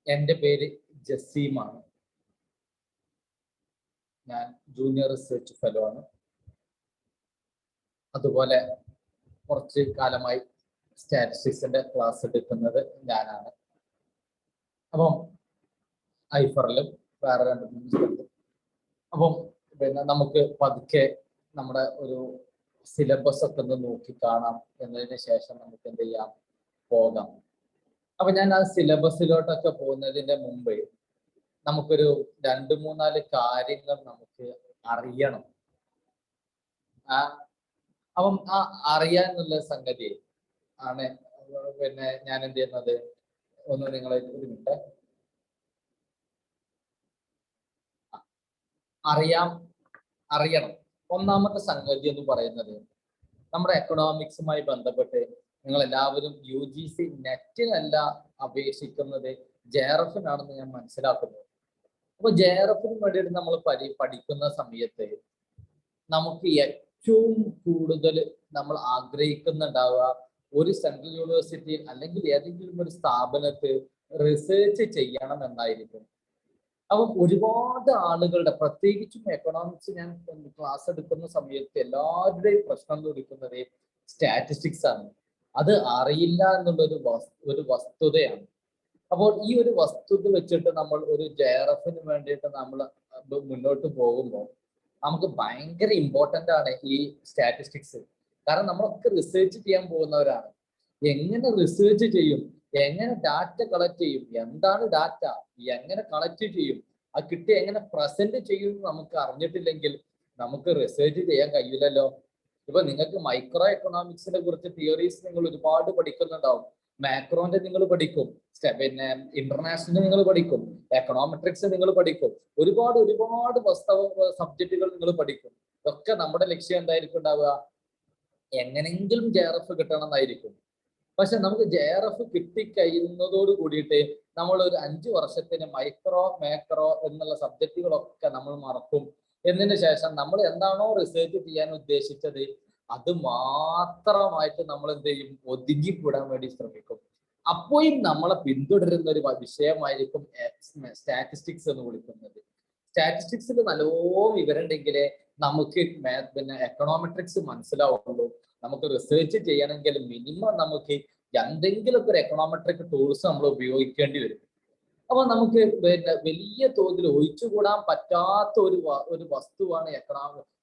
എൻ്റെ പേര് ജസീമാണ്. ഞാൻ ജൂനിയർ റിസർച്ച് ഫെലോ ആണ്. അതുപോലെ കുറച്ച് കാലമായി സ്റ്റാറ്റിസ്റ്റിക്സിന്റെ ക്ലാസ് എടുക്കുന്നത് ഞാനാണ്. അപ്പം ഐഫറിലും വേറെ 2-3 സ്ഥലത്തും. അപ്പം നമുക്ക് പതുക്കെ നമ്മുടെ ഒരു സിലബസ് ഒക്കെ ഒന്ന് നോക്കി കാണാം. എന്നതിന് ശേഷം നമുക്ക് എന്ത് ചെയ്യാം, പോകാം. അപ്പൊ ഞാൻ ആ സിലബസിലോട്ടൊക്കെ പോകുന്നതിന്റെ മുമ്പ് നമുക്കൊരു 2-3-4 കാര്യങ്ങൾ നമുക്ക് അറിയണം. അപ്പം ആ അറിയാനുള്ള സംഗതി ആണ് ഞാൻ എന്ത് ചെയ്യുന്നത്. ഒന്ന് നിങ്ങളെ ഒരു മിനിറ്റ്. അറിയണം. ഒന്നാമത്തെ സംഗതി എന്ന് പറയുന്നത് നമ്മുടെ എക്കണോമിക്സുമായി ബന്ധപ്പെട്ട് നിങ്ങൾ എല്ലാവരും UGC നെറ്റിനല്ല അപേക്ഷിക്കുന്നത്, JRFിനാണെന്ന് ഞാൻ മനസ്സിലാക്കുന്നത്. അപ്പൊ JRFിന് വേണ്ടിയിട്ട് നമ്മൾ പഠിക്കുന്ന സമയത്ത് നമുക്ക് ഏറ്റവും കൂടുതൽ നമ്മൾ ആഗ്രഹിക്കുന്നുണ്ടാവുക ഒരു സെൻട്രൽ യൂണിവേഴ്സിറ്റി അല്ലെങ്കിൽ ഏതെങ്കിലും ഒരു സ്ഥാപനത്തിൽ റിസർച്ച് ചെയ്യണം എന്നായിരിക്കും. അപ്പം ഒരുപാട് ആളുകളുടെ, പ്രത്യേകിച്ചും എക്കണോമിക്സ് ഞാൻ ക്ലാസ് എടുക്കുന്ന സമയത്ത് എല്ലാവരുടെയും പ്രശ്നം എടുക്കുന്നത് സ്റ്റാറ്റിസ്റ്റിക്സ് ആണ്. അത് അറിയില്ല എന്നുള്ള ഒരു വസ്തുതയാണ്. അപ്പോൾ ഈ ഒരു വസ്തുത വെച്ചിട്ട് നമ്മൾ ഒരു JRFിന് വേണ്ടിയിട്ട് നമ്മൾ മുന്നോട്ട് പോകുമ്പോൾ നമുക്ക് ഭയങ്കര ഇമ്പോർട്ടൻ്റ് ആണ് ഈ സ്റ്റാറ്റിസ്റ്റിക്സ്. കാരണം നമ്മളൊക്കെ റിസർച്ച് ചെയ്യാൻ പോകുന്നവരാണ്. എങ്ങനെ റിസർച്ച് ചെയ്യും, എങ്ങനെ ഡാറ്റ കളക്ട് ചെയ്യും, എന്താണ് ഡാറ്റ, എങ്ങനെ കളക്ട് ചെയ്യും, അത് കിട്ടി എങ്ങനെ പ്രസന്റ് ചെയ്യും നമുക്ക് അറിഞ്ഞിട്ടില്ലെങ്കിൽ നമുക്ക് റിസർച്ച് ചെയ്യാൻ കഴിയില്ലല്ലോ. ഇപ്പൊ നിങ്ങൾക്ക് മൈക്രോ എക്കണോമിക്സിനെ കുറിച്ച് തിയറീസ് നിങ്ങൾ ഒരുപാട് പഠിക്കുന്നുണ്ടാവും. മാക്രോന്റെ നിങ്ങൾ പഠിക്കും, ഇന്റർനാഷണൽ നിങ്ങൾ പഠിക്കും, എക്കണോമെട്രിക്സ് നിങ്ങൾ പഠിക്കും, ഒരുപാട് സബ്ജക്റ്റുകൾ നിങ്ങൾ പഠിക്കും. ഇതൊക്കെ നമ്മുടെ ലക്ഷ്യം എന്തായിരിക്കും ഉണ്ടാവുക, എങ്ങനെങ്കിലും JRF കിട്ടണം എന്നായിരിക്കും. പക്ഷെ നമുക്ക് JRF കിട്ടിക്കഴിയുന്നതോട് കൂടിയിട്ട് നമ്മൾ ഒരു 5 വർഷത്തിന് മൈക്രോ മാക്രോ എന്നുള്ള സബ്ജക്റ്റുകളൊക്കെ നമ്മൾ മറക്കും. എന്നതിന് ശേഷം നമ്മൾ എന്താണോ റിസർച്ച് ചെയ്യാൻ ഉദ്ദേശിച്ചത് അത് മാത്രമായിട്ട് നമ്മൾ എന്ത് ചെയ്യും, ഒതുങ്ങിക്കൂടാൻ വേണ്ടി ശ്രമിക്കും. അപ്പോഴും നമ്മളെ പിന്തുടരുന്ന ഒരു വിഷയമായിരിക്കും സ്റ്റാറ്റിസ്റ്റിക്സ് എന്ന് വിളിക്കുന്നത്. സ്റ്റാറ്റിസ്റ്റിക്സിൽ നല്ലോണം വിവരമുണ്ടെങ്കിലേ നമുക്ക് എക്കണോമെട്രിക്സ് മനസ്സിലാവുള്ളൂ. നമുക്ക് റിസർച്ച് ചെയ്യണമെങ്കിൽ മിനിമം നമുക്ക് എന്തെങ്കിലുമൊക്കെ ഒരു എക്കണോമെട്രിക് ടൂൾസ് നമ്മൾ ഉപയോഗിക്കേണ്ടി വരും. അപ്പൊ നമുക്ക് വലിയ തോതിൽ ഒഴിച്ചുകൂടാൻ പറ്റാത്ത ഒരു വസ്തുവാണ്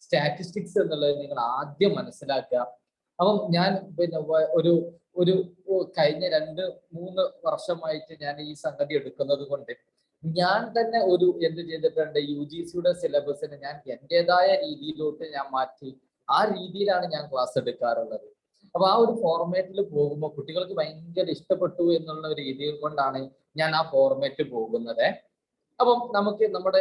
സ്റ്റാറ്റിസ്റ്റിക്സ് എന്നുള്ളത് നിങ്ങൾ ആദ്യം മനസ്സിലാക്കുക. അപ്പം ഞാൻ ഒരു കഴിഞ്ഞ 2-3 വർഷമായിട്ട് ഞാൻ ഈ സംഗതി എടുക്കുന്നത് കൊണ്ട് ഞാൻ തന്നെ എന്ത് ചെയ്തിട്ടുണ്ട്, UGCയുടെ സിലബസിന് ഞാൻ എൻ്റെതായ രീതിയിലോട്ട് ഞാൻ മാറ്റി. ആ രീതിയിലാണ് ഞാൻ ക്ലാസ് എടുക്കാറുള്ളത്. അപ്പൊ ആ ഒരു ഫോർമാറ്റിൽ പോകുമ്പോൾ കുട്ടികൾക്ക് ഭയങ്കര ഇഷ്ടപ്പെട്ടു എന്നുള്ള ഒരു രീതിയിൽ കൊണ്ടാണ് ഞാൻ ആ ഫോർമാറ്റ് പോകുന്നത്. അപ്പം നമുക്ക് നമ്മുടെ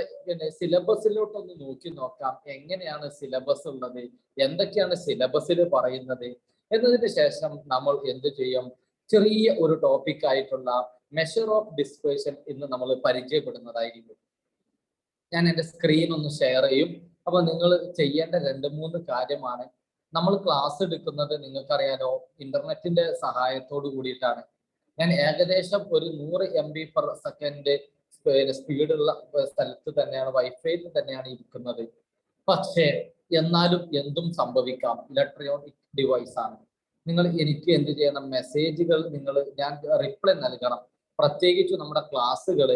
സിലബസിലോട്ടൊന്ന് നോക്കാം, എങ്ങനെയാണ് സിലബസ് ഉള്ളത്, എന്തൊക്കെയാണ് സിലബസിൽ പറയുന്നത് എന്നതിന് ശേഷം നമ്മൾ എന്ത് ചെയ്യും, ചെറിയ ഒരു ടോപ്പിക് ആയിട്ടുള്ള മെഷർ ഓഫ് ഡിസ്പേർഷൻ ഇന്ന് നമ്മൾ പരിചയപ്പെടുന്നതായിരിക്കും. ഞാൻ എൻ്റെ സ്ക്രീൻ ഒന്ന് ഷെയർ ചെയ്യും. അപ്പൊ നിങ്ങൾ ചെയ്യേണ്ട 2-3 കാര്യമാണ്. നമ്മൾ ക്ലാസ് എടുക്കുന്നത് നിങ്ങൾക്കറിയാലോ ഇന്റർനെറ്റിന്റെ സഹായത്തോട് കൂടിയിട്ടാണ്. ഞാൻ ഏകദേശം ഒരു 100 MB/s സ്പീഡുള്ള സ്ഥലത്ത് തന്നെയാണ്, വൈഫൈയിൽ തന്നെയാണ് ഇരിക്കുന്നത്. പക്ഷേ എന്നാലും എന്തും സംഭവിക്കാം, ഇലക്ട്രോണിക് ഡിവൈസ് ആണ്. എനിക്ക് എന്ത് ചെയ്യണം, മെസ്സേജുകൾ ഞാൻ റിപ്ലൈ നൽകണം. പ്രത്യേകിച്ച് നമ്മുടെ ക്ലാസ്സുകൾ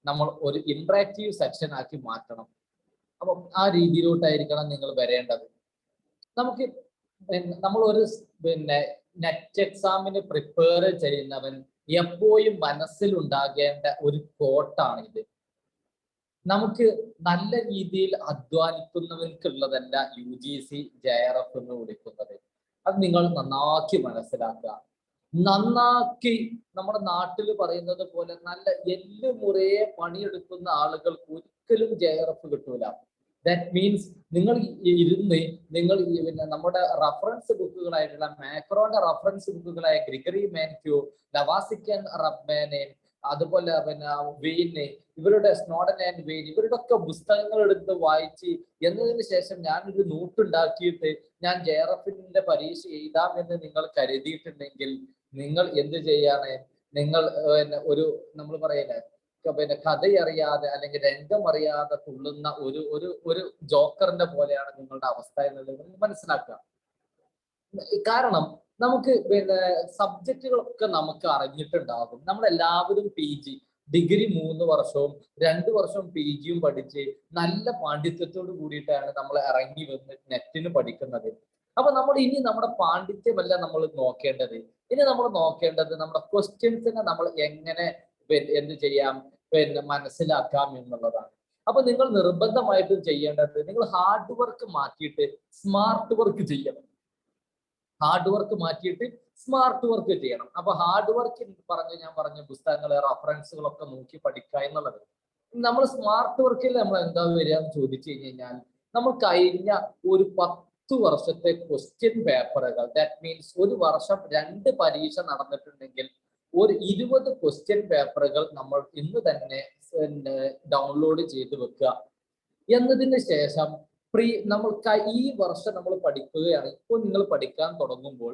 നമ്മൾ ഒരു ഇന്ററാക്റ്റീവ് സെക്ഷൻ ആക്കി മാറ്റണം. അപ്പം ആ രീതിയിലോട്ടായിരിക്കണം നിങ്ങൾ വരേണ്ടത്. നമ്മൾ ഒരു നെറ്റ് എക്സാമിന് പ്രിപ്പയർ ചെയ്യുന്നവൻ എപ്പോഴും മനസ്സിലുണ്ടാകേണ്ട ഒരു കോട്ടാണിത്. നമുക്ക് നല്ല രീതിയിൽ അധ്വാനിക്കുന്നവർക്കുള്ളതല്ല UGC JRF എന്ന് വിളിക്കുന്നത്. അത് നിങ്ങൾ നന്നാക്കി മനസ്സിലാക്കുക. നന്നാക്കി നമ്മുടെ നാട്ടിൽ പറയുന്നത് പോലെ നല്ല എല്ലുമുറയെ പണിയെടുക്കുന്ന ആളുകൾക്ക് ഒരിക്കലും JRF കിട്ടൂല. ദാറ്റ് മീൻസ് നിങ്ങൾ നമ്മുടെ റഫറൻസ് ബുക്കുകളായിട്ടുള്ള മാക്രോന്റെ റഫറൻസ് ബുക്കുകളായ ഗ്രിഗറി മാൻക്യൂ, ലവാസിക്കൻ റബ്ബാനെ, അതുപോലെ വെയിന്, ഇവരുടെ സ്നോഡൻ ആൻഡ് വെയിൻ, ഇവരുടെ ഒക്കെ പുസ്തകങ്ങൾ എടുത്ത് വായിച്ച് എന്നതിന് ശേഷം ഞാനൊരു നോട്ടുണ്ടാക്കിയിട്ട് ഞാൻ JRFിന്റെ പരീക്ഷ എഴുതാമെന്ന് നിങ്ങൾ കരുതിയിട്ടുണ്ടെങ്കിൽ നിങ്ങൾ എന്ത് ചെയ്യാണ്, നിങ്ങൾ നമ്മൾ പറയില്ലേ പിന്നെ കഥയറിയാതെ അല്ലെങ്കിൽ രംഗം അറിയാതെ തുള്ളുന്ന ഒരു ഒരു ഒരു ജോക്കറിന്റെ പോലെയാണ് നിങ്ങളുടെ അവസ്ഥ എന്നുള്ളത് നിങ്ങൾ മനസ്സിലാക്കുക. കാരണം നമുക്ക് പിന്നെ സബ്ജക്റ്റുകളൊക്കെ നമുക്ക് അറിഞ്ഞിട്ടുണ്ടാകും. നമ്മളെല്ലാവരും ഡിഗ്രി 3 വർഷവും 2 വർഷവും PG പഠിച്ച് നല്ല പാണ്ഡിത്യത്തോട് കൂടിയിട്ടാണ് നമ്മൾ ഇറങ്ങി വന്ന് നെറ്റിന് പഠിക്കുന്നത്. അപ്പൊ നമ്മൾ ഇനി നമ്മുടെ പാണ്ഡിത്യമല്ല നമ്മൾ നോക്കേണ്ടത്. ഇനി നമ്മൾ നോക്കേണ്ടത് നമ്മുടെ ക്വസ്റ്റ്യൻസിനെ നമ്മൾ എങ്ങനെ എന്ത് ചെയ്യാം, മനസ്സിലാക്കാം എന്നുള്ളതാണ്. അപ്പൊ നിങ്ങൾ നിർബന്ധമായിട്ടും ചെയ്യേണ്ടത് നിങ്ങൾ ഹാർഡ് വർക്ക് മാറ്റിയിട്ട് സ്മാർട്ട് വർക്ക് ചെയ്യണം. ഹാർഡ് വർക്ക് മാറ്റിയിട്ട് സ്മാർട്ട് വർക്ക് ചെയ്യണം. അപ്പൊ ഹാർഡ് വർക്ക് ഞാൻ പറഞ്ഞ പുസ്തകങ്ങള് റഫറൻസുകളൊക്കെ നോക്കി പഠിക്കുക എന്നുള്ളത്. നമ്മൾ സ്മാർട്ട് വർക്കിൽ നമ്മൾ എന്താ വരിക എന്ന് ചോദിച്ചു കഴിഞ്ഞാൽ, നമ്മൾ കഴിഞ്ഞ ഒരു 10 വർഷത്തെ ക്വസ്റ്റ്യൻ പേപ്പറുകൾ, ദാറ്റ് മീൻസ് ഒരു വർഷം 2 പരീക്ഷ നടന്നിട്ടുണ്ടെങ്കിൽ ഒരു 20 ക്വസ്റ്റ്യൻ പേപ്പറുകൾ നമ്മൾ ഇന്ന് തന്നെ ഡൗൺലോഡ് ചെയ്ത് വെക്കുക. എന്നതിന് ശേഷം നമ്മൾ ഈ വർഷം നമ്മൾ പഠിക്കുകയാണ്. ഇപ്പോൾ നിങ്ങൾ പഠിക്കാൻ തുടങ്ങുമ്പോൾ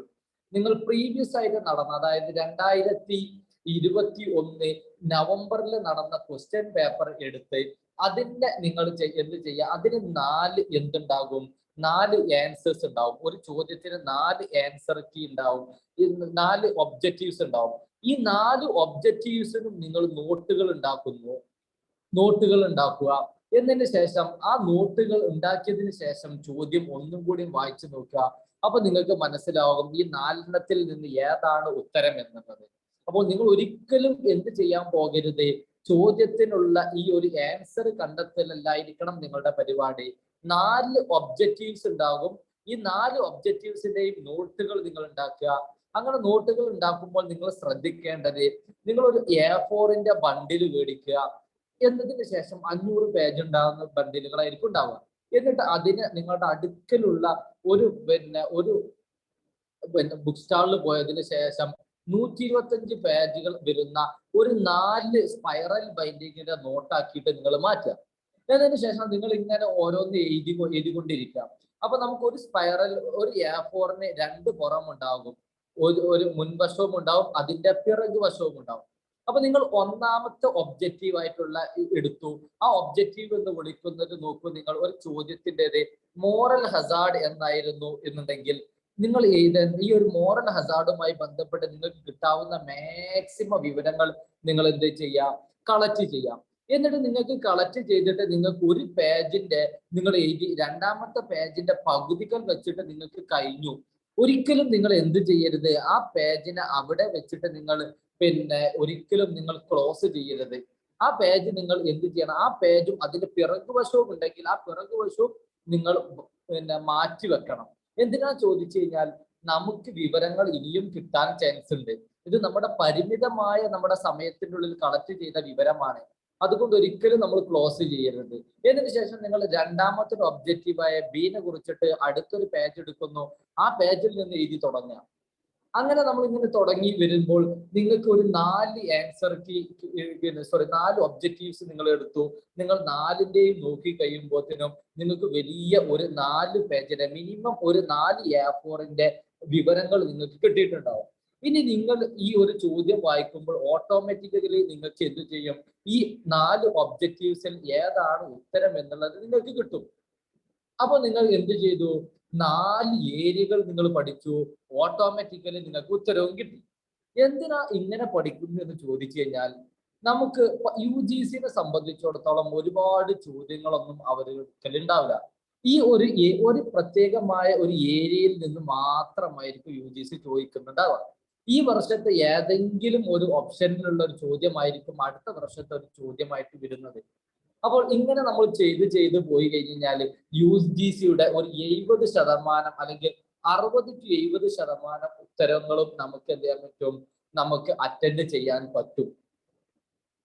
നിങ്ങൾ പ്രീവിയസ് ആയിട്ട് നടന്ന, അതായത് 2021 നവംബറിൽ നടന്ന ക്വസ്റ്റ്യൻ പേപ്പർ എടുത്ത് അതിന്റെ നിങ്ങൾ എന്ത് ചെയ്യുക, അതിന് 4 എന്തുണ്ടാകും, 4 ആൻസേഴ്സ് ഉണ്ടാവും. ഒരു ചോദ്യത്തിന് 4 ആൻസർ കീ ഉണ്ടാവും, 4 ഒബ്ജക്റ്റീവ്സ് ഉണ്ടാവും. ഈ 4 ഒബ്ജക്റ്റീവ്സിനും നിങ്ങൾ നോട്ടുകൾ ഉണ്ടാക്കുക. എന്നതിന് ശേഷം ആ നോട്ടുകൾ ഉണ്ടാക്കിയതിന് ശേഷം ചോദ്യം ഒന്നും കൂടി വായിച്ചു നോക്കുക. അപ്പൊ നിങ്ങൾക്ക് മനസ്സിലാകും ഈ 4 നിന്ന് ഏതാണ് ഉത്തരം എന്നുള്ളത്. അപ്പോൾ നിങ്ങൾ ഒരിക്കലും എന്ത് ചെയ്യാൻ പോകരുത്, ചോദ്യത്തിനുള്ള ഈ ഒരു ആൻസർ കണ്ടെത്തലല്ലായിരിക്കണം നിങ്ങളുടെ പരിപാടി. 4 ഒബ്ജക്റ്റീവ്സ് ഉണ്ടാകും. ഈ 4 ഒബ്ജക്റ്റീവ്സിന്റെയും നോട്ടുകൾ നിങ്ങൾ ഉണ്ടാക്കുക. അങ്ങനെ നോട്ടുകൾ ഉണ്ടാക്കുമ്പോൾ നിങ്ങൾ ശ്രദ്ധിക്കേണ്ടത്, നിങ്ങൾ ഒരു A4 ബണ്ടിൽ മേടിക്കുക. എന്നതിന് ശേഷം 500 പേജ് ഉണ്ടാകുന്ന ബണ്ടിലുകളായിരിക്കും ഉണ്ടാവുക. എന്നിട്ട് അതിന് നിങ്ങളുടെ അടുക്കലുള്ള ഒരു ബുക്ക് സ്റ്റാളിൽ പോയതിന് ശേഷം 125 പേജുകൾ വരുന്ന ഒരു 4 സ്പൈറൽ ബൈൻഡിങ്ങിന്റെ നോട്ടാക്കിയിട്ട് നിങ്ങൾ മാറ്റുക. എന്നതിന് ശേഷം നിങ്ങൾ ഇങ്ങനെ ഓരോന്ന് എഴുതിക്കൊണ്ടിരിക്കുക. അപ്പൊ നമുക്ക് ഒരു സ്പൈറൽ, ഒരു A4-ന് 2 പുറം ഉണ്ടാകും, ഒരു മുൻവശവും ഉണ്ടാവും, അതിന്റെ പിറകു വശവും ഉണ്ടാവും. അപ്പൊ നിങ്ങൾ ഒന്നാമത്തെ ഒബ്ജക്റ്റീവ് ആയിട്ടുള്ള എടുത്തു. ആ ഒബ്ജക്റ്റീവ് എന്ന് വിളിക്കുന്നത് നോക്കൂ, നിങ്ങൾ ഒരു ചോദ്യത്തിൻ്റെത് മോറൽ ഹസാർഡ് എന്നായിരുന്നു എന്നുണ്ടെങ്കിൽ നിങ്ങൾ ഈ ഒരു മോറൽ ഹസാർഡുമായി ബന്ധപ്പെട്ട് നിങ്ങൾക്ക് കിട്ടാവുന്ന മാക്സിമം വിവരങ്ങൾ നിങ്ങൾ എന്ത് ചെയ്യാം, കളക്ട് ചെയ്യാം. എന്നിട്ട് നിങ്ങൾക്ക് കളക്ട് ചെയ്തിട്ട് നിങ്ങൾക്ക് ഒരു പേജിന്റെ നിങ്ങൾ എഴുതി, 2ാമത്തെ പേജിന്റെ പകുതികൾ വെച്ചിട്ട് നിങ്ങൾക്ക് കഴിഞ്ഞു. ഒരിക്കലും നിങ്ങൾ എന്ത് ചെയ്യരുത്, ആ പേജിനെ അവിടെ വെച്ചിട്ട് നിങ്ങൾ ഒരിക്കലും നിങ്ങൾ ക്ലോസ് ചെയ്യരുത്. ആ പേജ് നിങ്ങൾ എന്ത് ചെയ്യണം, ആ പേജും അതിന്റെ പിറകുവശവും ഉണ്ടെങ്കിൽ ആ പിറകുവശവും നിങ്ങൾ മാറ്റി വെക്കണം. എന്തിനാ ചോദിച്ചു കഴിഞ്ഞാൽ, നമുക്ക് വിവരങ്ങൾ ഇനിയും കിട്ടാൻ ചാൻസ് ഉണ്ട്. ഇത് നമ്മുടെ പരിമിതമായ നമ്മുടെ സമയത്തിൻ്റെ ഉള്ളിൽ കളക്ട് ചെയ്ത വിവരമാണ്. അതുകൊണ്ട് ഒരിക്കലും നമ്മൾ ക്ലോസ് ചെയ്യരുത്. ഇതിന് ശേഷം നിങ്ങൾ 2ാമത്തെ ഒബ്ജക്റ്റീവായ ബീനെ കുറിച്ചിട്ട് അടുത്തൊരു പേജ് എടുക്കുന്നു. ആ പേജിൽ നിന്ന് എഴുതി തുടങ്ങുക. അങ്ങനെ നമ്മൾ ഇങ്ങനെ തുടങ്ങി വരുമ്പോൾ നിങ്ങൾക്ക് ഒരു 4 4 ഒബ്ജക്റ്റീവ്സ് നിങ്ങൾ എടുത്തു. നിങ്ങൾ 4ന്റെയും നോക്കി കഴിയുമ്പോഴത്തേനും നിങ്ങൾക്ക് വലിയ ഒരു 4 പേജിന്റെ മിനിമം ഒരു 4 A4-ന്റെ വിവരങ്ങൾ നിങ്ങൾക്ക് കിട്ടിയിട്ടുണ്ടാവും. ഇനി നിങ്ങൾ ഈ ഒരു ചോദ്യം വായിക്കുമ്പോൾ ഓട്ടോമാറ്റിക്കലി നിങ്ങൾക്ക് എന്ത് ചെയ്യും, ഈ 4 ഒബ്ജക്റ്റീവ്സിൽ ഏതാണ് ഉത്തരം എന്നുള്ളത് നിങ്ങൾക്ക് കിട്ടും. അപ്പൊ നിങ്ങൾ എന്ത് ചെയ്തു, 4 ഏരിയകൾ നിങ്ങൾ പഠിച്ചു, ഓട്ടോമാറ്റിക്കലി നിങ്ങൾക്ക് ഉത്തരവും കിട്ടി. എന്തിനാ ഇങ്ങനെ പഠിക്കുന്നു എന്ന് ചോദിച്ചു കഴിഞ്ഞാൽ, നമുക്ക് UGC-നെ സംബന്ധിച്ചിടത്തോളം ഒരുപാട് ചോദ്യങ്ങളൊന്നും അവർക്ക് ഉണ്ടാവില്ല. ഈ ഒരു പ്രത്യേകമായ ഒരു ഏരിയയിൽ നിന്ന് മാത്രമായിരിക്കും UGC ചോദിക്കുന്നുണ്ടാവുക. ഈ വർഷത്തെ ഏതെങ്കിലും ഒരു ഓപ്ഷനിലുള്ള ഒരു ചോദ്യമായിരിക്കും അടുത്ത വർഷത്തെ ഒരു ചോദ്യമായിട്ട് വരുന്നത്. അപ്പോൾ ഇങ്ങനെ നമ്മൾ ചെയ്ത് പോയി കഴിഞ്ഞാൽ UGC-യുടെ ഒരു 70% അല്ലെങ്കിൽ 60 to 70% ഉത്തരങ്ങളും നമുക്ക് എന്ത് ചെയ്യാൻ പറ്റും, നമുക്ക് അറ്റൻഡ് ചെയ്യാൻ പറ്റും.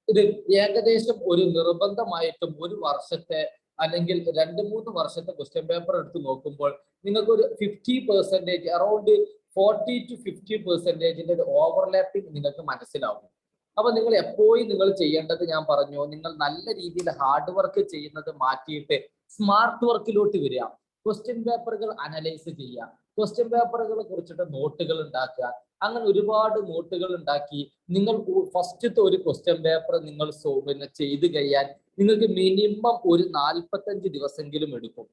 ഇത് ഏകദേശം ഒരു നിർബന്ധമായിട്ടും ഒരു വർഷത്തെ അല്ലെങ്കിൽ 2-3 വർഷത്തെ ക്വസ്റ്റ്യൻ പേപ്പർ എടുത്ത് നോക്കുമ്പോൾ നിങ്ങൾക്ക് ഒരു 50%, അറൌണ്ട് 40 to 50% ഒരു ഓവർലാപ്പിംഗ് നിങ്ങൾക്ക് മനസ്സിലാവും. അപ്പൊ നിങ്ങൾ എപ്പോഴും നിങ്ങൾ ചെയ്യേണ്ടത്, ഞാൻ പറഞ്ഞു, നിങ്ങൾ നല്ല രീതിയിൽ ഹാർഡ് വർക്ക് ചെയ്യുന്നത് മാറ്റിയിട്ട് സ്മാർട്ട് വർക്കിലോട്ട് വരിക. ക്വസ്റ്റ്യൻ പേപ്പറുകൾ അനലൈസ് ചെയ്യുക, ക്വസ്റ്റ്യൻ പേപ്പറുകളെ കുറിച്ചിട്ട് നോട്ടുകൾ ഉണ്ടാക്കുക. അങ്ങനെ ഒരുപാട് നോട്ടുകൾ ഉണ്ടാക്കി നിങ്ങൾ ഫസ്റ്റത്തെ ഒരു ക്വസ്റ്റ്യൻ പേപ്പർ നിങ്ങൾ ചെയ്ത് കഴിയാൻ നിങ്ങൾക്ക് മിനിമം ഒരു 45 ദിവസമെങ്കിലും എടുക്കും.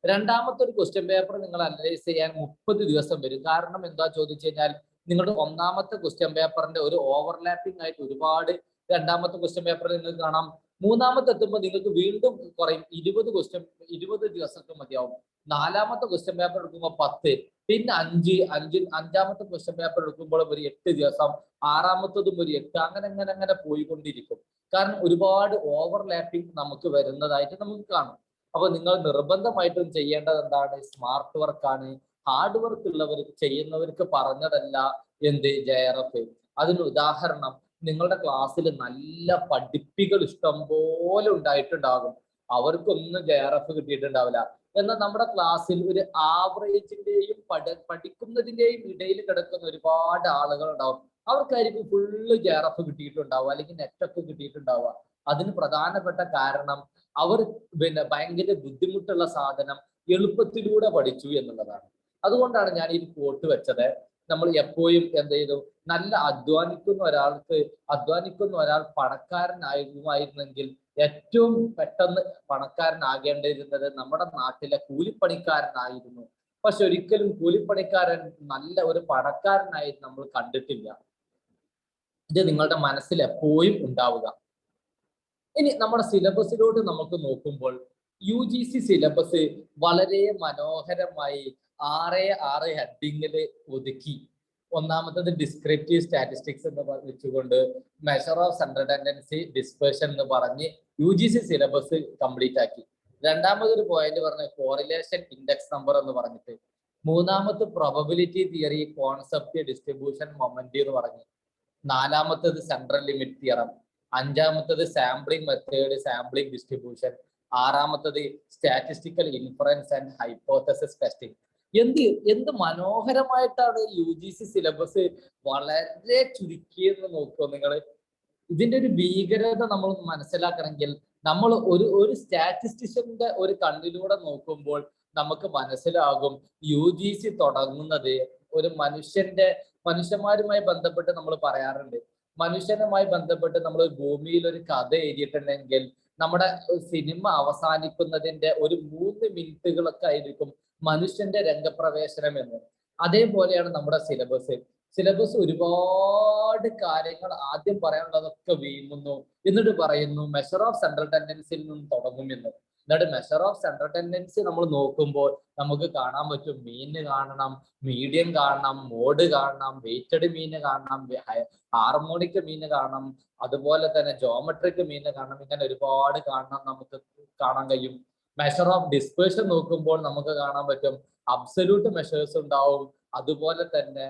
രണ്ടാമത്തെ ഒരു ക്വസ്റ്റ്യൻ പേപ്പർ നിങ്ങൾ അനലൈസ് ചെയ്യാൻ 30 ദിവസം വരും. കാരണം എന്താ ചോദിച്ചു കഴിഞ്ഞാൽ നിങ്ങളുടെ ഒന്നാമത്തെ ക്വസ്റ്റ്യൻ പേപ്പറിന്റെ ഒരു ഓവർലാപ്പിംഗ് ആയിട്ട് ഒരുപാട് രണ്ടാമത്തെ ക്വസ്റ്റ്യൻ പേപ്പറിൽ നിങ്ങൾക്ക് കാണാം. മൂന്നാമത്തെ എത്തുമ്പോൾ നിങ്ങൾക്ക് വീണ്ടും കുറയും. 20 ദിവസമൊക്കെ മതിയാവും. നാലാമത്തെ ക്വസ്റ്റ്യൻ പേപ്പർ എടുക്കുമ്പോൾ 10, പിന്നെ അഞ്ചാമത്തെ ക്വസ്റ്റ്യൻ പേപ്പർ എടുക്കുമ്പോൾ ഒരു 8 ദിവസം, ആറാമത്തതും ഒരു 8, അങ്ങനെ പോയിക്കൊണ്ടിരിക്കും. കാരണം ഒരുപാട് ഓവർലാപ്പിംഗ് നമുക്ക് വരുന്നതായിട്ട് നമുക്ക് കാണും. അപ്പൊ നിങ്ങൾ നിർബന്ധമായിട്ടും ചെയ്യേണ്ടത് എന്താണ്? സ്മാർട്ട് വർക്കാണ്. ഹാർഡ് വർക്ക് ഉള്ളവർക്ക് ചെയ്യുന്നവർക്ക് പറഞ്ഞതല്ല എന്ത് JRF. അതിന് ഉദാഹരണം നിങ്ങളുടെ ക്ലാസ്സിൽ നല്ല പഠിപ്പികൾ ഇഷ്ടം പോലെ ഉണ്ടായിട്ടുണ്ടാകും. അവർക്കൊന്നും JRF കിട്ടിയിട്ടുണ്ടാവില്ല. എന്നാൽ നമ്മുടെ ക്ലാസ്സിൽ ഒരു ആവറേജിന്റെയും പഠിക്കുന്നതിന്റെയും ഇടയിൽ കിടക്കുന്ന ഒരുപാട് ആളുകൾ ഉണ്ടാവും. അവർക്കായിരിക്കും ഫുള്ള് JRF കിട്ടിയിട്ടുണ്ടാവുക, അല്ലെങ്കിൽ നെറ്റൊക്കെ കിട്ടിയിട്ടുണ്ടാവുക. അതിന് പ്രധാനപ്പെട്ട കാരണം അവർ ഭയങ്കര ബുദ്ധിമുട്ടുള്ള സാധനം എളുപ്പത്തിലൂടെ പഠിച്ചു എന്നുള്ളതാണ്. അതുകൊണ്ടാണ് ഞാൻ ഈ കോട്ട് വെച്ചത്. നമ്മൾ എപ്പോഴും എന്ത് ചെയ്തു, നല്ല അധ്വാനിക്കുന്ന ഒരാൾ പണക്കാരനായിരുന്നെങ്കിൽ ഏറ്റവും പെട്ടെന്ന് പണക്കാരനാകേണ്ടിയിരുന്നത് നമ്മുടെ നാട്ടിലെ കൂലിപ്പണിക്കാരനായിരുന്നു. പക്ഷെ ഒരിക്കലും കൂലിപ്പണിക്കാരൻ നല്ല ഒരു പണക്കാരനായി നമ്മൾ കണ്ടിട്ടില്ല. ഇത് നിങ്ങളുടെ മനസ്സിൽ എപ്പോഴും ഉണ്ടാവുക. ഇനി നമ്മുടെ സിലബസിലോട്ട് നമുക്ക് നോക്കുമ്പോൾ UGC സിലബസ് വളരെ മനോഹരമായി 6 ഹെഡിങ്ങിൽ ഒതുക്കി. ഒന്നാമത്തത് ഡിസ്ക്രിപ്റ്റീവ് സ്റ്റാറ്റിസ്റ്റിക്സ് എന്ന് വെച്ചുകൊണ്ട് measure of central tendency dispersion എന്ന് പറഞ്ഞ് UGC സിലബസ് കംപ്ലീറ്റ് ആക്കി. രണ്ടാമതൊരു പോയിന്റ് പറഞ്ഞ കോറിലേഷൻ ഇൻഡെക്സ് നമ്പർ എന്ന് പറഞ്ഞിട്ട്. മൂന്നാമത്തെ probability theory, concept, distribution, moment എന്ന് പറഞ്ഞു. നാലാമത്തത് സെൻട്രൽ ലിമിറ്റ് തിയറം. അഞ്ചാമത്തത് സാമ്പിളിംഗ് മെത്തേഡ്, സാമ്പിളിംഗ് ഡിസ്ട്രിബ്യൂഷൻ. ആറാമത്തത് statistical inference and hypothesis testing. എന്ത് മനോഹരമായിട്ടാണ് UGC സിലബസ് വളരെ ചുരുക്കിയെന്ന് നോക്കുമോ നിങ്ങൾ. ഇതിന്റെ ഒരു ഭീകരത നമ്മൾ മനസ്സിലാക്കണമെങ്കിൽ നമ്മൾ ഒരു സ്റ്റാറ്റിസ്റ്റിഷ്യന്റെ ഒരു കണ്ണിലൂടെ നോക്കുമ്പോൾ നമുക്ക് മനസ്സിലാകും UGC തുടങ്ങുന്നത് ഒരു മനുഷ്യന്മാരുമായി ബന്ധപ്പെട്ട് നമ്മൾ പറയാറുണ്ട്. മനുഷ്യനുമായി ബന്ധപ്പെട്ട് നമ്മൾ ഭൂമിയിൽ ഒരു കഥ എഴുതിയിട്ടുണ്ടെങ്കിൽ നമ്മുടെ സിനിമ അവസാനിക്കുന്നതിന്റെ ഒരു 3 മിനിറ്റുകളൊക്കെ ആയിരിക്കും മനുഷ്യന്റെ രംഗപ്രവേശനം എന്ന്. അതേപോലെയാണ് നമ്മുടെ സിലബസ് ഒരുപാട് കാര്യങ്ങൾ ആദ്യം പറയാനുള്ളതൊക്കെ വീഴുന്നു, എന്നിട്ട് പറയുന്നു മെഷർ ഓഫ് സെൻട്രൽ ടെൻഡൻസിയിൽ നിന്ന് തുടങ്ങുമെന്ന്. എന്നിട്ട് മെഷർ ഓഫ് സെൻട്രൽ ടെൻഡൻസി നമ്മൾ നോക്കുമ്പോൾ നമുക്ക് കാണാൻ പറ്റും മീന് കാണണം, മീഡിയം കാണണം, മോഡ് കാണണം, വെയ്റ്റഡ് മീന് കാണണം, ഹാർമോണിക് മീന് കാണണം, അതുപോലെ തന്നെ ജോമെട്രിക് മീന് കാണണം. ഇങ്ങനെ ഒരുപാട് നമുക്ക് കാണാൻ കഴിയും. മെഷർ ഓഫ് ഡിസ്പേർഷൻ നോക്കുമ്പോൾ നമുക്ക് കാണാൻ പറ്റും അബ്സല്യൂട്ട് മെഷേഴ്സ് ഉണ്ടാവും, അതുപോലെ തന്നെ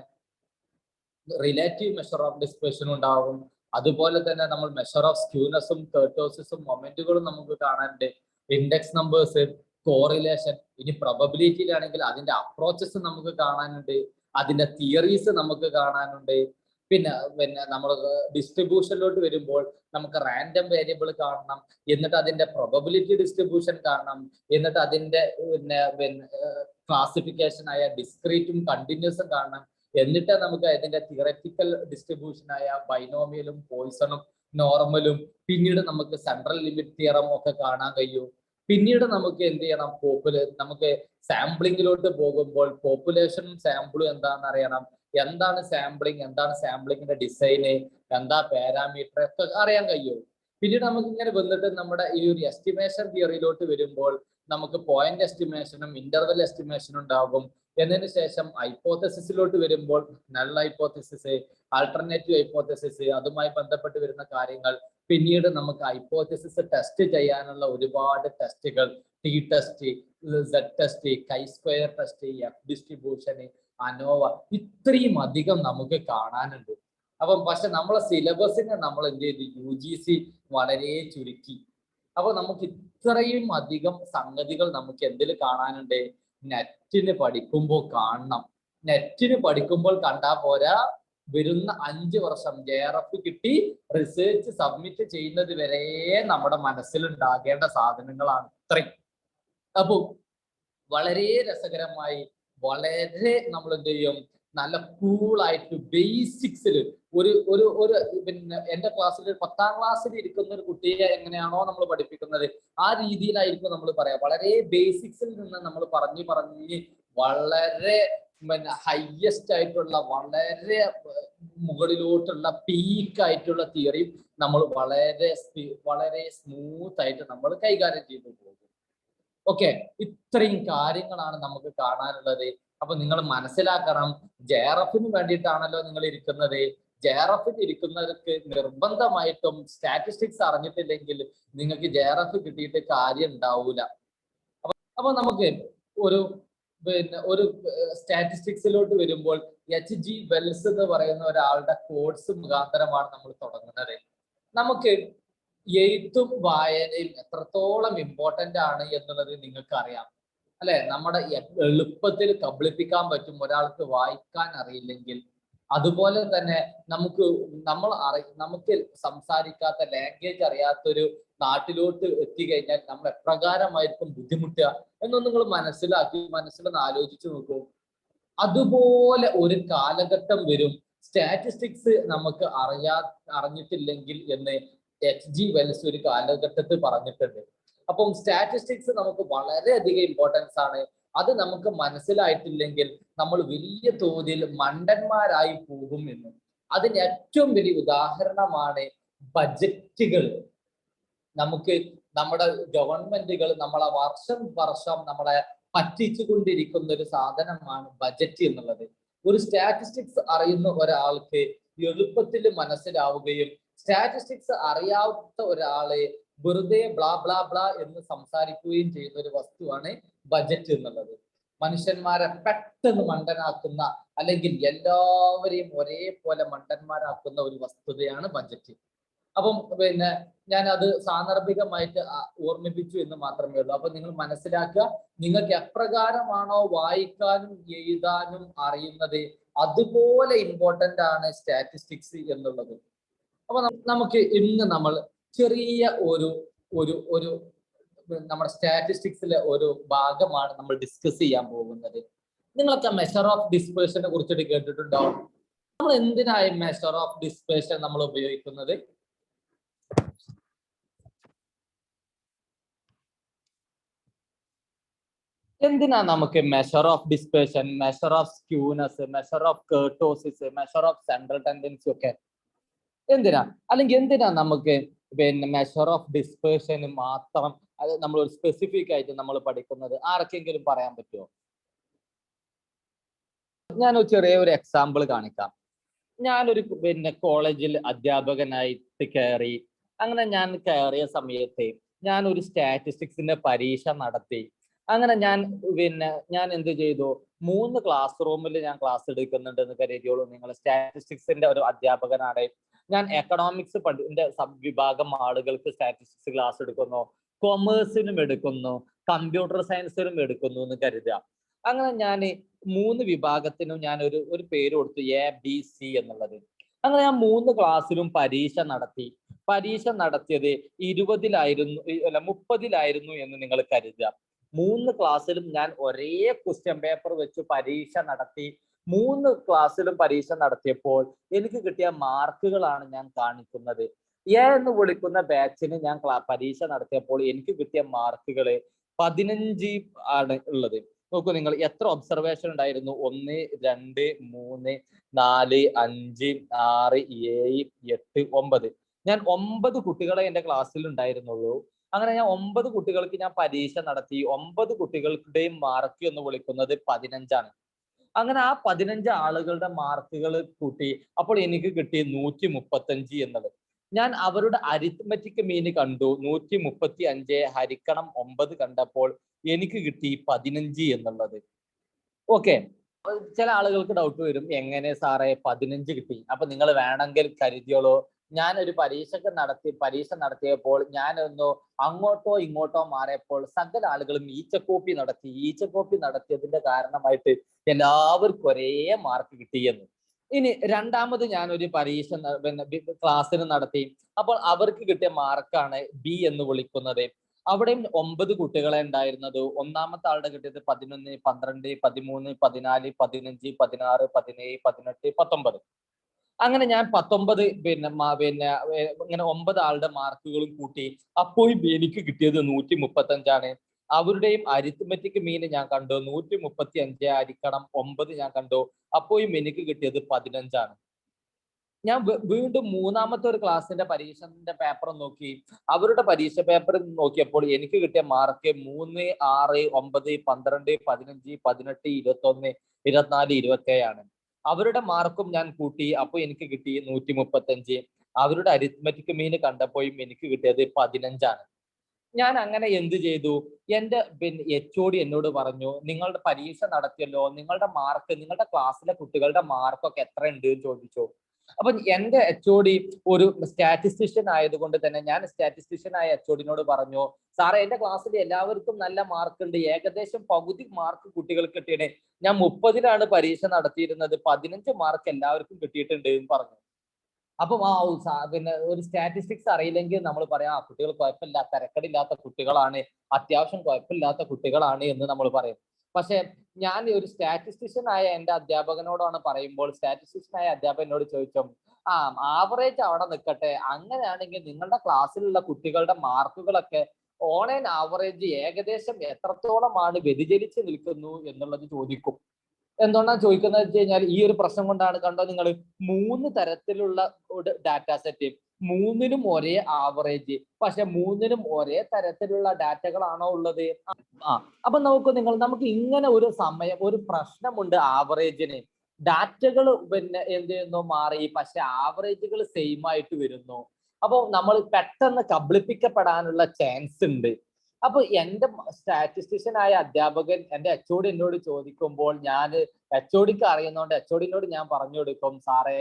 റിലേറ്റീവ് മെഷർ ഓഫ് ഡിസ്പേർഷൻ ഉണ്ടാവും, അതുപോലെ തന്നെ നമ്മൾ മെഷർ ഓഫ് സ്ക്യൂനെസ്സും കെർട്ടോസിസും മൊമെന്റുകളും നമുക്ക് കാണാനുണ്ട്. Index numbers, correlation. ഇനി പ്രൊബബിലിറ്റിയിലാണെങ്കിൽ അതിന്റെ അപ്രോച്ചസ് നമുക്ക് കാണാനുണ്ട്, അതിന്റെ തിയറീസ് നമുക്ക് കാണാനുണ്ട്. പിന്നെ നമ്മൾ ഡിസ്ട്രിബ്യൂഷനിലോട്ട് വരുമ്പോൾ നമുക്ക് റാൻഡം വേരിയബിൾ കാണണം, എന്നിട്ട് അതിന്റെ പ്രൊബബിലിറ്റി ഡിസ്ട്രിബ്യൂഷൻ കാണണം, എന്നിട്ട് അതിന്റെ ക്ലാസിഫിക്കേഷൻ ആയ ഡിസ്ക്രീറ്റും കണ്ടിന്യൂസും കാണണം, എന്നിട്ട് നമുക്ക് അതിന്റെ തിയററ്റിക്കൽ ഡിസ്ട്രിബ്യൂഷൻ ആയ ബൈനോമിയലും പോയിസണും നോർമലും, പിന്നീട് നമുക്ക് സെൻട്രൽ ലിമിറ്റ് തിയറം ഒക്കെ കാണാൻ കഴിയും. പിന്നീട് നമുക്ക് എന്ത് ചെയ്യണം, നമുക്ക് സാമ്പിളിങ്ങിലോട്ട് പോകുമ്പോൾ പോപ്പുലേഷനും സാമ്പിളും എന്താണെന്ന് അറിയണം. എന്താണ് സാമ്പിളിങ്, എന്താണ് സാമ്പിളിങ്ങിന്റെ ഡിസൈന്, എന്താ പാരാമീറ്റർ ഒക്കെ അറിയാൻ കഴിയും. പിന്നീട് നമുക്ക് ഇങ്ങനെ വന്നിട്ട് നമ്മുടെ ഈ ഒരു എസ്റ്റിമേഷൻ തിയറിയിലോട്ട് വരുമ്പോൾ നമുക്ക് പോയിന്റ് എസ്റ്റിമേഷനും ഇന്റർവെൽ എസ്റ്റിമേഷനും ഉണ്ടാകും. എന്നതിന് ശേഷം ഹൈപ്പോത്തസിസിലോട്ട് വരുമ്പോൾ നൾ ഹൈപ്പോത്തസിസ്, ആൾട്ടർനേറ്റീവ് ഹൈപ്പോത്തസിസ്, അതുമായി ബന്ധപ്പെട്ട് വരുന്ന കാര്യങ്ങൾ. പിന്നീട് നമുക്ക് ഹൈപ്പോത്തസിസ് ടെസ്റ്റ് ചെയ്യാനുള്ള ഒരുപാട് ടെസ്റ്റുകൾ, T test, Z test, chi square test, F distribution, ANOVA, ഇത്രയും അധികം നമുക്ക് കാണാനുണ്ട്. അപ്പം പക്ഷെ നമ്മളെ സിലബസിനെ നമ്മൾ എന്ത് ചെയ്തു, UGC വളരെ ചുരുക്കി. അപ്പൊ നമുക്ക് ഇത്രയും അധികം സംഗതികൾ നമുക്ക് എന്തിൽ കാണാനുണ്ട്, നെറ്റിന് പഠിക്കുമ്പോൾ കാണണം. നെറ്റിന് പഠിക്കുമ്പോൾ കണ്ടാൽ പോരാ, വരുന്ന 5 വർഷം JRF കിട്ടി റിസർച്ച് സബ്മിറ്റ് ചെയ്യുന്നത് വരെ നമ്മുടെ മനസ്സിലുണ്ടാകേണ്ട സാധനങ്ങളാണ് ഇത്രയും. അപ്പൊ വളരെ രസകരമായി, വളരെ നമ്മൾ എന്ത് ചെയ്യും, നല്ല കൂളായിട്ട് ബേസിക്സിൽ ഒരു പിന്നെ എന്റെ ക്ലാസ്സിൽ 10ാം ക്ലാസ്സിൽ ഇരിക്കുന്ന ഒരു കുട്ടിയെ എങ്ങനെയാണോ നമ്മൾ പഠിപ്പിക്കുന്നത് ആ രീതിയിലായിരിക്കും നമ്മൾ പറയാം. വളരെ ബേസിക്സിൽ നിന്ന് നമ്മൾ പറഞ്ഞ് വളരെ പിന്നെ ഹയസ്റ്റ് ആയിട്ടുള്ള വളരെ മുകളിലോട്ടുള്ള പീക്കായിട്ടുള്ള തിയറിയും നമ്മൾ വളരെ സ്മൂത്ത് ആയിട്ട് നമ്മൾ കൈകാര്യം ചെയ്തു പോകും. ഓക്കെ, ഇത്രയും കാര്യങ്ങളാണ് നമുക്ക് കാണാനുള്ളത്. അപ്പൊ നിങ്ങൾ മനസ്സിലാക്കണം, ജെആർഎഫിന് വേണ്ടിയിട്ടാണല്ലോ നിങ്ങൾ ഇരിക്കുന്നത്. ജെആർഎഫിന് ഇരിക്കുന്നവർക്ക് നിർബന്ധമായിട്ടും സ്റ്റാറ്റിസ്റ്റിക്സ് അറിഞ്ഞിട്ടില്ലെങ്കിൽ നിങ്ങൾക്ക് ജെആർഎഫ് കിട്ടിയിട്ട് കാര്യം ഉണ്ടാവൂല. അപ്പൊ നമുക്ക് ഒരു സ്റ്റാറ്റിസ്റ്റിക്സിലോട്ട് വരുമ്പോൾ HG വെൽസ് എന്ന് പറയുന്ന ഒരാളുടെ കോഴ്സ് മുഖാന്തരമാണ് നമ്മൾ തുടങ്ങുന്നത്. നമുക്ക് എഴുത്തും വായനയും എത്രത്തോളം ഇമ്പോർട്ടന്റ് ആണ് എന്നുള്ളത് നിങ്ങൾക്ക് അറിയാം അല്ലെ? നമ്മുടെ എളുപ്പത്തിൽ കബളിപ്പിക്കാൻ പറ്റും ഒരാൾക്ക് വായിക്കാൻ അറിയില്ലെങ്കിൽ. അതുപോലെ തന്നെ നമുക്ക് സംസാരിക്കാത്ത ലാംഗ്വേജ് അറിയാത്തൊരു നാട്ടിലോട്ട് എത്തിക്കഴിഞ്ഞാൽ നമ്മൾ എപ്രകാരമായിരിക്കും ബുദ്ധിമുട്ടുക എന്നൊന്നും നിങ്ങൾ മനസ്സിലൊന്ന് ആലോചിച്ചു നോക്കൂ. അതുപോലെ ഒരു കാലഘട്ടം വരും സ്റ്റാറ്റിസ്റ്റിക്സ് നമുക്ക് അറിഞ്ഞിട്ടില്ലെങ്കിൽ എന്ന് HG വെൽസ് ഒരു കാലഘട്ടത്തിൽ പറഞ്ഞിട്ടുണ്ട്. അപ്പം സ്റ്റാറ്റിസ്റ്റിക്സ് നമുക്ക് വളരെയധികം ഇമ്പോർട്ടൻസ് ആണ്. അത് നമുക്ക് മനസ്സിലായിട്ടില്ലെങ്കിൽ നമ്മൾ വലിയ തോതിൽ മണ്ടന്മാരായി പോകും എന്ന്. അതിന് ഏറ്റവും വലിയ ഉദാഹരണമാണ് ബജറ്റുകൾ. നമുക്ക് നമ്മുടെ ഗവൺമെന്റുകൾ നമ്മളെ വർഷം നമ്മളെ പറ്റിച്ചു കൊണ്ടിരിക്കുന്ന ഒരു സാധനമാണ് ബജറ്റ് എന്നുള്ളത്. ഒരു സ്റ്റാറ്റിസ്റ്റിക്സ് അറിയുന്ന ഒരാൾക്ക് എളുപ്പത്തിൽ മനസ്സിലാവുകയും സ്റ്റാറ്റിസ്റ്റിക്സ് അറിയാത്ത ഒരാളെ വെറുതെ ബ്ലാ ബ്ലാ ബ്ലാ എന്ന് സംസാരിക്കുകയും ചെയ്യുന്ന ഒരു വസ്തുവാണ് ബജറ്റ് എന്നുള്ളത്. മനുഷ്യന്മാരെ പെട്ടെന്ന് മണ്ടനാക്കുന്ന അല്ലെങ്കിൽ എല്ലാവരെയും ഒരേപോലെ മണ്ടന്മാരാക്കുന്ന ഒരു വസ്തുതയാണ് ബജറ്റ്. അപ്പം പിന്നെ ഞാൻ അത് സാന്ദർഭികമായിട്ട് ഓർമ്മിപ്പിച്ചു എന്ന് മാത്രമേ ഉള്ളൂ. അപ്പൊ നിങ്ങൾ മനസ്സിലാക്കുക, നിങ്ങൾക്ക് എപ്രകാരമാണോ വായിക്കാനും എഴുതാനും അറിയുന്നത് അതുപോലെ ഇമ്പോർട്ടന്റ് ആണ് സ്റ്റാറ്റിസ്റ്റിക്സ് എന്നുള്ളത്. അപ്പൊ നമുക്ക് ഇന്ന് നമ്മൾ ചെറിയ ഒരു നമ്മുടെ സ്റ്റാറ്റിസ്റ്റിക്സിലെ ഒരു ഭാഗമാണ് നമ്മൾ ഡിസ്കസ് ചെയ്യാൻ പോകുന്നത്. നിങ്ങളൊക്കെ മെഷർ ഓഫ് ഡിസ്പേഴ്സനെ കുറിച്ചിട്ട് കേട്ടിട്ടുണ്ടോ? നമ്മൾ എന്തിനായി മെഷർ ഓഫ് ഡിസ്പേഴ്സൺ നമ്മൾ ഉപയോഗിക്കുന്നത്? എന്തിനാ നമുക്ക് measure of dispersion, measure of skewness, measure of kurtosis, measure of central tendency ഒക്കെ എന്തിനാ? അല്ലെങ്കിൽ എന്തിനാ നമുക്ക് പിന്നെ മെഷർ ഓഫ് ഡിസ്പേഴ്സൺ മാത്രം അത് നമ്മൾ ഒരു സ്പെസിഫിക് ആയിട്ട് നമ്മൾ പഠിക്കുന്നത്? ആർക്കെങ്കിലും പറയാൻ പറ്റുമോ? ഞാൻ ചെറിയൊരു എക്സാമ്പിൾ കാണിക്കാം. ഞാനൊരു പിന്നെ കോളേജിൽ അധ്യാപകനായിട്ട് കയറി. അങ്ങനെ ഞാൻ കയറിയ സമയത്ത് ഞാൻ ഒരു സ്റ്റാറ്റിസ്റ്റിക്സിന്റെ പരീക്ഷ നടത്തി. അങ്ങനെ ഞാൻ എന്ത് ചെയ്തു, 3 ക്ലാസ് റൂമിൽ ഞാൻ ക്ലാസ് എടുക്കുന്നുണ്ടെന്ന് കരുതിയോളൂ. നിങ്ങൾ സ്റ്റാറ്റിസ്റ്റിക്സിന്റെ ഒരു അധ്യാപകനാണ്. ഞാൻ എക്കണോമിക്സ് വിഭാഗം ആളുകൾക്ക് സ്റ്റാറ്റിസ്റ്റിക്സ് ക്ലാസ് എടുക്കുന്നു, കൊമേഴ്സിനും എടുക്കുന്നു, കമ്പ്യൂട്ടർ സയൻസിനും എടുക്കുന്നു എന്ന് കരുതുക. അങ്ങനെ ഞാൻ 3 വിഭാഗത്തിനും ഞാൻ ഒരു പേര് കൊടുത്തു, ABC എന്നുള്ളത്. അങ്ങനെ ഞാൻ 3 ക്ലാസ്സിലും പരീക്ഷ നടത്തി. പരീക്ഷ നടത്തിയത് 30-ലായിരുന്നു എന്ന് നിങ്ങൾ കരുതുക. 3 ക്ലാസ്സിലും ഞാൻ ഒരേ ക്വസ്റ്റ്യൻ പേപ്പർ വെച്ച് പരീക്ഷ നടത്തി. 3 ക്ലാസ്സിലും പരീക്ഷ നടത്തിയപ്പോൾ എനിക്ക് കിട്ടിയ മാർക്കുകളാണ് ഞാൻ കാണിക്കുന്നത്. എന്ന് വിളിക്കുന്ന ബാച്ചിന് ഞാൻ പരീക്ഷ നടത്തിയപ്പോൾ എനിക്ക് കിട്ടിയ മാർക്കുകൾ 15 ആണ് ഉള്ളത്. നോക്കൂ നിങ്ങൾ, എത്ര ഒബ്സർവേഷൻ ഉണ്ടായിരുന്നു? 1, 2, 3, 4, 5, 6, 7, 8, 9. ഞാൻ 9 കുട്ടികളെ എന്റെ ക്ലാസ്സിൽ ഉണ്ടായിരുന്നുള്ളൂ. അങ്ങനെ ഞാൻ 9 കുട്ടികൾക്ക് ഞാൻ പരീക്ഷ നടത്തി. 9 കുട്ടികളുടെയും മാർക്ക് എന്ന് വിളിക്കുന്നത് 15 ആണ്. അങ്ങനെ ആ 15 ആളുകളുടെ മാർക്കുകൾ കൂട്ടി. അപ്പോൾ എനിക്ക് കിട്ടി 135 എന്നത്. ഞാൻ അവരുടെ അരിത്മെറ്റിക് മീൻ കണ്ടു. 135 ഹരിക്കണം 9 കണ്ടപ്പോൾ എനിക്ക് കിട്ടി 15 എന്നുള്ളത്. ഓക്കെ, ചില ആളുകൾക്ക് ഡൗട്ട് വരും, എങ്ങനെ സാറേ 15 കിട്ടി? അപ്പൊ നിങ്ങൾ വേണമെങ്കിൽ കരുതിയോളൂ, ഞാനൊരു പരീക്ഷ നടത്തിയപ്പോൾ ഞാനൊന്ന് അങ്ങോട്ടോ ഇങ്ങോട്ടോ മാറിയപ്പോൾ സകല ആളുകളും ഈച്ചക്കോപ്പി നടത്തിയതിന്റെ കാരണമായിട്ട് എല്ലാവർക്കും ഒരേ മാർക്ക് കിട്ടിയെന്ന്. ഇനി രണ്ടാമത് ഞാനൊരു ക്ലാസ്സിന് നടത്തി. അപ്പോൾ അവർക്ക് കിട്ടിയ മാർക്കാണ് B എന്ന് വിളിക്കുന്നത്. അവിടെയും 9 കുട്ടികളെ ഉണ്ടായിരുന്നത്. ഒന്നാമത്തെ ആളുടെ കിട്ടിയത് 11, 12, 13, 14, 15, 16, 17, 18, 19. അങ്ങനെ ഞാൻ 19 ഇങ്ങനെ 9 ആളുടെ മാർക്കുകളും കൂട്ടി. അപ്പോഴും എനിക്ക് കിട്ടിയത് 135 അവരുടെയും അരിത്മെറ്റിക് മീൻ ഞാൻ കണ്ടു 135 ഹരിക്കണം 9 ഞാൻ കണ്ടു. അപ്പോഴും എനിക്ക് കിട്ടിയത് 15. ഞാൻ വീണ്ടും മൂന്നാമത്തെ ഒരു ക്ലാസ്സിന്റെ പരീക്ഷന്റെ പേപ്പർ നോക്കി. അവരുടെ പരീക്ഷ പേപ്പർ നോക്കിയപ്പോൾ എനിക്ക് കിട്ടിയ മാർക്ക് 3, 6, 9, 12, 15, 18, 21, 24, 27 അവരുടെ മാർക്കും ഞാൻ കൂട്ടി. അപ്പോൾ എനിക്ക് കിട്ടി 135. അവരുടെ അരിത്മെറ്റിക് മീൻ കണ്ടപ്പോഴും എനിക്ക് കിട്ടിയത് 15. ഞാൻ അങ്ങനെ എന്ത് ചെയ്തു? എന്റെ HOD എന്നോട് പറഞ്ഞു, നിങ്ങളുടെ പരീക്ഷ നടത്തിയല്ലോ, നിങ്ങളുടെ മാർക്ക്, നിങ്ങളുടെ ക്ലാസ്സിലെ കുട്ടികളുടെ മാർക്കൊക്കെ എത്ര ഉണ്ട് എന്ന് ചോദിച്ചു. അപ്പൊ എന്റെ HOD ഒരു സ്റ്റാറ്റിസ്റ്റിഷ്യൻ ആയതുകൊണ്ട് തന്നെ ഞാൻ സ്റ്റാറ്റിസ്റ്റിഷ്യൻ ആയ HOD-നോട് പറഞ്ഞു, സാറേ എന്റെ ക്ലാസ്സിൽ എല്ലാവർക്കും നല്ല മാർക്ക് ഉണ്ട്, ഏകദേശം പകുതി മാർക്ക് കുട്ടികൾക്ക് കിട്ടിയത്. ഞാൻ 30-ലാണ് പരീക്ഷ നടത്തിയിരുന്നത്, 15 മാർക്ക് എല്ലാവർക്കും കിട്ടിയിട്ടുണ്ട് എന്ന് പറഞ്ഞു. അപ്പൊ പിന്നെ ഒരു സ്റ്റാറ്റിസ്റ്റിക്സ് അറിയില്ലെങ്കിൽ നമ്മൾ പറയാം കുട്ടികൾ കുഴപ്പമില്ല, തിരക്കടില്ലാത്ത കുട്ടികളാണ്, അത്യാവശ്യം കുഴപ്പമില്ലാത്ത കുട്ടികളാണ് എന്ന് നമ്മൾ പറയും. പക്ഷെ ഞാൻ ഒരു സ്റ്റാറ്റിസ്റ്റിഷ്യൻ ആയ എന്റെ അധ്യാപകനോടാണ് പറയുമ്പോൾ സ്റ്റാറ്റിസ്റ്റിഷ്യൻ ആയ അധ്യാപകനോട് ചോദിച്ചു, ആവറേജ് അവിടെ നിൽക്കട്ടെ, അങ്ങനെയാണെങ്കിൽ നിങ്ങളുടെ ക്ലാസ്സിലുള്ള കുട്ടികളുടെ മാർക്കുകളൊക്കെ ഓൺ ആവറേജ് ഏകദേശം എത്രത്തോളമാണ് വ്യതിചലിച്ച് നിൽക്കുന്നു എന്നുള്ളത് ചോദിക്കും. എന്തുകൊണ്ടാണ് ചോദിക്കുന്നത് വെച്ച് കഴിഞ്ഞാൽ ഈ ഒരു പ്രശ്നം കൊണ്ടാണ്. കണ്ടോ നിങ്ങൾ, 3 തരത്തിലുള്ള ഡാറ്റാ സെറ്റ്, 3-നും ഒരേ ആവറേജ്, പക്ഷെ 3-നും ഒരേ തരത്തിലുള്ള ഡാറ്റകളാണോ ഉള്ളത്? അപ്പൊ നമുക്ക് ഇങ്ങനെ ഒരു ഒരു പ്രശ്നമുണ്ട്. ആവറേജിന് ഡാറ്റകൾ എന്ത് ചെയ്യുന്നു, മാറി, പക്ഷെ ആവറേജുകൾ സെയിം ആയിട്ട് വരുന്നു. അപ്പൊ നമ്മൾ പെട്ടെന്ന് കബളിപ്പിക്കപ്പെടാനുള്ള ചാൻസ് ഉണ്ട്. അപ്പൊ എന്റെ സ്റ്റാറ്റിസ്റ്റിഷ്യൻ ആയ അധ്യാപകൻ എന്റെ HOD എന്നോട് ചോദിക്കുമ്പോൾ ഞാൻ HOD-ക്ക് അറിയുന്നതുകൊണ്ട് HOD-നോട് ഞാൻ പറഞ്ഞു കൊടുക്കും, സാറേ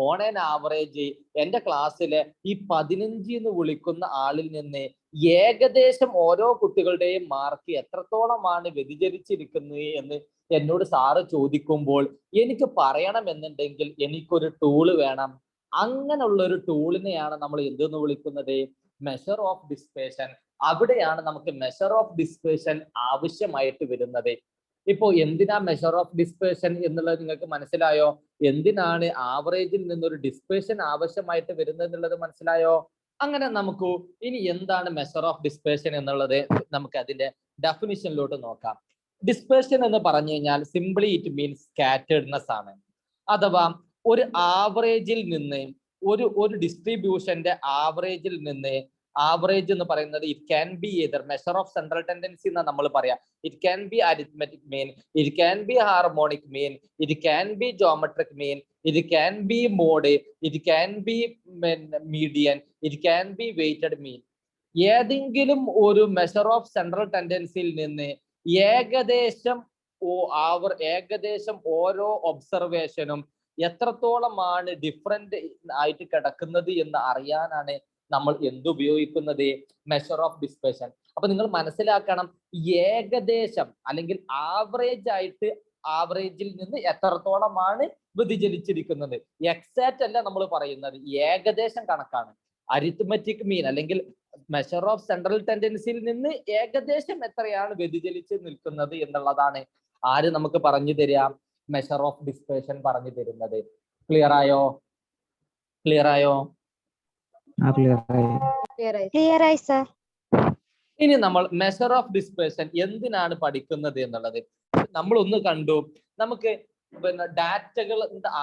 ഓൺ ആവറേജ് എന്റെ ക്ലാസ്സിലെ ഈ 15 എന്ന് വിളിക്കുന്ന ആളിൽ നിന്ന് ഏകദേശം ഓരോ കുട്ടികളുടെയും മാർക്ക് എത്രത്തോളമാണ് വ്യതിചലിച്ചിരിക്കുന്നത് എന്ന് എന്നോട് സാറ് ചോദിക്കുമ്പോൾ എനിക്ക് പറയണമെന്നുണ്ടെങ്കിൽ എനിക്കൊരു ടൂള് വേണം. അങ്ങനെയുള്ള ഒരു ടൂളിനെയാണ് നമ്മൾ എന്തെന്ന് വിളിക്കുന്നത്? Measure of dispersion. അവിടെയാണ് നമുക്ക് മെഷർ ഓഫ് ഡിസ്പേർഷൻ ആവശ്യമായിട്ട് വരുന്നത്. ഇപ്പോ എന്തിനാ മെഷർ ഓഫ് ഡിസ്പേർഷൻ എന്നുള്ളത് നിങ്ങൾക്ക് മനസ്സിലായോ? എന്തിനാണ് ആവറേജിൽ നിന്നൊരു ഡിസ്പേർഷൻ ആവശ്യമായിട്ട് വരുന്നത് എന്നുള്ളത് മനസ്സിലായോ? അങ്ങനെ നമുക്ക് ഇനി എന്താണ് മെഷർ ഓഫ് ഡിസ്പേർഷൻ എന്നുള്ളത് നമുക്ക് അതിന്റെ ഡെഫിനിഷനിലോട്ട് നോക്കാം. ഡിസ്പേർഷൻ എന്ന് പറഞ്ഞു കഴിഞ്ഞാൽ സിംപ്ലി ഇറ്റ് മീൻസ് സ്കാറ്റേർഡ്നെസ് ആണ്. അഥവാ ഒരു ആവറേജിൽ നിന്ന് ഒരു ഡിസ്ട്രിബ്യൂഷന്റെ ആവറേജിൽ നിന്ന്, ആവറേജ് എന്ന് പറയുന്നത് it can be either measure of central tendency എന്ന് നമ്മൾ പറയാം. It can be arithmetic mean, it can be harmonic mean, it can be geometric mean, it can be mode, it can be median, it can be weighted mean. ഏതെങ്കിലും ഒരു measure of central ടെൻഡൻസിയിൽ നിന്ന് ഏകദേശം ഓരോ ഒബ്സർവേഷനും എത്രത്തോളമാണ് different ആയിട്ട് കിടക്കുന്നത് എന്ന് അറിയാനാണ് നമ്മൾ എന്തുപയോഗിക്കുന്നത്? Measure of dispersion. അപ്പൊ നിങ്ങൾ മനസ്സിലാക്കണം, ഏകദേശം അല്ലെങ്കിൽ ആവറേജ് ആയിട്ട് ആവറേജിൽ നിന്ന് എത്രത്തോളമാണ് വ്യതിചലിച്ചിരിക്കുന്നത്. എക്സാക്റ്റ് അല്ല നമ്മൾ പറയുന്നത്, ഏകദേശം കണക്കാണ്. അരിത്മെറ്റിക് മീൻ അല്ലെങ്കിൽ മെഷർ ഓഫ് സെൻട്രൽ ടെൻഡൻസിയിൽ നിന്ന് ഏകദേശം എത്രയാണ് വ്യതിചലിച്ച് നിൽക്കുന്നത് എന്നുള്ളതാണ് ആര് നമുക്ക് പറഞ്ഞു തരാം? മെഷർ ഓഫ് ഡിസ്പേർഷൻ പറഞ്ഞു തരുന്നത്. ക്ലിയർ ആയോ? ക്ലിയർ ആയോ? ഇനി നമ്മൾ മെഷർ ഓഫ് ഡിസ്പേർഷൻ എന്തിനാണ് പഠിക്കുന്നത് എന്നുള്ളത് നമ്മൾ ഒന്ന് കണ്ടു. നമുക്ക് ഡാറ്റകൾ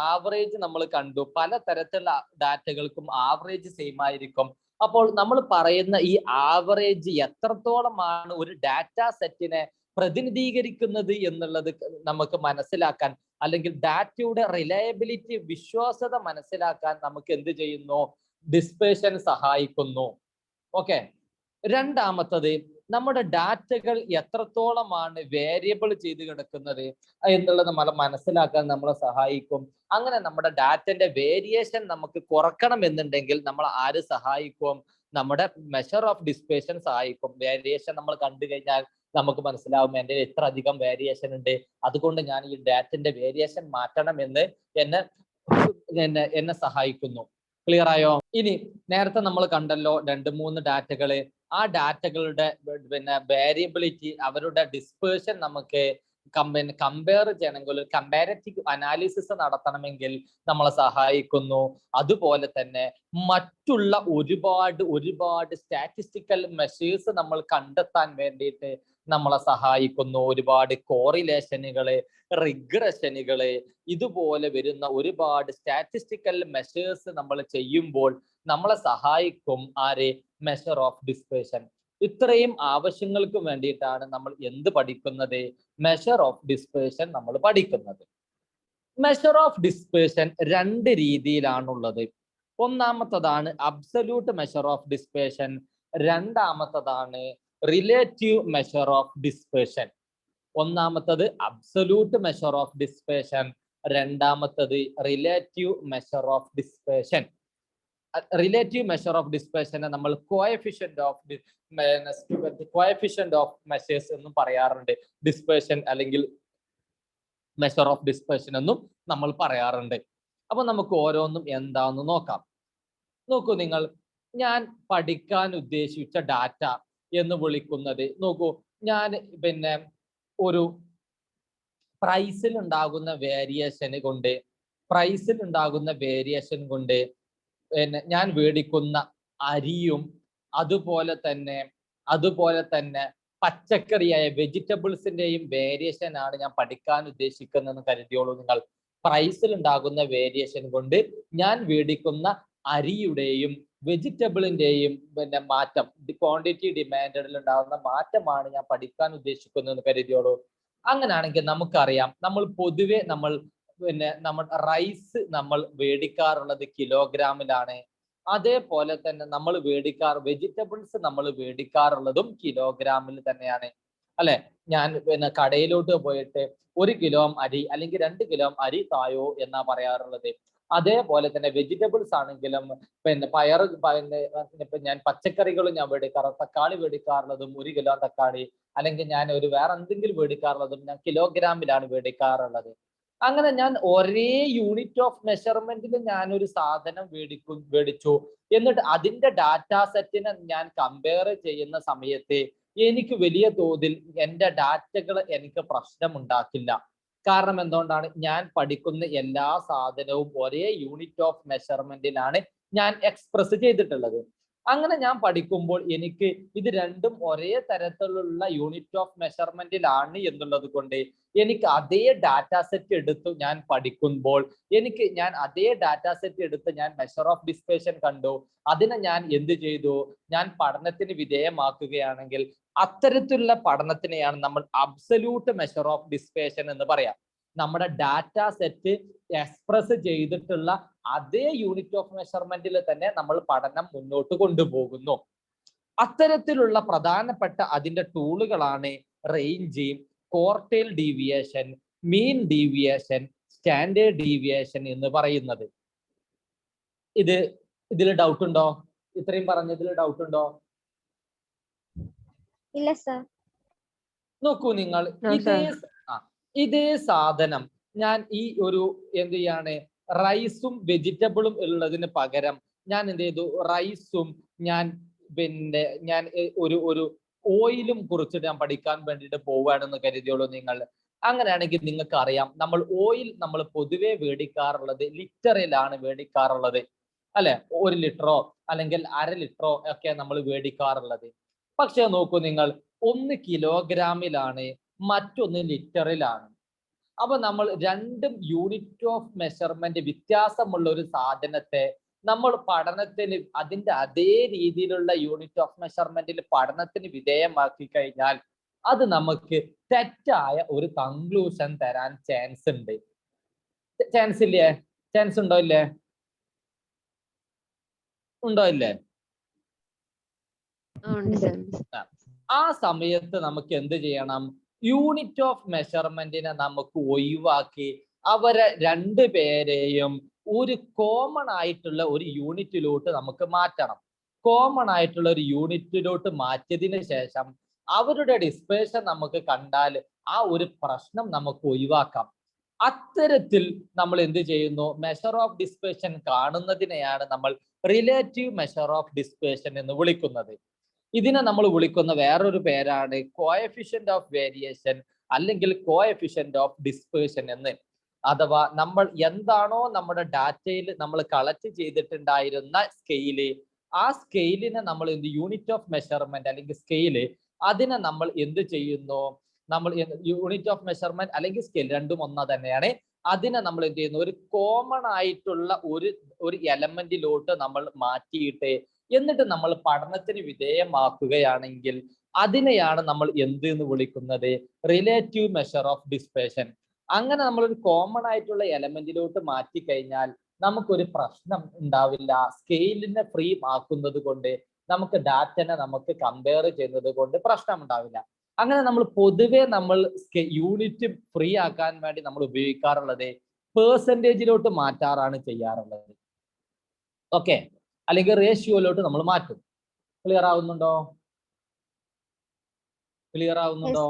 ആവറേജ് നമ്മൾ കണ്ടു. പല തരത്തിലുള്ള ഡാറ്റകൾക്കും ആവറേജ് സെയിം ആയിരിക്കും. അപ്പോൾ നമ്മൾ പറയുന്ന ഈ ആവറേജ് എത്രത്തോളമാണ് ഒരു ഡാറ്റാ സെറ്റിനെ പ്രതിനിധീകരിക്കുന്നത് എന്നുള്ളത് നമുക്ക് മനസ്സിലാക്കാൻ, അല്ലെങ്കിൽ ഡാറ്റയുടെ റിലയബിലിറ്റി, വിശ്വാസ്യത മനസ്സിലാക്കാൻ നമുക്ക് എന്ത് ചെയ്യുന്നു? ഡിസ്പേർഷൻ സഹായിക്കുന്നു. ഓക്കെ. രണ്ടാമത്തത്, നമ്മുടെ ഡാറ്റകൾ എത്രത്തോളമാണ് വേരിയബിൾ ചെയ്ത് കിടക്കുന്നത് എന്നുള്ളത് നമ്മൾ മനസ്സിലാക്കാൻ നമ്മളെ സഹായിക്കും. അങ്ങനെ നമ്മുടെ ഡാറ്റന്റെ വേരിയേഷൻ നമുക്ക് കുറക്കണം എന്നുണ്ടെങ്കിൽ നമ്മൾ ആര് സഹായിക്കും? നമ്മുടെ മെഷർ ഓഫ് ഡിസ്പേർഷൻ സഹായിക്കും. വേരിയേഷൻ നമ്മൾ കണ്ടു കഴിഞ്ഞാൽ നമുക്ക് മനസ്സിലാവും എൻ്റെ എത്ര അധികം വേരിയേഷൻ ഉണ്ട്, അതുകൊണ്ട് ഞാൻ ഈ ഡാറ്റന്റെ വേരിയേഷൻ മാറ്റണം എന്ന് എന്നെ സഹായിക്കുന്നു. ക്ലിയർ ആയോ? ഇനി നേരത്തെ നമ്മൾ കണ്ടല്ലോ 2-3 ഡാറ്റകള്. ആ ഡാറ്റകളുടെ പിന്നെ വേരിയബിലിറ്റി, അവരുടെ ഡിസ്പേർഷൻ നമുക്ക് കമ്പയർ ചെയ്യണമെങ്കിൽ, കമ്പാരറ്റീവ് അനാലിസിസ് നടത്തണമെങ്കിൽ നമ്മളെ സഹായിക്കുന്നു. അതുപോലെ തന്നെ മറ്റുള്ള ഒരുപാട് സ്റ്റാറ്റിസ്റ്റിക്കൽ മെഷേഴ്സ് നമ്മൾ കണ്ടെത്താൻ വേണ്ടിയിട്ട് നമ്മളെ സഹായിക്കുന്നു. ഒരുപാട് കോറിലേഷനുകള്, റിഗ്രഷനുകള്, ഇതുപോലെ വരുന്ന ഒരുപാട് സ്റ്റാറ്റിസ്റ്റിക്കൽ മെഷേഴ്സ് നമ്മൾ ചെയ്യുമ്പോൾ നമ്മളെ സഹായിക്കും ആര്? Measure of dispersion. ഇത്രയും ആവശ്യങ്ങൾക്ക് വേണ്ടിയിട്ടാണ് നമ്മൾ എന്ത് പഠിക്കുന്നത്? മെഷർ ഓഫ് ഡിസ്പേർഷൻ നമ്മൾ പഠിക്കുന്നത്. മെഷർ ഓഫ് ഡിസ്പേർഷൻ രണ്ട് രീതിയിലാണുള്ളത്. ഒന്നാമത്തതാണ് അബ്സല്യൂട്ട് മെഷർ ഓഫ് ഡിസ്പേർഷൻ, രണ്ടാമത്തതാണ് റിലേറ്റീവ് മെഷർ ഓഫ് ഡിസ്പേർഷൻ. ഒന്നാമത്തത് അബ്സല്യൂട്ട് മെഷർ ഓഫ് ഡിസ്പേർഷൻ, രണ്ടാമത്തത് relative measure of dispersion. Relative measure of ഡിസ്പേർഷനെ നമ്മൾ കോഎഫിഷ്യന്റ് ഓഫ് മെഷേഴ്സ് എന്നും പറയാറുണ്ട്. ഡിസ്പേർഷൻ അല്ലെങ്കിൽ മെഷർ ഓഫ് ഡിസ്പേർഷൻ എന്നും നമ്മൾ പറയാറുണ്ട്. അപ്പൊ നമുക്ക് ഓരോന്നും എന്താന്ന് നോക്കാം. നോക്കൂ നിങ്ങൾ, ഞാൻ പഠിക്കാൻ ഉദ്ദേശിച്ച ഡാറ്റ എന്ന് വിളിക്കുന്നത്, നോക്കൂ, ഞാൻ പിന്നെ ഒരു പ്രൈസിൽ ഉണ്ടാകുന്ന വേരിയേഷൻ കൊണ്ട് പിന്നെ ഞാൻ മേടിക്കുന്ന അരിയും അതുപോലെ തന്നെ പച്ചക്കറിയായ വെജിറ്റബിൾസിന്റെയും വേരിയേഷൻ ആണ് ഞാൻ പഠിക്കാൻ ഉദ്ദേശിക്കുന്നതെന്ന് കരുതിയോളൂ നിങ്ങൾ. പ്രൈസിൽ ഉണ്ടാകുന്ന വേരിയേഷൻ കൊണ്ട് ഞാൻ മേടിക്കുന്ന അരിയുടെയും വെജിറ്റബിളിന്റെയും പിന്നെ മാറ്റം, ക്വാണ്ടിറ്റി ഡിമാൻഡിൽ ഉണ്ടാകുന്ന മാറ്റമാണ് ഞാൻ പഠിക്കാൻ ഉദ്ദേശിക്കുന്നതെന്ന് കരുതിയോളൂ. അങ്ങനെയാണെങ്കിൽ നമുക്കറിയാം, നമ്മൾ പൊതുവെ നമ്മൾ റൈസ് നമ്മൾ മേടിക്കാറുള്ളത് കിലോഗ്രാമിലാണ്. അതേപോലെ തന്നെ നമ്മൾ വെജിറ്റബിൾസ് നമ്മൾ മേടിക്കാറുള്ളതും കിലോഗ്രാമിൽ തന്നെയാണ്, അല്ലെ? ഞാൻ പിന്നെ കടയിലോട്ട് പോയിട്ട് 1 കിലോ അരി അല്ലെങ്കിൽ 2 കിലോ അരി തായോ എന്നാ പറയാറുള്ളത്. അതേപോലെ തന്നെ വെജിറ്റബിൾസ് ആണെങ്കിലും പിന്നെ ഞാൻ പച്ചക്കറികളും ഞാൻ മേടിക്കാറുള്ളത്, തക്കാളി മേടിക്കാറുള്ളതും 1 കിലോ തക്കാളി, അല്ലെങ്കിൽ ഞാൻ വേറെ എന്തെങ്കിലും മേടിക്കാറുള്ളതും ഞാൻ കിലോഗ്രാമിലാണ് മേടിക്കാറുള്ളത്. അങ്ങനെ ഞാൻ ഒരേ യൂണിറ്റ് ഓഫ് മെഷർമെന്റിൽ ഞാൻ ഒരു സാധനം മേടിച്ചു, എന്നിട്ട് അതിന്റെ ഡാറ്റാ സെറ്റിനെ ഞാൻ കമ്പയർ ചെയ്യുന്ന സമയത്ത് എനിക്ക് വലിയ തോതിൽ എൻ്റെ ഡാറ്റകൾ എനിക്ക് പ്രശ്നമുണ്ടാക്കില്ല. കാരണം എന്തുകൊണ്ടാണ്? ഞാൻ പഠിക്കുന്ന എല്ലാ സാധനവും ഒരേ യൂണിറ്റ് ഓഫ് മെഷർമെന്റിലാണ് ഞാൻ എക്സ്പ്രസ് ചെയ്തിട്ടുള്ളത്. അങ്ങനെ ഞാൻ പഠിക്കുമ്പോൾ എനിക്ക് ഇത് രണ്ടും ഒരേ തരത്തിലുള്ള യൂണിറ്റ് ഓഫ് മെഷർമെന്റിലാണ് എന്നുള്ളത് കൊണ്ട് എനിക്ക് അതേ ഡാറ്റാ സെറ്റ് എടുത്ത് ഞാൻ പഠിക്കുമ്പോൾ ഞാൻ അതേ ഡാറ്റാ സെറ്റ് എടുത്ത് ഞാൻ മെഷർ ഓഫ് ഡിസ്പേർഷൻ കണ്ടു, അതിനെ ഞാൻ എന്ത് ചെയ്തു? ഞാൻ പഠനത്തിന് വിധേയമാക്കുകയാണെങ്കിൽ അത്തരത്തിലുള്ള പഠനത്തിനെയാണ് നമ്മൾ അബ്സല്യൂട്ട് മെഷർ ഓഫ് ഡിസ്പേർഷൻ എന്ന് പറയാം. നമ്മുടെ ഡാറ്റാ സെറ്റ് എക്സ്പ്രസ് ചെയ്തിട്ടുള്ള അതേ യൂണിറ്റ് ഓഫ് മെഷർമെന്റിൽ തന്നെ നമ്മൾ പഠനം മുന്നോട്ട് കൊണ്ടുപോകുന്നു. അത്തരത്തിലുള്ള പ്രധാനപ്പെട്ട അതിന്റെ ടൂളുകളാണ് range, quartile deviation, mean deviation, standard deviation എന്ന് പറയുന്നത്. ഇതിൽ ഡൗട്ട് ഉണ്ടോ? ഇത്രയും പറഞ്ഞതിൽ ഡൗട്ട് ഉണ്ടോ? ഇല്ല സർ. നോക്കൂ നിങ്ങൾ, ഇതേ സാധനം ഞാൻ ഈ എന്ത് ചെയ്യാണ്, റൈസും വെജിറ്റബിളും ഉള്ളതിന് പകരം ഞാൻ എന്ത് ചെയ്തു? റൈസും ഞാൻ ഒരു ഓയിലും കുറിച്ചിട്ട് ഞാൻ പഠിക്കാൻ വേണ്ടിയിട്ട് പോവുകയാണെന്ന് കരുതിയോളൂ നിങ്ങൾ. അങ്ങനെയാണെങ്കിൽ നിങ്ങൾക്ക് അറിയാം, ഓയിൽ നമ്മൾ പൊതുവെ മേടിക്കാറുള്ളത് ലിറ്ററിലാണ് മേടിക്കാറുള്ളത്, അല്ലെ? 1 ലിറ്ററോ അല്ലെങ്കിൽ 1/2 ലിറ്ററോ ഒക്കെ നമ്മൾ മേടിക്കാറുള്ളത്. പക്ഷെ നോക്കൂ നിങ്ങൾ, 1 കിലോഗ്രാമിലാണ്, മറ്റൊന്ന് ലിറ്ററിലാണ്. അപ്പൊ നമ്മൾ രണ്ടും യൂണിറ്റ് ഓഫ് മെഷർമെന്റ് വ്യത്യാസമുള്ള ഒരു സാധനത്തെ നമ്മൾ പഠനത്തിന് അതിന്റെ അതേ രീതിയിലുള്ള യൂണിറ്റ് ഓഫ് മെഷർമെന്റിൽ പഠനത്തിന് വിധേയമാക്കി കഴിഞ്ഞാൽ അത് നമുക്ക് തെറ്റായ ഒരു കൺക്ലൂഷൻ തരാൻ ചാൻസ് ഉണ്ട്. ചാൻസ് ഇല്ലേ? ചാൻസ് ഉണ്ടോ ഇല്ലേ? ആ സമയത്ത് നമുക്ക് എന്ത് ചെയ്യണം? യൂണിറ്റ് ഓഫ് മെഷർമെന്റിനെ നമുക്ക് ഒഴിവാക്കി അവരെ രണ്ടുപേരെയും ഒരു കോമൺ ആയിട്ടുള്ള ഒരു യൂണിറ്റിലോട്ട് നമുക്ക് മാറ്റണം. കോമൺ ആയിട്ടുള്ള ഒരു യൂണിറ്റിലോട്ട് മാറ്റിയതിനു ശേഷം അവരുടെ ഡിസ്പേർഷൻ നമുക്ക് കണ്ടാൽ ആ ഒരു പ്രശ്നം നമുക്ക് ഒഴിവാക്കാം. അത്തരത്തിൽ നമ്മൾ എന്ത് ചെയ്യുന്നു? മെഷർ ഓഫ് ഡിസ്പേർഷൻ കാണുന്നതിനെയാണ് നമ്മൾ റിലേറ്റീവ് മെഷർ ഓഫ് ഡിസ്പേർഷൻ എന്ന് വിളിക്കുന്നത്. ഇതിനെ നമ്മൾ വിളിക്കുന്ന വേറൊരു പേരാണ് കോഎഫിഷ്യന്റ് ഓഫ് വേരിയേഷൻ അല്ലെങ്കിൽ കോഎഫിഷ്യന്റ് ഓഫ് ഡിസ്പേർഷൻ എന്ന്. അഥവാ നമ്മൾ എന്താണോ നമ്മുടെ ഡാറ്റയിൽ നമ്മൾ കളക്ട് ചെയ്തിട്ടുണ്ടായിരുന്ന സ്കെയില്, ആ സ്കെയിലിനെ നമ്മൾ യൂണിറ്റ് ഓഫ് മെഷർമെന്റ് അല്ലെങ്കിൽ സ്കെയില്, അതിനെ നമ്മൾ എന്ത് ചെയ്യുന്നു, നമ്മൾ യൂണിറ്റ് ഓഫ് മെഷർമെന്റ് അല്ലെങ്കിൽ സ്കെയിൽ രണ്ടും ഒന്നാ തന്നെയാണ്. അതിനെ നമ്മൾ എന്ത് ചെയ്യുന്നു, ഒരു കോമൺ ആയിട്ടുള്ള ഒരു എലമെന്റിലോട്ട് നമ്മൾ മാറ്റിയിട്ട് എന്നിട്ട് നമ്മൾ പഠനത്തിന് വിധേയമാക്കുകയാണെങ്കിൽ അതിനെയാണ് നമ്മൾ എന്ത് എന്ന് വിളിക്കുന്നത്, റിലേറ്റീവ് മെഷർ ഓഫ് ഡിസ്പേർഷൻ. അങ്ങനെ നമ്മൾ ഒരു കോമൺ ആയിട്ടുള്ള എലമെന്റിലോട്ട് മാറ്റി കഴിഞ്ഞാൽ നമുക്കൊരു പ്രശ്നം ഉണ്ടാവില്ല. സ്കെയിലിനെ ഫ്രീ ആക്കുന്നത് കൊണ്ട് നമുക്ക് ഡാറ്റനെ നമുക്ക് കമ്പയർ ചെയ്യുന്നത് കൊണ്ട് പ്രശ്നം ഉണ്ടാവില്ല. അങ്ങനെ നമ്മൾ പൊതുവെ നമ്മൾ യൂണിറ്റ് ഫ്രീ ആക്കാൻ വേണ്ടി നമ്മൾ ഉപയോഗിക്കാറുള്ളത് പേഴ്സൻറ്റേജിലോട്ട് മാറ്റാറാണ് ചെയ്യാറുള്ളത്. ഓക്കെ, അല്ലെങ്കിൽ റേഷ്യോയിലോട്ട് നമ്മൾ മാറ്റും. ക്ലിയർ ആവുന്നുണ്ടോ? ക്ലിയർ ആവുന്നുണ്ടോ?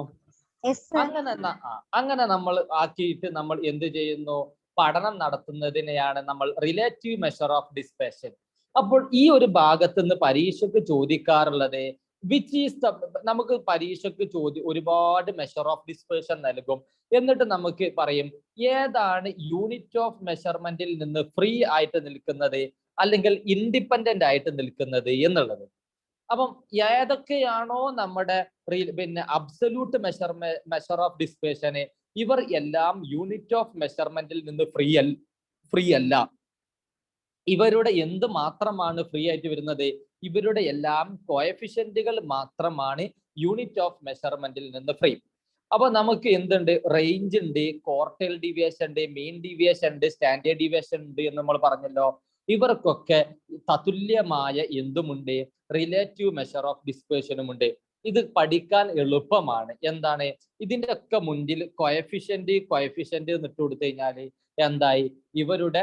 അങ്ങനെ നമ്മൾ ആക്കിയിട്ട് നമ്മൾ എന്ത് ചെയ്യുന്നു, പഠനം നടത്തുന്നതിനെയാണ് നമ്മൾ റിലേറ്റീവ് മെഷർ ഓഫ് ഡിസ്പേർഷൻ. അപ്പോൾ ഈ ഒരു ഭാഗത്ത് നിന്ന് പരീക്ഷയ്ക്ക് ചോദിക്കാറുള്ളത് വിച്ച് ഈസ് നമുക്ക് പരീക്ഷയ്ക്ക് ഒരുപാട് മെഷർ ഓഫ് ഡിസ്പേർഷൻ നൽകും. എന്നിട്ട് നമുക്ക് പറയും ഏതാണ് യൂണിറ്റ് ഓഫ് മെഷർമെന്റിൽ നിന്ന് ഫ്രീ ആയിട്ട് നിൽക്കുന്നത് അല്ലെങ്കിൽ ഇൻഡിപെൻഡന്റ് ആയിട്ട് നിൽക്കുന്നത് എന്നുള്ളത്. അപ്പം ഏതൊക്കെയാണോ നമ്മുടെ അബ്സല്യൂട്ട് മെഷർ ഓഫ് ഡിസ്പേർഷന്, ഇവർ എല്ലാം യൂണിറ്റ് ഓഫ് മെഷർമെന്റിൽ നിന്ന് ഫ്രീ അല്ല. ഇവരുടെ എന്ത് മാത്രമാണ് ഫ്രീ ആയിട്ട് വരുന്നത്, ഇവരുടെ എല്ലാം കോഎഫിഷ്യന്റുകൾ മാത്രമാണ് യൂണിറ്റ് ഓഫ് മെഷർമെന്റിൽ നിന്ന് ഫ്രീ. അപ്പൊ നമുക്ക് എന്തുണ്ട്, റേഞ്ച് ഉണ്ട്, ക്വാർട്ടൈൽ ഡീവിയേഷൻ ഉണ്ട്, മീൻ ഡീവിയേഷൻ ഉണ്ട്, സ്റ്റാൻഡേർഡ് ഡീവിയേഷൻ ഉണ്ട് എന്ന് നമ്മൾ പറഞ്ഞല്ലോ. ഇവർക്കൊക്കെ തത്തുല്യമായ എന്തുമുണ്ട്, റിലേറ്റീവ് മെഷർ ഓഫ് ഡിസ്പേർഷനും ഉണ്ട്. ഇത് പഠിക്കാൻ എളുപ്പമാണ്. എന്താണ് ഇതിന്റെ ഒക്കെ മുന്നിൽ കോഎഫിഷ്യന്റ് എന്നിട്ട് കൊടുത്തു കഴിഞ്ഞാൽ എന്തായി, ഇവരുടെ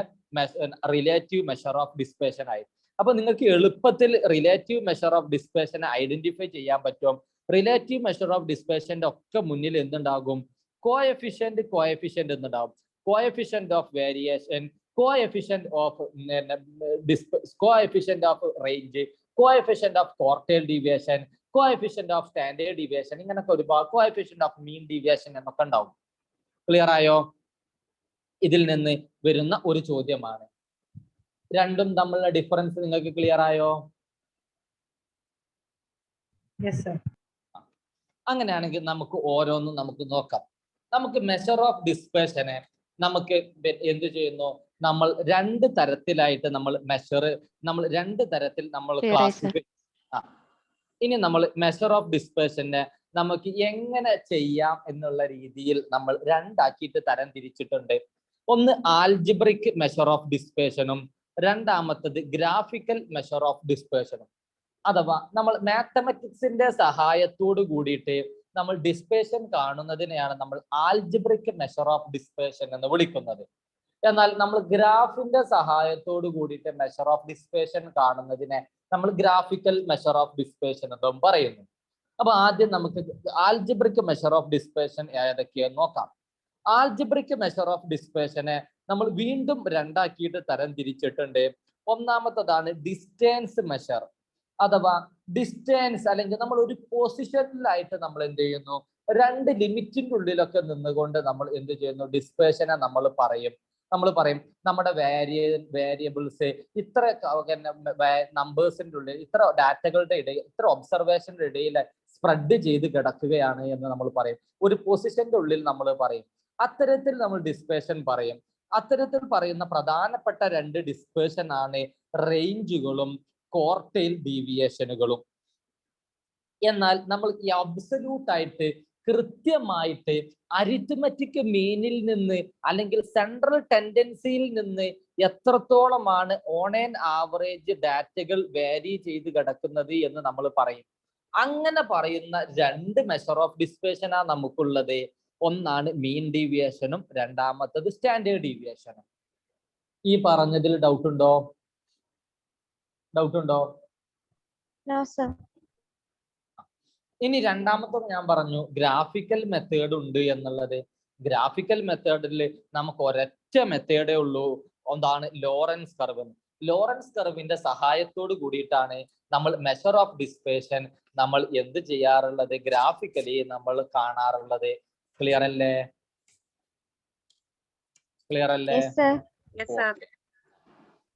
റിലേറ്റീവ് മെഷർ ഓഫ് ഡിസ്പേർഷൻ ആയി. അപ്പൊ നിങ്ങൾക്ക് എളുപ്പത്തിൽ റിലേറ്റീവ് മെഷർ ഓഫ് ഡിസ്പേർഷനെ ഐഡന്റിഫൈ ചെയ്യാൻ പറ്റും. റിലേറ്റീവ് മെഷർ ഓഫ് ഡിസ്പേർഷന്റെ ഒക്കെ മുന്നിൽ എന്തുണ്ടാകും, കോഎഫിഷ്യന്റ് എന്നുണ്ടാവും. Coefficient of variation, coefficient of range, coefficient of quartile deviation, coefficient of standard deviation, ഇങ്ങനൊക്കെ ഒരുപാട്, കോഎഫിഷ്യന്റ് ഓഫ് മീൻ ഡീവിയേഷൻ എന്നൊക്കെ ഉണ്ടാവും. ക്ലിയർ ആയോ? ഇതിൽ നിന്ന് വരുന്ന ഒരു ചോദ്യമാണ്. രണ്ടും തമ്മിലുള്ള ഡിഫറൻസ് നിങ്ങൾക്ക് ക്ലിയർ ആയോ? അങ്ങനെയാണെങ്കിൽ നമുക്ക് ഓരോന്നും നമുക്ക് നോക്കാം. നമുക്ക് മെഷർ ഓഫ് ഡിസ്പേർഷനെ നമുക്ക് എന്ത് ചെയ്യുന്നു, നമ്മൾ രണ്ട് തരത്തിലായിട്ട് നമ്മൾ രണ്ട് തരത്തിൽ നമ്മൾ ക്ലാസിഫൈ. ഇനി നമ്മൾ മെഷർ ഓഫ് ഡിസ്പേർഷനെ നമുക്ക് എങ്ങനെ ചെയ്യാം എന്നുള്ള രീതിയിൽ നമ്മൾ രണ്ടാക്കിയിട്ട് തരം തിരിച്ചിട്ടുണ്ട്. ഒന്ന് ആൽജിബ്രിക് മെഷർ ഓഫ് ഡിസ്പേർഷനും രണ്ടാമത്തത് ഗ്രാഫിക്കൽ മെഷർ ഓഫ് ഡിസ്പേർഷനും. അഥവാ നമ്മൾ മാത്തമാറ്റിക്സിന്റെ സഹായത്തോട് കൂടിയിട്ട് നമ്മൾ ഡിസ്പേർഷൻ കാണുന്നതിനെയാണ് നമ്മൾ ആൽജിബ്രിക് മെഷർ ഓഫ് ഡിസ്പേർഷൻ എന്ന് വിളിക്കുന്നത്. എന്നാൽ നമ്മൾ ഗ്രാഫിന്റെ സഹായത്തോട് കൂടിയിട്ട് മെഷർ ഓഫ് ഡിസ്പേർഷൻ കാണുന്നതിനെ നമ്മൾ ഗ്രാഫിക്കൽ മെഷർ ഓഫ് ഡിസ്പേർഷൻ എന്നും പറയുന്നു. അപ്പൊ ആദ്യം നമുക്ക് ആൽജിബ്രിക് മെഷർ ഓഫ് ഡിസ്പേർഷൻ ഏതൊക്കെയെന്ന് നോക്കാം. ആൽജിബ്രിക് മെഷർ ഓഫ് ഡിസ്പേർഷനെ നമ്മൾ വീണ്ടും രണ്ടാക്കിയിട്ട് തരം തിരിച്ചിട്ടുണ്ട്. ഒന്നാമത്തതാണ് ഡിസ്റ്റൻസ് മെഷർ. അഥവാ ഡിസ്റ്റൻസ് അല്ലെങ്കിൽ നമ്മൾ ഒരു പൊസിഷനിലായിട്ട് നമ്മൾ എന്ത് ചെയ്യുന്നു, രണ്ട് ലിമിറ്റിന്റെ ഉള്ളിലൊക്കെ നിന്നുകൊണ്ട് നമ്മൾ എന്ത് ചെയ്യുന്നു, ഡിസ്പേർഷനെ നമ്മൾ പറയും നമ്മുടെ വേരിയബിൾസ് ഇത്ര നമ്പേഴ്സിന്റെ ഉള്ളിൽ, ഇത്ര ഡാറ്റകളുടെ ഇടയിൽ, ഇത്ര ഒബ്സർവേഷന്റെ ഇടയിൽ സ്പ്രെഡ് ചെയ്ത് കിടക്കുകയാണ് എന്ന് നമ്മൾ പറയും. ഒരു പൊസിഷന്റെ ഉള്ളിൽ നമ്മൾ പറയും. അത്തരത്തിൽ നമ്മൾ ഡിസ്പേർഷൻ പറയും. അത്തരത്തിൽ പറയുന്ന പ്രധാനപ്പെട്ട രണ്ട് ഡിസ്പേർഷൻ ആണ് റേഞ്ചുകളും ക്വാർട്ടൈൽ ഡീവിയേഷനുകളും. എന്നാൽ നമ്മൾ ഈ അബ്സല്യൂട്ട് ആയിട്ട് കൃത്യമായിട്ട് അരിത്മെറ്റിക് മീനിൽ നിന്ന് അല്ലെങ്കിൽ സെൻട്രൽ ടെൻഡൻസിയിൽ നിന്ന് എത്രത്തോളമാണ് ഓൺ ആൻ ആവറേജ് ഡാറ്റകൾ വാരി ചെയ്ത് കിടക്കുന്നത് എന്ന് നമ്മൾ പറയും. അങ്ങനെ പറയുന്ന രണ്ട് മെഷർ ഓഫ് ഡിസ്പേർഷനാണ് നമുക്കുള്ളത്. ഒന്നാണ് മീൻ ഡീവിയേഷനും രണ്ടാമത്തത് സ്റ്റാൻഡേർഡ് ഡീവിയേഷനും. ഈ പറഞ്ഞതിൽ ഡൗട്ട് ഉണ്ടോ? ഇനി രണ്ടാമത്തത് ഞാൻ പറഞ്ഞു ഗ്രാഫിക്കൽ മെത്തേഡ് ഉണ്ട് എന്നുള്ളത്. ഗ്രാഫിക്കൽ മെത്തേഡിൽ നമുക്ക് ഒരൊറ്റ മെത്തേഡേ ഉള്ളൂ. എന്താണ്? Lawrence curve. ലോറൻസ് കർവിന്റെ സഹായത്തോട് കൂടിയിട്ടാണ് നമ്മൾ മെഷർ ഓഫ് ഡിസ്പേർഷൻ നമ്മൾ എന്ത് ചെയ്യാറുള്ളത്? ഗ്രാഫിക്കലി നമ്മൾ കാണാറുള്ളത്. ക്ലിയർ അല്ലേ? ക്ലിയർ അല്ലേ?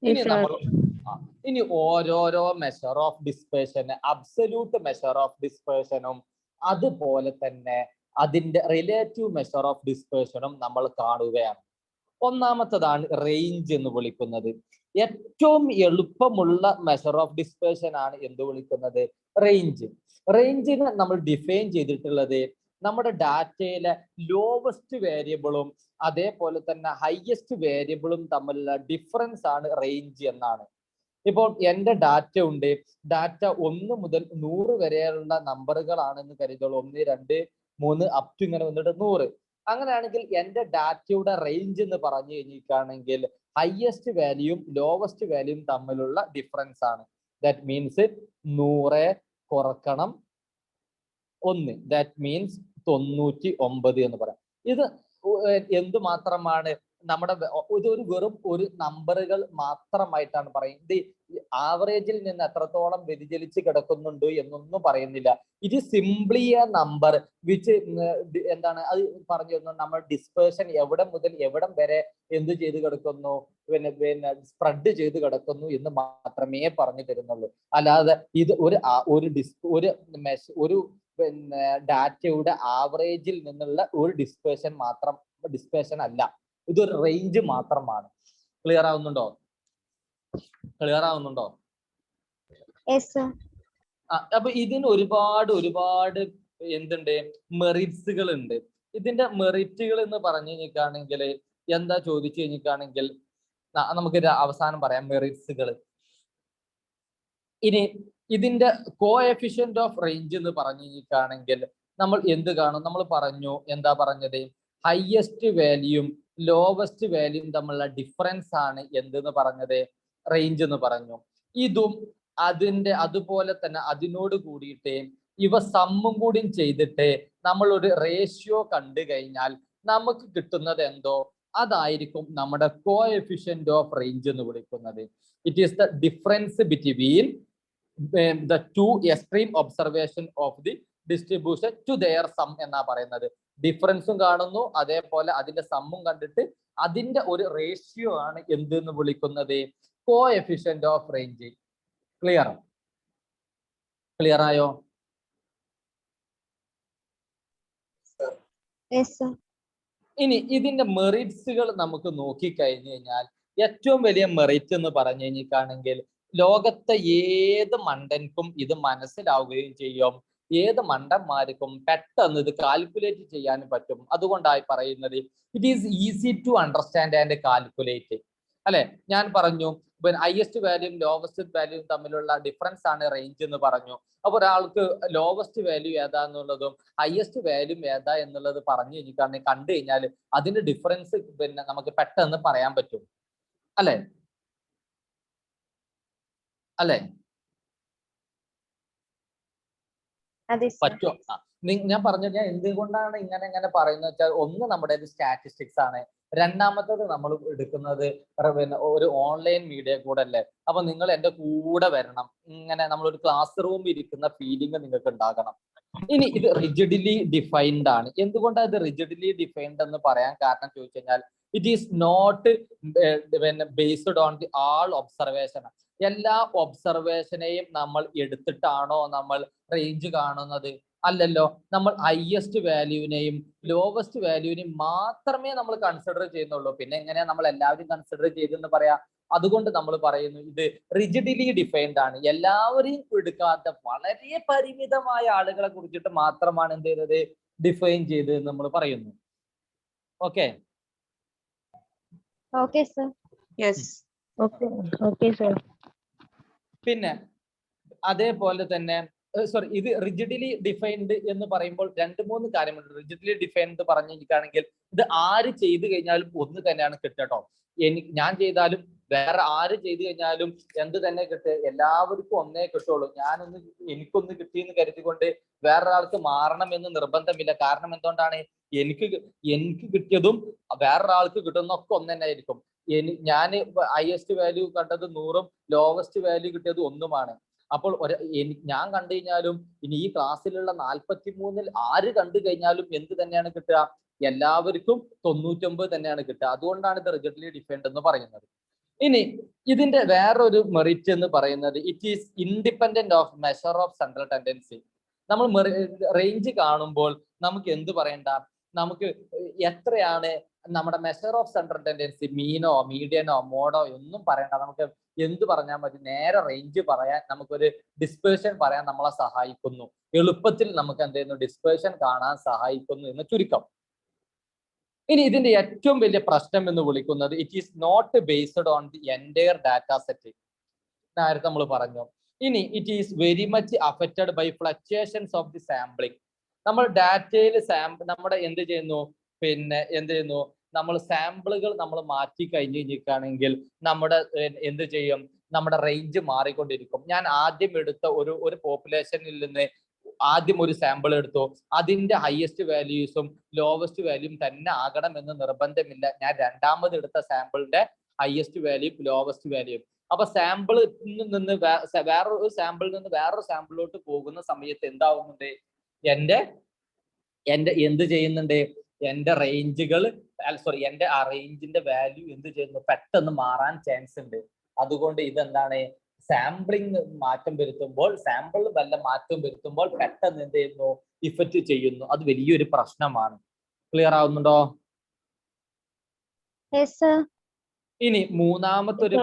ഇനി നമ്മൾ ഇനി ഓരോരോ മെഷർ ഓഫ് ഡിസ്പേർഷന് അബ്സല്യൂട്ട് മെഷർ ഓഫ് ഡിസ്പേർഷനും അതുപോലെ തന്നെ അതിന്റെ റിലേറ്റീവ് മെഷർ ഓഫ് ഡിസ്പേർഷനും നമ്മൾ കാണുകയാണ്. ഒന്നാമത്തതാണ് റേഞ്ച് എന്ന് വിളിക്കുന്നത്. ഏറ്റവും എളുപ്പമുള്ള മെഷർ ഓഫ് ഡിസ്പേർഷൻ ആണ് എന്ത് വിളിക്കുന്നത്? റേഞ്ച്. റേഞ്ചിനെ നമ്മൾ ഡിഫൈൻ ചെയ്തിട്ടുള്ളത് നമ്മുടെ ഡാറ്റയിലെ ലോവസ്റ്റ് വേരിയബിളും അതേപോലെ തന്നെ ഹയസ്റ്റ് വേരിയബിളും തമ്മിലുള്ള ഡിഫറൻസ് ആണ് റേഞ്ച് എന്നാണ്. ഇപ്പോൾ എൻ്റെ ഡാറ്റ ഉണ്ട്, ഡാറ്റ 1 മുതൽ 100 വരെയുള്ള നമ്പറുകളാണെന്ന് കരുതുള്ളൂ. 1, 2, 3 അപ് ടു ഇങ്ങനെ വന്നിട്ട് 100. അങ്ങനെയാണെങ്കിൽ എൻ്റെ ഡാറ്റയുടെ റേഞ്ച് എന്ന് പറഞ്ഞു കഴിഞ്ഞിരിക്കുകയാണെങ്കിൽ ഹയസ്റ്റ് വാല്യൂയും ലോവസ്റ്റ് വാല്യൂയും തമ്മിലുള്ള ഡിഫറൻസ് ആണ്. ദാറ്റ് മീൻസ് 100 കുറക്കണം 1, ദാറ്റ് മീൻസ് 99 എന്ന് പറയാം. ഇത് എന്ത് മാത്രമാണ്? നമ്മുടെ ഇതൊരു വെറും ഒരു നമ്പറുകൾ മാത്രമായിട്ടാണ് പറയുന്നത്. ആവറേജിൽ നിന്ന് എത്രത്തോളം വ്യതിചലിച്ച് കിടക്കുന്നുണ്ട് എന്നൊന്നും പറയുന്നില്ല. It is simply A number which എന്താണ് അത് പറഞ്ഞു തന്നു. നമ്മൾ ഡിസ്പേർഷൻ എവിടെ മുതൽ എവിടം വരെ എന്ത് ചെയ്ത് കിടക്കുന്നു, പിന്നെ സ്പ്രെഡ് ചെയ്ത് കിടക്കുന്നു എന്ന് മാത്രമേ പറഞ്ഞു തരുന്നുള്ളൂ. അല്ലാതെ ഇത് ഒരു പിന്നെ ഡാറ്റയുടെ ആവറേജിൽ നിന്നുള്ള ഒരു ഡിസ്പേർഷൻ അല്ല. ഇതൊരു റേഞ്ച് മാത്രമാണ്. ക്ലിയർ ആവുന്നുണ്ടോ? ക്ലിയർ ആവുന്നുണ്ടോ? അപ്പൊ ഇതിന് ഒരുപാട് എന്തുണ്ട്? മെറിറ്റ്സുകൾ ഉണ്ട്. ഇതിന്റെ മെറിറ്റുകൾ എന്ന് പറഞ്ഞു കഴിഞ്ഞിട്ടാണെങ്കിൽ എന്താ ചോദിച്ചു കഴിഞ്ഞിട്ടാണെങ്കിൽ നമുക്ക് അവസാനം പറയാം മെറിറ്റ്സുകൾ. ഇനി ഇതിന്റെ കോഎഫിഷ്യന്റ് ഓഫ് റേഞ്ച് എന്ന് പറഞ്ഞു കഴിഞ്ഞിട്ടാണെങ്കിൽ നമ്മൾ എന്ത് കാണും? നമ്മൾ പറഞ്ഞു, എന്താ പറഞ്ഞത്? ഹയസ്റ്റ് വാല്യൂയും ലോവസ്റ്റ് വാല്യൂയും തമ്മിലുള്ള ഡിഫറൻസ് ആണ് എന്തെന്ന് പറഞ്ഞത്? റേഞ്ച് എന്ന് പറഞ്ഞു. ഇതും അതുപോലെ തന്നെ അതിനോട് കൂടിയിട്ട് ഇവ സമ്മും കൂടി ചെയ്തിട്ട് നമ്മൾ ഒരു റേഷ്യോ കണ്ടു കഴിഞ്ഞാൽ നമുക്ക് കിട്ടുന്നത് എന്തോ അതായിരിക്കും നമ്മുടെ കോഎഫിഷ്യന്റ് ഓഫ് റേഞ്ച് എന്ന് വിളിക്കുന്നത്. It is the difference between the two extreme observation of the distribution to their sum എന്നാ പറയുന്നത്. ഡിഫറൻസും കാണുന്നു, അതേപോലെ അതിന്റെ സമ്മും കണ്ടിട്ട് അതിന്റെ ഒരു റേഷ്യോ ആണ് എന്തെന്ന് വിളിക്കുന്നത്? Coefficient of range. ക്ലിയർ ആയോ? ഇനി ഇതിന്റെ മെറിറ്റ്സുകൾ നമുക്ക് നോക്കിക്കഴിഞ്ഞു കഴിഞ്ഞാൽ ഏറ്റവും വലിയ മെറിറ്റ് എന്ന് പറഞ്ഞു കഴിഞ്ഞിട്ടാണെങ്കിൽ ലോകത്തെ ഏത് മണ്ടൻക്കും ഇത് മനസ്സിലാവുകയും ചെയ്യും. ഏത് മണ്ടന്മാർക്കും പെട്ടെന്ന് ഇത് കാൽക്കുലേറ്റ് ചെയ്യാനും പറ്റും. അതുകൊണ്ടായി പറയുന്നത് it is easy to understand and calculate. അല്ലെ, ഞാൻ പറഞ്ഞു ഹയസ്റ്റ് വാല്യൂയും ലോവസ്റ്റ് വാല്യൂയും തമ്മിലുള്ള ഡിഫറൻസ് ആണ് റേഞ്ച് എന്ന് പറഞ്ഞു. അപ്പൊ ഒരാൾക്ക് ലോവസ്റ്റ് വാല്യൂ ഏതാന്നുള്ളതും ഹയസ്റ്റ് വാല്യൂ ഏതാ എന്നുള്ളത് പറഞ്ഞു കഴിഞ്ഞിട്ടാണെങ്കിൽ കണ്ടു കഴിഞ്ഞാൽ അതിന്റെ ഡിഫറൻസ് നമുക്ക് പെട്ടെന്ന് പറയാൻ പറ്റും. അല്ലെ പറ്റോ? ഞാൻ പറഞ്ഞു, ഞാൻ എന്തുകൊണ്ടാണ് ഇങ്ങനെ പറയുന്നത് വെച്ചാൽ, ഒന്ന് നമ്മുടെ സ്റ്റാറ്റിസ്റ്റിക്സ് ആണ്, രണ്ടാമത്തത് നമ്മൾ എടുക്കുന്നത് ഒരു ഓൺലൈൻ മീഡിയ കൂടെ അല്ലേ. അപ്പൊ നിങ്ങൾ എന്റെ കൂടെ വരണം. ഇങ്ങനെ നമ്മളൊരു ക്ലാസ് റൂമിൽ ഇരിക്കുന്ന ഫീലിംഗ് നിങ്ങൾക്ക് ഉണ്ടാകണം. ഇനി ഇത് റിജിഡ്ലി ഡിഫൈൻഡ് ആണ്. എന്തുകൊണ്ടാണ് ഇത് റിജിഡ്ലി ഡിഫൈൻഡ് എന്ന് പറയാൻ കാരണം ചോദിച്ചു കഴിഞ്ഞാൽ it is not based on the all observation. എല്ലാ ഒബ്സർവേഷനെയും നമ്മൾ എടുത്തിട്ടാണോ നമ്മൾ റേഞ്ച് കാണുന്നത്? അല്ലല്ലോ. നമ്മൾ ഹയസ്റ്റ് വാല്യൂവിനെയും ലോവസ്റ്റ് വാല്യൂവിനെയും മാത്രമേ നമ്മൾ കൺസിഡർ ചെയ്യുന്നുള്ളൂ. പിന്നെ എങ്ങനെയാ നമ്മൾ എല്ലാവരും കൺസിഡർ ചെയ്തെന്ന് പറയാ? അതുകൊണ്ട് നമ്മൾ പറയുന്നു ഇത് റിജിഡ്ലി ഡിഫൈൻഡ് ആണ്. എല്ലാവരെയും എടുക്കാത്ത വളരെ പരിമിതമായ ആളുകളെ കുറിച്ചിട്ട് മാത്രമാണ് എന്ത് ചെയ്തത്? ഡിഫൈൻ ചെയ്ത് നമ്മൾ പറയുന്നു. Okay sir. Yes. Okay sir. പിന്നെ അതേപോലെ തന്നെ സോറി, ഇത് റിജിഡ്ലി ഡിഫൈൻഡ് എന്ന് പറയുമ്പോൾ 2-3 കാര്യമുണ്ട്. റിജിഡ്ലി ഡിഫൈൻഡ് പറഞ്ഞിരിക്കുകയാണെങ്കിൽ ഇത് ആര് ചെയ്തു കഴിഞ്ഞാലും ഒന്ന് തന്നെയാണ് കിട്ടട്ടോ. ഞാൻ ചെയ്താലും വേറെ ആര് ചെയ്തു കഴിഞ്ഞാലും എന്ത് തന്നെ കിട്ടുക, എല്ലാവർക്കും ഒന്നേ കിട്ടുള്ളൂ. എനിക്കൊന്ന് കിട്ടിയെന്ന് കരുതിക്കൊണ്ട് വേറൊരാൾക്ക് മാറണം എന്ന് നിർബന്ധമില്ല. കാരണം എന്തുകൊണ്ടാണ്? എനിക്ക് കിട്ടിയതും വേറൊരാൾക്ക് കിട്ടുന്നൊക്കെ ഒന്ന് തന്നെ ആയിരിക്കും. ഞാൻ ഹയസ്റ്റ് വാല്യൂ കണ്ടത് 100ഉം ലോവസ്റ്റ് വാല്യൂ കിട്ടിയത് 1ഉമാണ്. അപ്പോൾ ഞാൻ കണ്ടു കഴിഞ്ഞാലും ഇനി ഈ ക്ലാസ്സിലുള്ള 43-ൽ ആര് കണ്ടു കഴിഞ്ഞാലും എന്ത് തന്നെയാണ് കിട്ടുക? എല്ലാവർക്കും 99 തന്നെയാണ് കിട്ടുക. അതുകൊണ്ടാണ് ഇത് റിജിഡ്ലി ഡിഫൈൻഡ് എന്ന് പറയുന്നത്. ഇനി ഇതിന്റെ വേറൊരു മെറിറ്റ് എന്ന് പറയുന്നത് it is independent of measure of central tendency. നമ്മൾ റേഞ്ച് കാണുമ്പോൾ നമുക്ക് എന്ത് പറയണ്ട, നമുക്ക് എത്രയാണ് നമ്മുടെ മെഷർ ഓഫ് സെൻട്രൽ ടെൻഡൻസി, മീനോ മീഡിയനോ മോഡോ ഒന്നും പറയണ്ട, നമുക്ക് എന്ത് പറഞ്ഞാൽ മതി, നേരെ റേഞ്ച് പറയാൻ, നമുക്കൊരു ഡിസ്പേർഷൻ പറയാൻ നമ്മളെ സഹായിക്കുന്നു. എളുപ്പത്തിൽ നമുക്ക് എന്ത് ചെയ്യുന്നു, ഡിസ്പേർഷൻ കാണാൻ സഹായിക്കുന്നു എന്ന് ചുരുക്കം. ഇനി ഇതിന്റെ ഏറ്റവും വലിയ പ്രശ്നം എന്ന് വിളിക്കുന്നത് it is not based on the entire data set. നേരത്തെ നമ്മൾ പറഞ്ഞു. ഇനി it is very much affected by fluctuations of the sampling. നമ്മൾ ഡാറ്റയിൽ നമ്മുടെ എന്ത് ചെയ്യുന്നു, എന്ത് ചെയ്യുന്നു, നമ്മൾ സാമ്പിളുകൾ നമ്മൾ മാറ്റി കഴിഞ്ഞ് കഴിഞ്ഞിരിക്കുകയാണെങ്കിൽ നമ്മുടെ എന്ത് ചെയ്യും, നമ്മുടെ റേഞ്ച് മാറിക്കൊണ്ടിരിക്കും. ഞാൻ ആദ്യം എടുത്ത ഒരു പോപ്പുലേഷനിൽ നിന്ന് ആദ്യം ഒരു സാമ്പിൾ എടുത്തു, അതിന്റെ ഹയസ്റ്റ് വാല്യൂസും ലോവസ്റ്റ് വാല്യൂം തന്നെ ആകണം എന്ന് നിർബന്ധമില്ല. ഞാൻ രണ്ടാമത് എടുത്ത സാമ്പിളിന്റെ ഹയസ്റ്റ് വാല്യൂ ലോവസ്റ്റ് വാല്യൂ. അപ്പൊ സാമ്പിളിൽ നിന്ന് വേറൊരു സാമ്പിളിൽ നിന്ന് വേറൊരു സാമ്പിളിലോട്ട് പോകുന്ന സമയത്ത് എന്താവുന്നുണ്ട്, എന്റെ എന്ത് ചെയ്യുന്നുണ്ട്, എന്റെ റേഞ്ചുകൾ എന്റെ ആ റേഞ്ചിന്റെ വാല്യൂ എന്ത് ചെയ്യുന്നു, പെട്ടെന്ന് മാറാൻ ചാൻസ് ഉണ്ട്. അതുകൊണ്ട് ഇതെന്താണ്, സാമ്പിളിങ് മാറ്റം വരുത്തുമ്പോൾ, സാമ്പിൾ വല്ല മാറ്റം വരുത്തുമ്പോൾ പെട്ടെന്ന് എന്ത് ചെയ്യുന്നു, ഇഫക്റ്റ് ചെയ്യുന്നു. അത് വലിയൊരു പ്രശ്നമാണ്. ക്ലിയർ ആവുന്നുണ്ടോ? ഇനി മൂന്നാമത്തെ ഒരു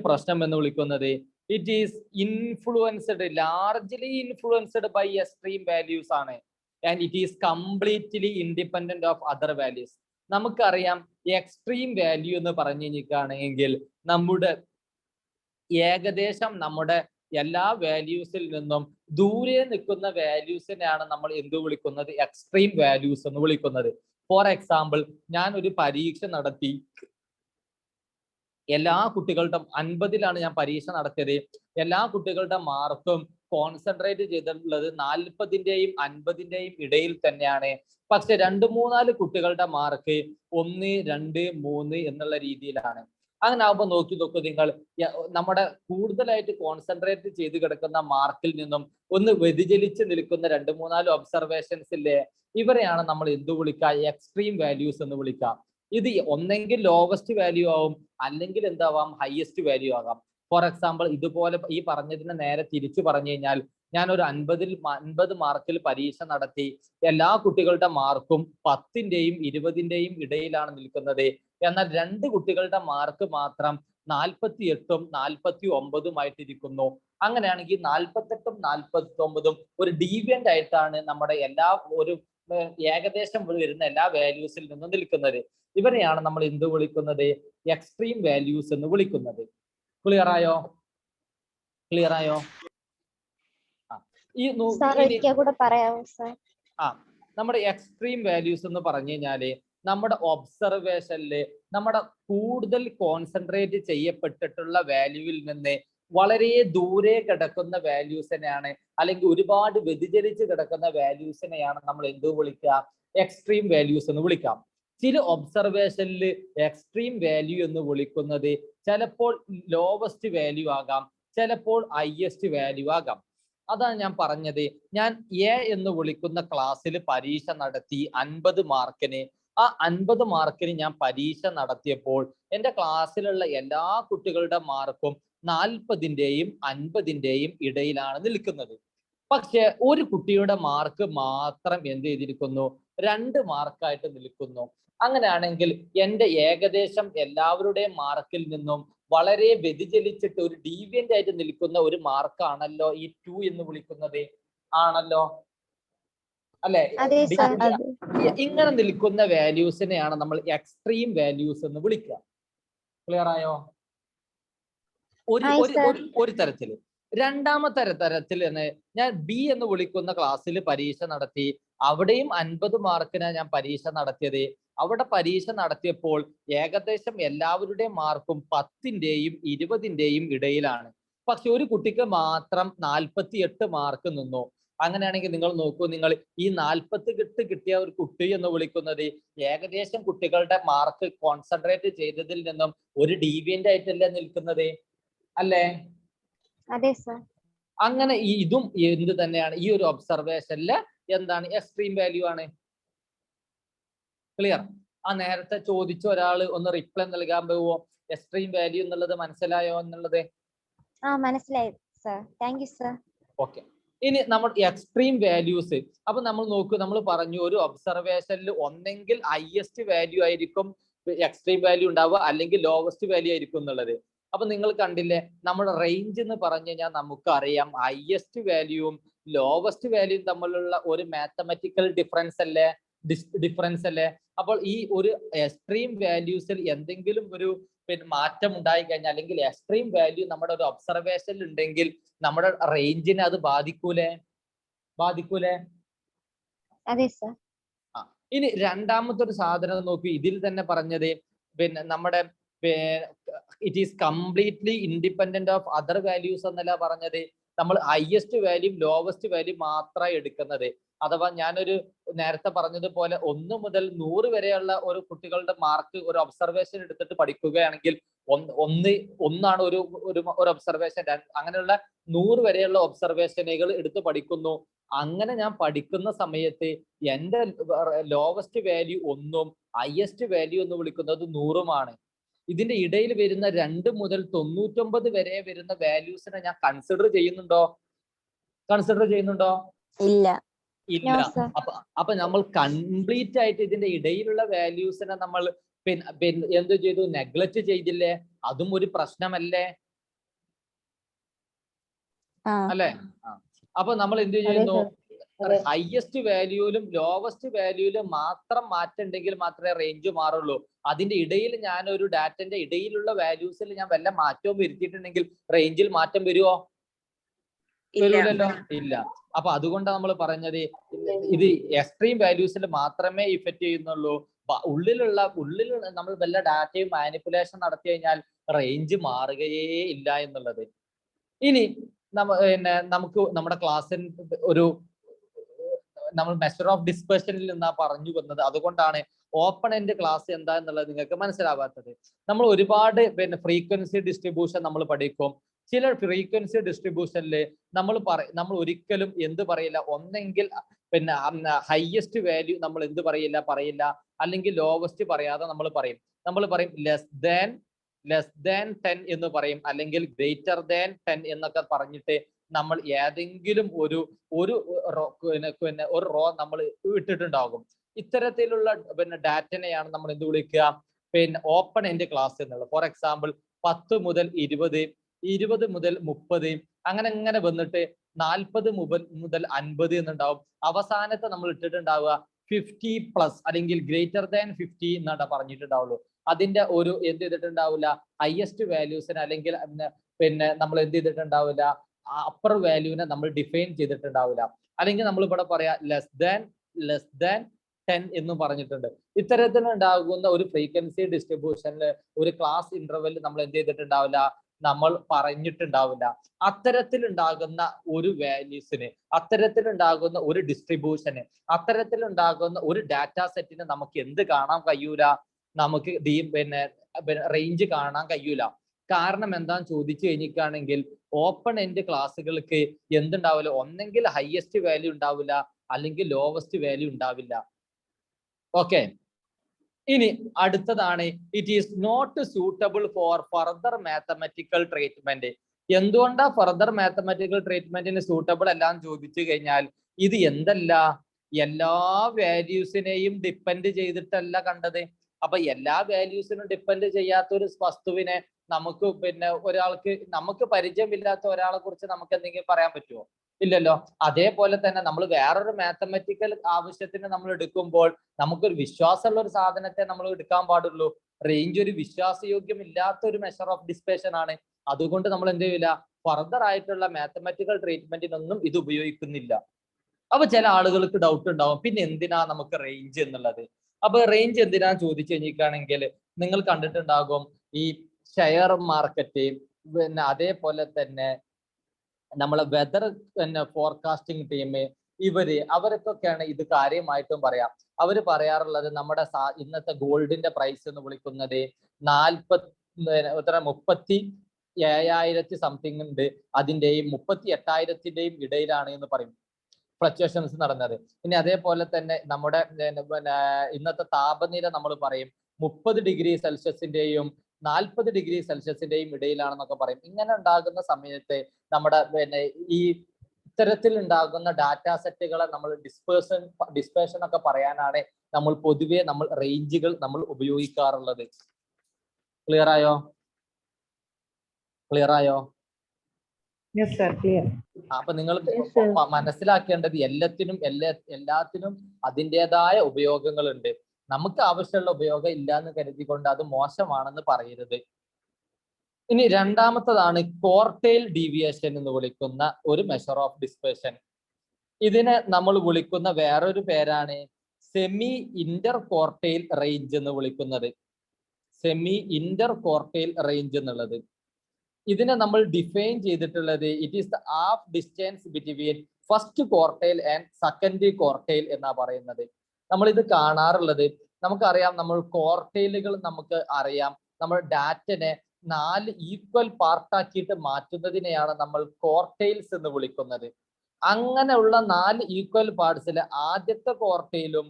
പ്രശ്നം എന്ന് വിളിക്കുന്നത് it is influenced, largely influenced by extreme values ആണ്. And it is completely independent of other values. നമുക്കറിയാം എക്സ്ട്രീം വാല്യൂ എന്ന് പറഞ്ഞു കഴിഞ്ഞിരിക്കുകയാണെങ്കിൽ ഏകദേശം നമ്മുടെ എല്ലാ വാല്യൂസിൽ നിന്നും ദൂരെ നിൽക്കുന്ന വാല്യൂസിനെയാണ് നമ്മൾ എന്ത് വിളിക്കുന്നത്, എക്സ്ട്രീം വാല്യൂസ് എന്ന് വിളിക്കുന്നത്. ഫോർ എക്സാമ്പിൾ, ഞാൻ ഒരു പരീക്ഷ നടത്തി, എല്ലാ കുട്ടികളുടെ 50-ലാണ് ഞാൻ പരീക്ഷ നടത്തിയത്. എല്ലാ കുട്ടികളുടെ മാർക്കും കോൺസെൻട്രേറ്റ് ചെയ്തിട്ടുള്ളത് 40-ന്റെയും 50-ന്റെയും ഇടയിൽ തന്നെയാണ്. പക്ഷെ 2-3 കുട്ടികളുടെ മാർക്ക് 1, 2, 3 എന്നുള്ള രീതിയിലാണ്. അങ്ങനെ ആകുമ്പോൾ നോക്കൂ നിങ്ങൾ, നമ്മുടെ കൂടുതലായിട്ട് കോൺസെൻട്രേറ്റ് ചെയ്ത് കിടക്കുന്ന മാർക്കിൽ നിന്നും ഒന്ന് വ്യതിചലിച്ച് നിൽക്കുന്ന 2-3 ഒബ്സർവേഷൻസ് ഇല്ലേ, ഇവരെയാണ് നമ്മൾ എന്ത് വിളിക്കുക, എക്സ്ട്രീം വാല്യൂസ് എന്ന് വിളിക്കുക. ഇത് ഒന്നെങ്കിൽ ലോവസ്റ്റ് വാല്യൂ ആവും, അല്ലെങ്കിൽ എന്താവാം, ഹയസ്റ്റ് വാല്യൂ ആകാം. ഫോർ എക്സാമ്പിൾ, ഇതുപോലെ ഈ പറഞ്ഞതിന് നേരെ തിരിച്ചു പറഞ്ഞു കഴിഞ്ഞാൽ, ഞാൻ ഒരു 50 മാർക്കിൽ പരീക്ഷ നടത്തി, എല്ലാ കുട്ടികളുടെ മാർക്കും 10-ന്റെയും 20-ന്റെയും ഇടയിലാണ് നിൽക്കുന്നത്. എന്നാൽ 2 കുട്ടികളുടെ മാർക്ക് മാത്രം 48-ഉം 49-ഉം ആയിട്ടിരിക്കുന്നു. അങ്ങനെയാണെങ്കിൽ 48-ഉം 49-ഉം ഒരു ഡീവിയന്റ് ആയിട്ടാണ് നമ്മുടെ ഒരു ഏകദേശം വരുന്ന എല്ലാ വാല്യൂസിൽ നിന്നും നിൽക്കുന്നത്. ഇവരെയാണ് നമ്മൾ എന്ത് വിളിക്കുന്നത്, എക്സ്ട്രീം വാല്യൂസ് എന്ന് വിളിക്കുന്നത്. ക്ലിയർ ആയോ? നമ്മുടെ എക്സ്ട്രീം വാല്യൂസ് എന്ന് പറഞ്ഞു കഴിഞ്ഞാല് നമ്മുടെ ഒബ്സർവേഷനില് നമ്മുടെ കൂടുതൽ കോൺസെൻട്രേറ്റ് ചെയ്യപ്പെട്ടിട്ടുള്ള വാല്യൂവിൽ നിന്ന് വളരെ ദൂരെ കിടക്കുന്ന വാല്യൂസിനെയാണ്, അല്ലെങ്കിൽ ഒരുപാട് വ്യതിചലിച്ച് കിടക്കുന്ന വാല്യൂസിനെയാണ് നമ്മൾ എന്ത് വിളിക്കുക, എക്സ്ട്രീം വാല്യൂസ് എന്ന് വിളിക്കാം. ചില ഒബ്സർവേഷനിൽ എക്സ്ട്രീം വാല്യൂ എന്ന് വിളിക്കുന്നത് ചിലപ്പോൾ ലോവസ്റ്റ് വാല്യൂ ആകാം, ചിലപ്പോൾ ഹയസ്റ്റ് വാല്യൂ ആകാം. അതാണ് ഞാൻ പറഞ്ഞത്. ഞാൻ എ എന്ന് വിളിക്കുന്ന ക്ലാസ്സിൽ പരീക്ഷ നടത്തി 50 മാർക്കിന്. ആ 50 മാർക്കിന് ഞാൻ പരീക്ഷ നടത്തിയപ്പോൾ എൻ്റെ ക്ലാസ്സിലുള്ള എല്ലാ കുട്ടികളുടെ മാർക്കും 40-ന്റെയും 50-ന്റെയും ഇടയിലാണ് നിൽക്കുന്നത്. പക്ഷെ ഒരു കുട്ടിയുടെ മാർക്ക് മാത്രം എന്ത് ചെയ്തിരിക്കുന്നു, 2 മാർക്കായിട്ട് നിൽക്കുന്നു. അങ്ങനെയാണെങ്കിൽ എൻ്റെ ഏകദേശം എല്ലാവരുടെയും മാർക്കിൽ നിന്നും വളരെ വ്യതിചലിച്ചിട്ട് ഒരു ഡീവിയന്റ് ആയിട്ട് നിൽക്കുന്ന ഒരു മാർക്കാണല്ലോ ഈ 2 എന്ന് വിളിക്കുന്നത്, ആണല്ലോ അല്ലെ? ഇങ്ങനെ നിൽക്കുന്ന വാല്യൂസിനെയാണ് നമ്മൾ എക്സ്ട്രീം വാല്യൂസ് എന്ന് വിളിക്കുക. ക്ലിയർ ആയോ? ഒരു തരത്തില്. രണ്ടാമത്തെ തരത്തിൽ ഞാൻ ബി എന്ന് വിളിക്കുന്ന ക്ലാസ്സിൽ പരീക്ഷ നടത്തി. അവിടെയും 50 മാർക്കിനാണ് ഞാൻ പരീക്ഷ നടത്തിയത്. അവിടെ പരീക്ഷ നടത്തിയപ്പോൾ ഏകദേശം എല്ലാവരുടെയും മാർക്കും 10-ന്റെയും 20-ന്റെയും ഇടയിലാണ്. പക്ഷെ ഒരു കുട്ടിക്ക് മാത്രം 48 മാർക്ക് നിന്നു. അങ്ങനെയാണെങ്കിൽ നിങ്ങൾ നോക്കൂ, നിങ്ങൾ ഈ 48 കിട്ടിയ ഒരു കുട്ടി എന്ന് വിളിക്കുന്നത് ഏകദേശം കുട്ടികളുടെ മാർക്ക് കോൺസെൻട്രേറ്റ് ചെയ്തതിൽ നിന്നും ഒരു ഡീവിയന്റ് ആയിട്ടല്ലേ നിൽക്കുന്നത്? അല്ലേ? അതെ സർ. അങ്ങനെ ഇതും എന്ത് തന്നെയാണ്, ഈ ഒരു ഒബ്സർവേഷനില് എന്താണ് എക്സ്ട്രീം വാല്യൂ ആണ്. ക്ലിയർ? ആ നേരത്തെ ചോദിച്ച ഒരാള് ഒന്ന് റിപ്ലൈ നൽകാൻ പോവോ? എക്സ്ട്രീം വാല്യൂ എന്നുള്ളത് മനസ്സിലായോ എന്നുള്ളത്? മനസ്സിലായി sir. Thank you sir. Okay. ഇനി നമ്മൾ എക്സ്ട്രീം വാല്യൂസ്, അപ്പൊ നമ്മൾ നോക്കൂ, നമ്മൾ പറഞ്ഞു ഒരു ഒബ്സർവേഷനിൽ ഒന്നെങ്കിൽ ഹൈയസ്റ്റ് വാല്യൂ ആയിരിക്കും എക്സ്ട്രീം വാല്യൂ ഉണ്ടാവുക, അല്ലെങ്കിൽ ലോവസ്റ്റ് വാല്യൂ ആയിരിക്കും എന്നുള്ളത്. അപ്പൊ നിങ്ങൾ കണ്ടില്ലേ, നമ്മുടെ റേഞ്ച് എന്ന് പറഞ്ഞു കഴിഞ്ഞാൽ നമുക്കറിയാം ഹൈയസ്റ്റ് വാല്യൂവും ലോവസ്റ്റ് വാല്യൂവും തമ്മിലുള്ള ഒരു മാത്തമാറ്റിക്കൽ ഡിഫറൻസ് അല്ലേ. അപ്പോൾ ഈ ഒരു എക്സ്ട്രീം വാല്യൂസിൽ എന്തെങ്കിലും ഒരു മാറ്റം ഉണ്ടായി കഴിഞ്ഞാൽ, അല്ലെങ്കിൽ എക്സ്ട്രീം വാല്യൂ നമ്മുടെ ഒരു ഒബ്സർവേഷനിൽ ഉണ്ടെങ്കിൽ നമ്മുടെ റേഞ്ചിനെ അത് ബാധിക്കൂലേ? അതെ സർ. ഇനി രണ്ടാമത്തെ ഒരു സാധനം നോക്കി, ഇതിൽ തന്നെ പറഞ്ഞത് നമ്മുടെ it is completely independent of other values എന്നല്ല പറഞ്ഞത്. നമ്മൾ ഹയസ്റ്റ് വാല്യൂ ലോവസ്റ്റ് വാല്യൂ മാത്രമായി എടുക്കുന്നത്. അഥവാ ഞാനൊരു നേരത്തെ പറഞ്ഞതുപോലെ 1 മുതൽ 100 വരെയുള്ള ഒരു കുട്ടികളുടെ മാർക്ക് ഒരു ഒബ്സർവേഷൻ എടുത്തിട്ട് പഠിക്കുകയാണെങ്കിൽ ഒന്നാണ് ഒരു ഒബ്സർവേഷൻ, അങ്ങനെയുള്ള 100 വരെയുള്ള ഒബ്സർവേഷനുകൾ എടുത്ത് പഠിക്കുന്നു. അങ്ങനെ ഞാൻ പഠിക്കുന്ന സമയത്ത് എന്റെ ലോവസ്റ്റ് വാല്യൂ 1ഉം ഹയസ്റ്റ് വാല്യൂ എന്ന് വിളിക്കുന്നത് 100ഉമാണ്. ഇതിന്റെ ഇടയിൽ വരുന്ന 2 മുതൽ 99 വരെ വരുന്ന വാല്യൂസിനെ ഞാൻ കൺസിഡർ ചെയ്യുന്നുണ്ടോ? ഇല്ല. അപ്പൊ നമ്മൾ കംപ്ലീറ്റ് ആയിട്ട് ഇതിന്റെ ഇടയിലുള്ള വാല്യൂസിനെ നമ്മൾ എന്ത് ചെയ്തു? നെഗ്ലക്ട് ചെയ്തില്ലേ? അതും ഒരു പ്രശ്നമല്ലേ? അല്ലേ? അപ്പൊ നമ്മൾ എന്ത് ചെയ്യുന്നു? ഹയസ്റ്റ് വാല്യൂയിലും ലോവസ്റ്റ് വാല്യൂയിലും മാത്രം മാറ്റം ഉണ്ടെങ്കിൽ മാത്രമേ റേഞ്ച് മാറുള്ളൂ. അതിന്റെ ഇടയിൽ ഞാൻ ഒരു ഡാറ്റന്റെ ഇടയിലുള്ള വാല്യൂസിൽ ഞാൻ വല്ല മാറ്റവും വരുത്തിയിട്ടുണ്ടെങ്കിൽ റേഞ്ചിൽ മാറ്റം വരുമോ? വരൂലല്ലോ, ഇല്ല. അപ്പൊ അതുകൊണ്ടാണ് നമ്മൾ പറഞ്ഞത് ഇത് എക്സ്ട്രീം വാല്യൂസിൽ മാത്രമേ ഇഫക്റ്റ് ചെയ്യുന്നുള്ളൂ. ഉള്ളിൽ നമ്മൾ വല്ല ഡാറ്റയും മാനിപ്പുലേഷൻ നടത്തി കഴിഞ്ഞാൽ റേഞ്ച് മാറുകയേ ഇല്ല എന്നുള്ളത്. ഇനി നമുക്ക് നമ്മുടെ ക്ലാസ്സിൽ നമ്മൾ മെഷർ ഓഫ് ഡിസ്പെർഷനിൽ നിന്നാ പറഞ്ഞു വന്നത്. അതുകൊണ്ടാണ് ഓപ്പൺ എൻഡ് ക്ലാസ് എന്താ എന്നുള്ളത് നിങ്ങൾക്ക് മനസ്സിലാവാത്തത്. നമ്മൾ ഒരുപാട് ഫ്രീക്വൻസി ഡിസ്ട്രിബ്യൂഷൻ നമ്മൾ പഠിക്കും. ചില ഫ്രീക്വൻസി ഡിസ്ട്രിബ്യൂഷനിൽ നമ്മൾ ഒരിക്കലും എന്ത് പറയില്ല, ഒന്നെങ്കിൽ ഹയസ്റ്റ് വാല്യൂ നമ്മൾ എന്ത് പറയില്ല, അല്ലെങ്കിൽ ലോവസ്റ്റ് പറയാതെ നമ്മൾ പറയും ലെസ് ദാൻ 10 എന്ന് പറയും, അല്ലെങ്കിൽ ഗ്രേറ്റർ ദാൻ 10 എന്നൊക്കെ പറഞ്ഞിട്ട് നമ്മൾ ഏതെങ്കിലും ഒരു റോ നമ്മൾ ഇട്ടിട്ടുണ്ടാകും. ഇത്തരത്തിലുള്ള ഡാറ്റനെയാണ് നമ്മൾ എന്ത് വിളിക്കുക? ഓപ്പൺ എൻഡ് ക്ലാസ് എന്നുള്ളത്. ഫോർ എക്സാമ്പിൾ 10 മുതൽ 20, 20 മുതൽ 30, അങ്ങനെ വന്നിട്ട് 40 മുതൽ 50 എന്നുണ്ടാവും. അവസാനത്തെ നമ്മൾ ഇട്ടിട്ടുണ്ടാവുക 50+ അല്ലെങ്കിൽ ഗ്രേറ്റർ ദാൻ 50 എന്നാണ് പറഞ്ഞിട്ടുണ്ടാവുള്ളൂ. അതിന്റെ ഒരു എന്ത് ചെയ്തിട്ടുണ്ടാവില്ല, ഹയസ്റ്റ് വാല്യൂസിന് അല്ലെങ്കിൽ നമ്മൾ എന്ത് ചെയ്തിട്ടുണ്ടാവില്ല, അപ്പർ വാല്യൂവിനെ നമ്മൾ ഡിഫൈൻ ചെയ്തിട്ടുണ്ടാവില്ല. അല്ലെങ്കിൽ നമ്മൾ ഇവിടെ പറയാ ലെസ് ദാൻ 10 എന്ന് പറഞ്ഞിട്ടുണ്ട്. ഇത്തരത്തിൽ ഉണ്ടാകുന്ന ഒരു ഫ്രീക്വൻസി ഡിസ്ട്രിബ്യൂഷനിൽ ഒരു ക്ലാസ് ഇന്റർവെൽ നമ്മൾ എന്ത് ചെയ്തിട്ടുണ്ടാവില്ല, നമ്മൾ പറഞ്ഞിട്ടുണ്ടാവില്ല. അത്തരത്തിലുണ്ടാകുന്ന ഒരു വാല്യൂസിന്, അത്തരത്തിലുണ്ടാകുന്ന ഒരു ഡിസ്ട്രിബ്യൂഷന്, അത്തരത്തിലുണ്ടാകുന്ന ഒരു ഡാറ്റാ സെറ്റിന് നമുക്ക് എന്ത് കാണാൻ കഴിയൂല? നമുക്ക് റേഞ്ച് കാണാൻ കഴിയൂല. കാരണം എന്താന്ന് ചോദിച്ചു കഴിഞ്ഞിട്ടാണെങ്കിൽ ഓപ്പൺ എൻഡ് ക്ലാസ്സുകൾക്ക് എന്തുണ്ടാവില്ല, ഒന്നെങ്കിൽ ഹയസ്റ്റ് വാല്യൂ ഉണ്ടാവില്ല, അല്ലെങ്കിൽ ലോവസ്റ്റ് വാല്യൂ ഉണ്ടാവില്ല. ഓക്കെ. ഇനി അടുത്തതാണ് it is not suitable for further mathematical treatment. എന്തുകൊണ്ടാ ഫർദർ മാത്തമാറ്റിക്കൽ ട്രീറ്റ്മെന്റിന് സൂട്ടബിൾ അല്ലാന്ന് ചോദിച്ചു കഴിഞ്ഞാൽ ഇത് എന്തല്ല, എല്ലാ വാല്യൂസിനെയും ഡിപ്പെൻഡ് ചെയ്തിട്ടല്ല കണ്ടത്. അപ്പൊ എല്ലാ വാല്യൂസിനും ഡിപ്പെൻഡ് ചെയ്യാത്ത ഒരു വസ്തുവിനെ നമുക്ക് ഒരാൾക്ക്, നമുക്ക് പരിചയമില്ലാത്ത ഒരാളെ കുറിച്ച് നമുക്ക് എന്തെങ്കിലും പറയാൻ പറ്റുമോ? ഇല്ലല്ലോ. അതേപോലെ തന്നെ നമ്മൾ വേറൊരു മാത്തമാറ്റിക്കൽ ആവശ്യത്തിന് നമ്മൾ എടുക്കുമ്പോൾ നമുക്കൊരു വിശ്വാസമുള്ള ഒരു സാധനത്തെ നമ്മൾ എടുക്കാൻ പാടുള്ളൂ. റേഞ്ച് ഒരു വിശ്വാസയോഗ്യമില്ലാത്ത ഒരു മെഷർ ഓഫ് ഡിസ്പേഷൻ ആണ്. അതുകൊണ്ട് നമ്മൾ എന്ത് ചെയ്യില്ല, ഫർദർ ആയിട്ടുള്ള മാത്തമാറ്റിക്കൽ ട്രീറ്റ്മെന്റിനൊന്നും ഇത് ഉപയോഗിക്കുന്നില്ല. അപ്പൊ ചില ആളുകൾക്ക് ഡൗട്ട് ഉണ്ടാവും, പിന്നെ എന്തിനാ നമുക്ക് റേഞ്ച് എന്നുള്ളത്. അപ്പൊ റേഞ്ച് എന്തിനാ ചോദിച്ചു കഴിഞ്ഞിട്ടാണെങ്കിൽ നിങ്ങൾ കണ്ടിട്ടുണ്ടാകും ഈ ഷെയർ മാർക്കറ്റ്, അതേപോലെ തന്നെ നമ്മളെ വെതർ ഫോർകാസ്റ്റിംഗ് ടീം, അവർക്കൊക്കെയാണ് ഇത് കാര്യമായിട്ടും പറയാം. അവർ പറയാറുള്ളത് നമ്മുടെ ഇന്നത്തെ ഗോൾഡിന്റെ പ്രൈസ് എന്ന് വിളിക്കുന്നത് 30 7000 സംതിങ് ഉണ്ട്, അതിന്റെയും 38,000-ന്റെയും ഇടയിലാണ് എന്ന് പറയും ഫ്ലക്ച്വേഷൻസ് നടന്നത്. ഇനി അതേപോലെ തന്നെ നമ്മുടെ ഇന്നത്തെ താപനില നമ്മൾ പറയും 30°C 40°C ഇടയിലാണെന്നൊക്കെ പറയും. ഇങ്ങനെ ഉണ്ടാകുന്ന സമയത്ത് നമ്മുടെ ഈ ഇത്തരത്തിൽ ഉണ്ടാകുന്ന ഡാറ്റാ സെറ്റുകളെ നമ്മൾ ഡിസ്പേർഷൻ ഒക്കെ പറയാനാണ് നമ്മൾ പൊതുവെ നമ്മൾ റേഞ്ചുകൾ നമ്മൾ ഉപയോഗിക്കാറുള്ളത്. ക്ലിയർ ആയോ? ക്ലിയർ ആയോ? അപ്പൊ നിങ്ങൾ മനസ്സിലാക്കേണ്ടത് എല്ലാത്തിനും അതിൻ്റെതായ ഉപയോഗങ്ങളുണ്ട്. നമുക്ക് ആവശ്യമുള്ള ഉപയോഗം ഇല്ലാന്ന് കരുതിക്കൊണ്ട് അത് മോശമാണെന്ന് പറയരുത്. ഇനി രണ്ടാമത്തതാണ് ക്വാർട്ടൈൽ ഡീവിയേഷൻ എന്ന് വിളിക്കുന്ന ഒരു മെഷർ ഓഫ് ഡിസ്പേർഷൻ. ഇതിനെ നമ്മൾ വിളിക്കുന്ന വേറൊരു പേരാണ് സെമി ഇന്റർ ക്വാർട്ടൈൽ റേഞ്ച് എന്ന് വിളിക്കുന്നത്. സെമി ഇന്റർ ക്വാർട്ടൈൽ റേഞ്ച് എന്നുള്ളത് ഇതിനെ നമ്മൾ ഡിഫൈൻ ചെയ്തിട്ടുള്ളത് it is the half distance between first quartile and second quartile എന്നാ പറയുന്നത്. നമ്മൾ ഇത് കാണാറുള്ളത് നമുക്കറിയാം, നമ്മൾ ക്വാർട്ടൈലുകൾ നമുക്ക് അറിയാം, നമ്മൾ ഡാറ്റനെ 4 ഈക്വൽ പാർട്ടാക്കിയിട്ട് മാറ്റുന്നതിനെയാണ് നമ്മൾ ക്വാർട്ടൈൽസ് എന്ന് വിളിക്കുന്നത്. അങ്ങനെയുള്ള 4 ഈക്വൽ പാർട്സിൽ ആദ്യത്തെ ക്വാർട്ടൈലും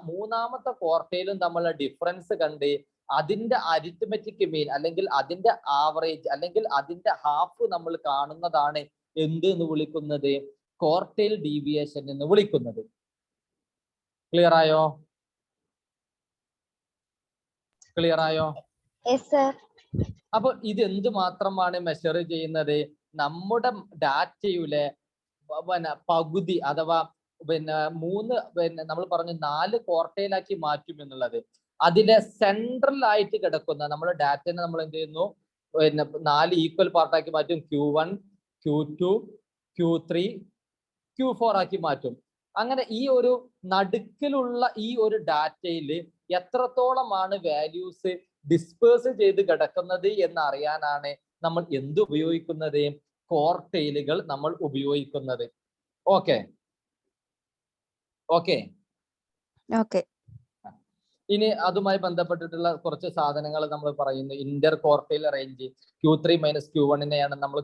മൂന്നാമത്തെ ക്വാർട്ടൈലും തമ്മിലുള്ള ഡിഫറൻസ് കണ്ട് അതിന്റെ അരിത്മെറ്റിക് മീൻ അല്ലെങ്കിൽ അതിന്റെ ആവറേജ് അല്ലെങ്കിൽ അതിന്റെ ഹാഫ് നമ്മൾ കാണുന്നതാണ് എന്ത് എന്ന് വിളിക്കുന്നത്? ക്വാർട്ടൈൽ ഡീവിയേഷൻ എന്ന് വിളിക്കുന്നത്. ക്ലിയർ ആയോ? ക്ലിയർ ആയോ? അപ്പൊ ഇത് എന്ത് മാത്രമാണ് മെഷർ ചെയ്യുന്നത്? നമ്മുടെ ഡാറ്റയുടെ പകുതി അഥവാ നമ്മൾ പറഞ്ഞു 4 ക്വാർട്ടൈലാക്കി മാറ്റും എന്നുള്ളത്. അതിലെ സെൻട്രൽ ആയിട്ട് കിടക്കുന്ന നമ്മുടെ ഡാറ്റനെ നമ്മൾ എന്ത് ചെയ്യുന്നു? 4 ഈക്വൽ പാർട്ടാക്കി മാറ്റും. Q1, Q2, Q3, Q4 ആക്കി മാറ്റും. അങ്ങനെ ഈ ഒരു നടുക്കിലുള്ള ഈ ഒരു ഡാറ്റയിൽ എത്രത്തോളമാണ് വാല്യൂസ് ഡിസ്പേഴ്സ് ചെയ്ത് കിടക്കുന്നത് എന്ന് അറിയാനാണ് നമ്മൾ എന്ത് ഉപയോഗിക്കുന്നത്? ക്വാർട്ടൈലുകൾ നമ്മൾ ഉപയോഗിക്കുന്നത്. Okay okay okay. ഇനി അതുമായി ബന്ധപ്പെട്ടിട്ടുള്ള കുറച്ച് സാധനങ്ങൾ നമ്മൾ പറയുന്നു. ഇന്റർ ക്വാർട്ടൈൽ റേഞ്ച് Q3 - Q1-നെയാണ് നമ്മൾ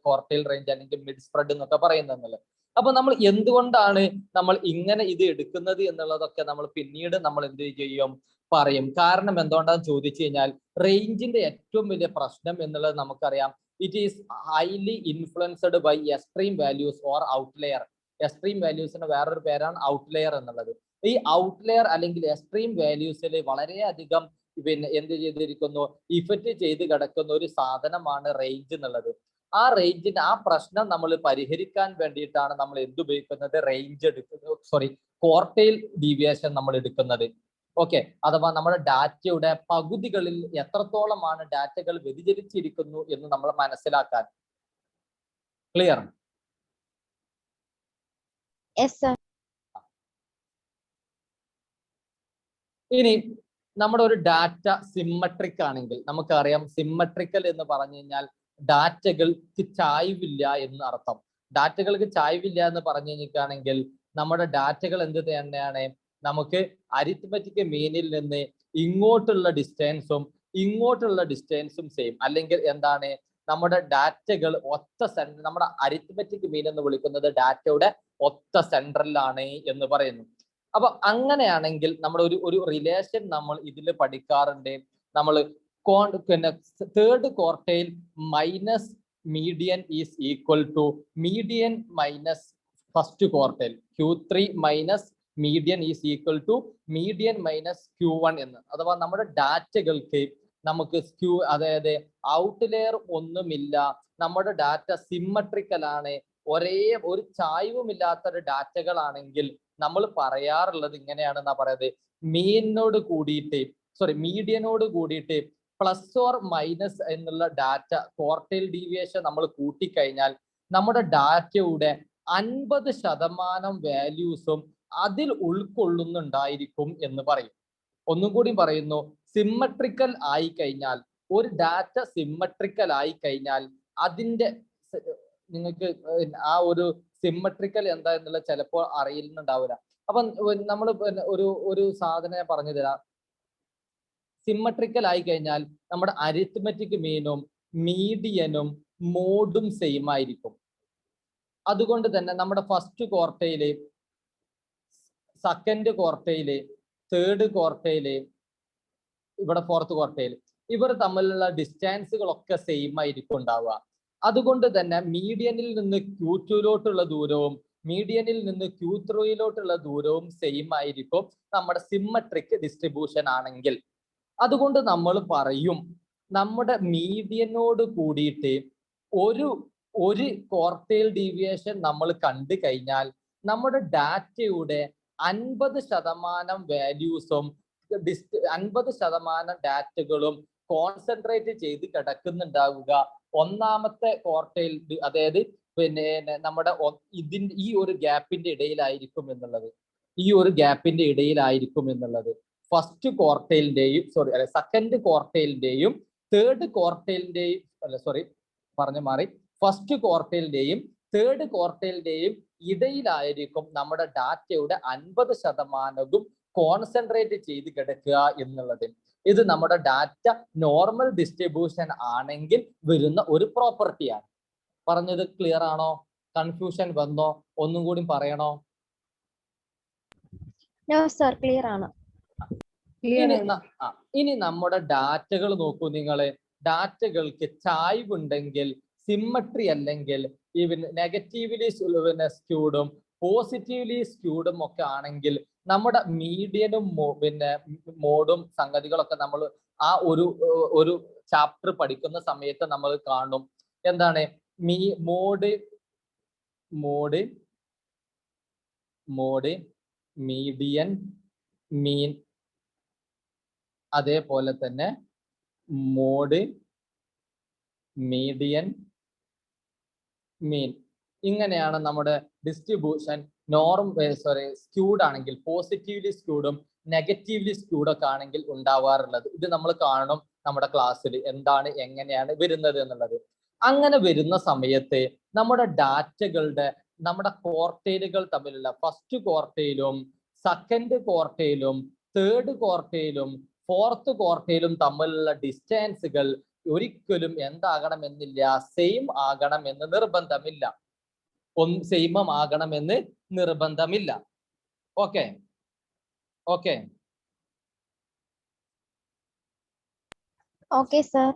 ക്വാർട്ടൈൽ റേഞ്ച് അല്ലെങ്കിൽ മിഡ് സ്പ്രെഡ് എന്നൊക്കെ പറയുന്നത്. അപ്പൊ നമ്മൾ എന്തുകൊണ്ടാണ് നമ്മൾ ഇങ്ങനെ ഇത് എടുക്കുന്നത് എന്നുള്ളതൊക്കെ നമ്മൾ പിന്നീട് നമ്മൾ എന്ത് ചെയ്യും പറയും. കാരണം എന്തുകൊണ്ടാന്ന് ചോദിച്ചു കഴിഞ്ഞാൽ റേഞ്ചിന്റെ ഏറ്റവും വലിയ പ്രശ്നം എന്നുള്ളത് നമുക്കറിയാം, it is highly influenced by extreme values or outlier. Extreme വാല്യൂസിന് വേറൊരു പേരാണ് ഔട്ട്ലെയർ എന്നുള്ളത്. ഈ ഔട്ട്ലെയർ അല്ലെങ്കിൽ എക്സ്ട്രീം വാല്യൂസിൽ വളരെയധികം എന്ത് ചെയ്തിരിക്കുന്നു, ഇഫക്റ്റ് ചെയ്ത് കിടക്കുന്ന ഒരു സാധനമാണ് റേഞ്ച് എന്നുള്ളത്. ആ റേഞ്ചിന്റെ ആ പ്രശ്നം നമ്മൾ പരിഹരിക്കാൻ വേണ്ടിയിട്ടാണ് നമ്മൾ എന്തുപയോഗിക്കുന്നത്? റേഞ്ച് എടുക്കുന്നത്, ക്വാർട്ടൈൽ ഡീവിയേഷൻ നമ്മൾ എടുക്കുന്നത്. ഓക്കെ, അഥവാ നമ്മുടെ ഡാറ്റയുടെ പകുതികളിൽ എത്രത്തോളമാണ് ഡാറ്റകൾ വ്യതിചലിച്ചിരിക്കുന്നു എന്ന് നമ്മൾ മനസ്സിലാക്കാൻ. ക്ലിയർ? ഇനി നമ്മുടെ ഒരു ഡാറ്റ സിമ്മട്രിക് ആണെങ്കിൽ നമുക്കറിയാം, സിമ്മട്രിക്കൽ എന്ന് പറഞ്ഞു കഴിഞ്ഞാൽ ഡാറ്റകൾക്ക് ചായ്വില്ല എന്ന് അർത്ഥം. ഡാറ്റകൾക്ക് ചായ്വില്ല എന്ന് പറഞ്ഞു കഴിഞ്ഞിട്ടാണെങ്കിൽ നമ്മുടെ ഡാറ്റകൾ എന്ത് തന്നെയാണ്? നമുക്ക് അരിത്മെറ്റിക് മീനിൽ നിന്ന് ഇങ്ങോട്ടുള്ള ഡിസ്റ്റൻസും സെയിം. അല്ലെങ്കിൽ എന്താണ്, നമ്മുടെ ഡാറ്റകൾ നമ്മുടെ അരിത്മെറ്റിക് മീൻ എന്ന് വിളിക്കുന്നത് ഡാറ്റയുടെ ഒത്ത സെൻട്രലാണ് എന്ന് പറയുന്നു. അപ്പൊ അങ്ങനെയാണെങ്കിൽ നമ്മുടെ ഒരു റിലേഷൻ നമ്മൾ ഇതിൽ പഠിക്കാറുണ്ട്. നമ്മൾ third quartile minus median is equal to median minus first quartile. Q3 minus median is equal to median minus Q1 എന്ന്. അഥവാ നമ്മുടെ ഡാറ്റകൾക്ക് നമുക്ക് അതായത് ഔട്ട്ലെയർ ഒന്നുമില്ല, നമ്മുടെ ഡാറ്റ സിമ്മട്രിക്കൽ ആണ്, ഒരേ ഒരു ചായ്വുമില്ലാത്ത ഡാറ്റകളാണെങ്കിൽ നമ്മൾ പറയാറുള്ളത് ഇങ്ങനെയാണെന്നാ പറയുന്നത്, മീഡിയനോട് കൂടിയിട്ട് പ്ലസ് ഓർ മൈനസ് എന്നുള്ള ഡാറ്റ ക്വാർട്ടൈൽ ഡീവിയേഷൻ നമ്മൾ കൂട്ടിക്കഴിഞ്ഞാൽ നമ്മുടെ ഡാറ്റയുടെ 50% വാല്യൂസും അതിൽ ഉൾക്കൊള്ളുന്നുണ്ടായിരിക്കും എന്ന് പറയും. ഒന്നും കൂടി പറയുന്നു, സിമ്മട്രിക്കൽ ആയി കഴിഞ്ഞാൽ, ഒരു ഡാറ്റ സിമ്മട്രിക്കൽ ആയി കഴിഞ്ഞാൽ അതിന്റെ നിങ്ങൾക്ക് ആ ഒരു സിമ്മട്രിക്കൽ എന്താ എന്നുള്ളത് ചിലപ്പോൾ അറിയുന്നുണ്ടാവില്ല. അപ്പൊ നമ്മൾ ഒരു സാധനം പറഞ്ഞു തരാം. സിമ്മട്രിക്കൽ ആയി കഴിഞ്ഞാൽ നമ്മുടെ അരിത്മെറ്റിക് മീനും മീഡിയനും മോഡും സെയിം ആയിരിക്കും. അതുകൊണ്ട് തന്നെ നമ്മുടെ ഫസ്റ്റ് ക്വാർട്ടയില്, സെക്കൻഡ് ക്വാർട്ടയില്, തേർഡ് ക്വാർട്ടയില്, ഇവിടെ ഫോർത്ത് ക്വാർട്ടയിൽ ഇവർ തമ്മിലുള്ള ഡിസ്റ്റൻസുകളൊക്കെ സെയിം ആയിരിക്കും ഉണ്ടാവുക. അതുകൊണ്ട് തന്നെ മീഡിയനിൽ നിന്ന് Q2 ദൂരവും മീഡിയനിൽ നിന്ന് Q3 ദൂരവും സെയിം ആയിരിക്കും നമ്മുടെ സിമ്മട്രിക് ഡിസ്ട്രിബ്യൂഷൻ ആണെങ്കിൽ. അതുകൊണ്ട് നമ്മൾ പറയും നമ്മുടെ മീഡിയനോട് കൂടിയിട്ട് ഒരു ക്വാർട്ടൈൽ ഡീവിയേഷൻ നമ്മൾ കണ്ടു കഴിഞ്ഞാൽ നമ്മുടെ ഡാറ്റയുടെ 50% വാല്യൂസും 50% ഡാറ്റകളും കോൺസെൻട്രേറ്റ് ചെയ്ത് കിടക്കുന്നുണ്ടാവുക ഒന്നാമത്തെ ക്വാർട്ടൈൽ, അതായത് പിന്നെ നമ്മുടെ ഈ ഒരു ഗ്യാപ്പിന്റെ ഇടയിലായിരിക്കും എന്നുള്ളത്. ഫസ്റ്റ് ക്വാർട്ടൈലിന്റെയും സെക്കൻഡ് ക്വാർട്ടൈലിന്റെയും തേർഡ് ക്വാർട്ടൈലിന്റെയും ഫസ്റ്റ് ക്വാർട്ടൈലിന്റെയും തേർഡ് ക്വാർട്ടൈലിന്റെയും ഇടയിലായിരിക്കും നമ്മുടെ ഡാറ്റയുടെ 50% കോൺസെൻട്രേറ്റ് ചെയ്ത് കിടക്കുക എന്നുള്ളത്. ഇത് നമ്മുടെ ഡാറ്റ നോർമൽ ഡിസ്ട്രിബ്യൂഷൻ ആണെങ്കിൽ വരുന്ന ഒരു പ്രോപ്പർട്ടിയാണ്. പറഞ്ഞത് ക്ലിയർ ആണോ? കൺഫ്യൂഷൻ വന്നോ? ഒന്നും കൂടി പറയണോ? ക്ലിയർ ആണ്. ഇനി നമ്മുടെ ഡാറ്റകൾ നോക്കൂ നിങ്ങള്. ഡാറ്റകൾക്ക് ചായ്വ് ഉണ്ടെങ്കിൽ, സിമ്മട്രി അല്ലെങ്കിൽ നെഗറ്റീവ്ലി സ്ക്യൂഡും പോസിറ്റീവ്ലി സ്ക്യൂഡും ഒക്കെ ആണെങ്കിൽ നമ്മുടെ മീഡിയനും മോഡും സംഗതികളൊക്കെ നമ്മൾ ആ ഒരു ചാപ്റ്റർ പഠിക്കുന്ന സമയത്ത് നമ്മൾ കാണും. എന്താണ് മോഡ്, മീഡിയൻ, മീൻ, അതേപോലെ തന്നെ മോഡ്, മീഡിയൻ, മീൻ. ഇങ്ങനെയാണ് നമ്മുടെ ഡിസ്ട്രിബ്യൂഷൻ സ്ക്യൂഡ് ആണെങ്കിൽ, പോസിറ്റീവ്ലി സ്ക്യൂഡും നെഗറ്റീവ്ലി സ്ക്യൂഡൊക്കെ ആണെങ്കിൽ ഉണ്ടാവാറുള്ളത്. ഇത് നമ്മൾ കാണും നമ്മുടെ ക്ലാസ്സിൽ എന്താണ് എങ്ങനെയാണ് വരുന്നത് എന്നുള്ളത്. അങ്ങനെ വരുന്ന സമയത്ത് നമ്മുടെ ഡാറ്റകളുടെ നമ്മുടെ ക്വാർട്ടൈലുകൾ തമ്മിലുള്ള ഫസ്റ്റ് ക്വാർട്ടൈലും സെക്കൻഡ് ക്വാർട്ടൈലും തേർഡ് ക്വാർട്ടൈലും ഫോർത്ത് ക്വാർട്ടൈലും തമ്മിലുള്ള ഡിസ്റ്റൻസുകൾ ഒരിക്കലും എന്താകണമെന്നില്ല, സെയിം ആകണമെന്ന് നിർബന്ധമില്ല. സെയിം ആകണമെന്ന് നിർബന്ധമില്ല. Okay okay okay sir.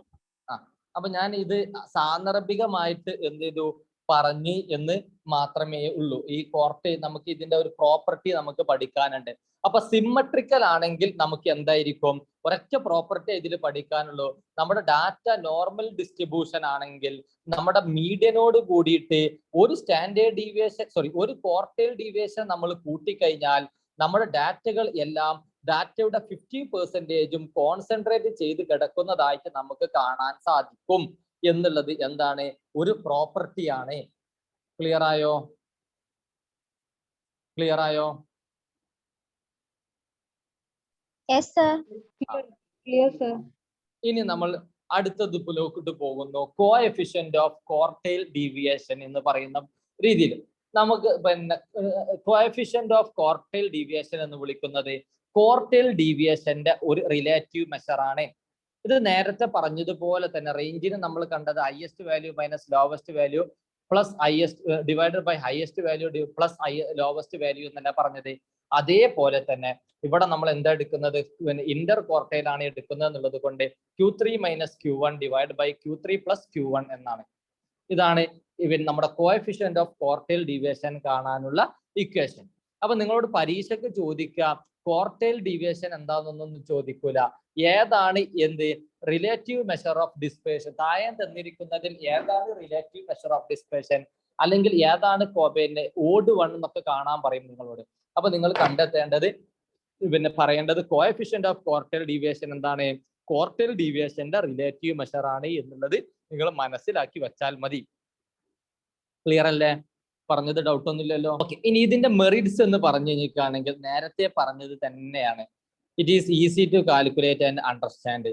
അപ്പൊ ഞാൻ ഇത് സാന്ദർഭികമായിട്ട് എന്ത് ചെയ്തു പറഞ്ഞു എന്ന് മാത്രമേ ഉള്ളൂ. ഈ ക്വാർട്ടൈൽ നമുക്ക് ഇതിന്റെ ഒരു പ്രോപ്പർട്ടി നമുക്ക് പഠിക്കാനുണ്ട്. അപ്പൊ സിമ്മട്രിക്കൽ ആണെങ്കിൽ നമുക്ക് എന്തായിരിക്കും? ഒരൊറ്റ പ്രോപ്പർട്ടി ഇതിൽ പഠിക്കാനുള്ളൂ. നമ്മുടെ ഡാറ്റ നോർമൽ ഡിസ്ട്രിബ്യൂഷൻ ആണെങ്കിൽ നമ്മുടെ മീഡിയനോട് കൂടിയിട്ട് ഒരു സ്റ്റാൻഡേർഡ് ഡീവിയേഷൻ ഒരു ക്വാർട്ടൈൽ ഡീവിയേഷൻ നമ്മൾ കൂട്ടിക്കഴിഞ്ഞാൽ നമ്മുടെ ഡാറ്റകൾ എല്ലാം ഡാറ്റയുടെ 50%ഉം കോൺസെൻട്രേറ്റ് ചെയ്ത് കിടക്കുന്നതായിട്ട് നമുക്ക് കാണാൻ സാധിക്കും എന്നുള്ളത് എന്താണ്? ഒരു പ്രോപ്പർട്ടിയാണ്. ക്ലിയർ ആയോ? Yes sir. Clear sir. ഇനി നമ്മൾ അടുത്തത് പുലോക്കിട്ട് പോകുന്നു. കോഎഫിഷ്യന്റ് ഓഫ് ക്വാർട്ടൈൽ ഡീവിയേഷൻ എന്ന് പറയുന്ന രീതിയിൽ നമുക്ക് കോഎഫിഷ്യന്റ് ഓഫ് ക്വാർട്ടൈൽ ഡീവിയേഷൻ എന്ന് വിളിക്കുന്നത് ക്വാർട്ടൈൽ ഡീവിയേഷന്റെ ഒരു റിലേറ്റീവ് മെഷർ ആണ്. ഇത് നേരത്തെ പറഞ്ഞതുപോലെ തന്നെ റേഞ്ചിന് നമ്മൾ കണ്ടത് highest value minus lowest value plus divided by highest value plus lowest value എന്നല്ല പറഞ്ഞത്. അതേപോലെ തന്നെ ഇവിടെ നമ്മൾ എന്താ എടുക്കുന്നത്? ഇന്റർ ക്വാർട്ടൈൽ ആണ് എടുക്കുന്നത് എന്നുള്ളത് കൊണ്ട് Q3 minus Q1 divide by Q3 plus Q1 എന്നാണ്. ഇതാണ് നമ്മുടെ കോഎഫിഷ്യന്റ് ഓഫ് ക്വാർട്ടൈൽ ഡീവിയേഷൻ കാണാനുള്ള ഇക്വേഷൻ. അപ്പൊ നിങ്ങളോട് പരീക്ഷയ്ക്ക് ചോദിക്കുക ക്വാർട്ടൈൽ ഡീവിയേഷൻ എന്താണെന്നൊന്നും ചോദിക്കൂല. ഏതാണ് റിലേറ്റീവ് മെഷർ ഓഫ് ഡിസ്പേർഷൻ? താഴെ തന്നിരിക്കുന്നതിൽ ഏതാണ് റിലേറ്റീവ് മെഷർ ഓഫ് ഡിസ്പേർഷൻ, അല്ലെങ്കിൽ ഏതാണ് ഓഡ് വൺ എന്നൊക്കെ കാണാൻ പറയും നിങ്ങളോട്. അപ്പൊ നിങ്ങൾ കണ്ടെത്തേണ്ടത് പറയേണ്ടത് കോഎഫിഷ്യന്റ് ഓഫ് ക്വാർട്ടൈൽ ഡീവിയേഷൻ എന്താണ്? ക്വാർട്ടൈൽ ഡീവിയേഷന്റെ റിലേറ്റീവ് മെഷർ ആണ് എന്നുള്ളത് നിങ്ങൾ മനസ്സിലാക്കി വെച്ചാൽ മതി. ക്ലിയർ അല്ലേ? പറഞ്ഞത് ഡൗട്ട് ഒന്നുമില്ലല്ലോ. ഓക്കെ, ഇനി ഇതിന്റെ മെറിറ്റ്സ് എന്ന് പറഞ്ഞു കഴിഞ്ഞിട്ടാണെങ്കിൽ നേരത്തെ പറഞ്ഞത് തന്നെയാണ്. It is easy to calculate and understand.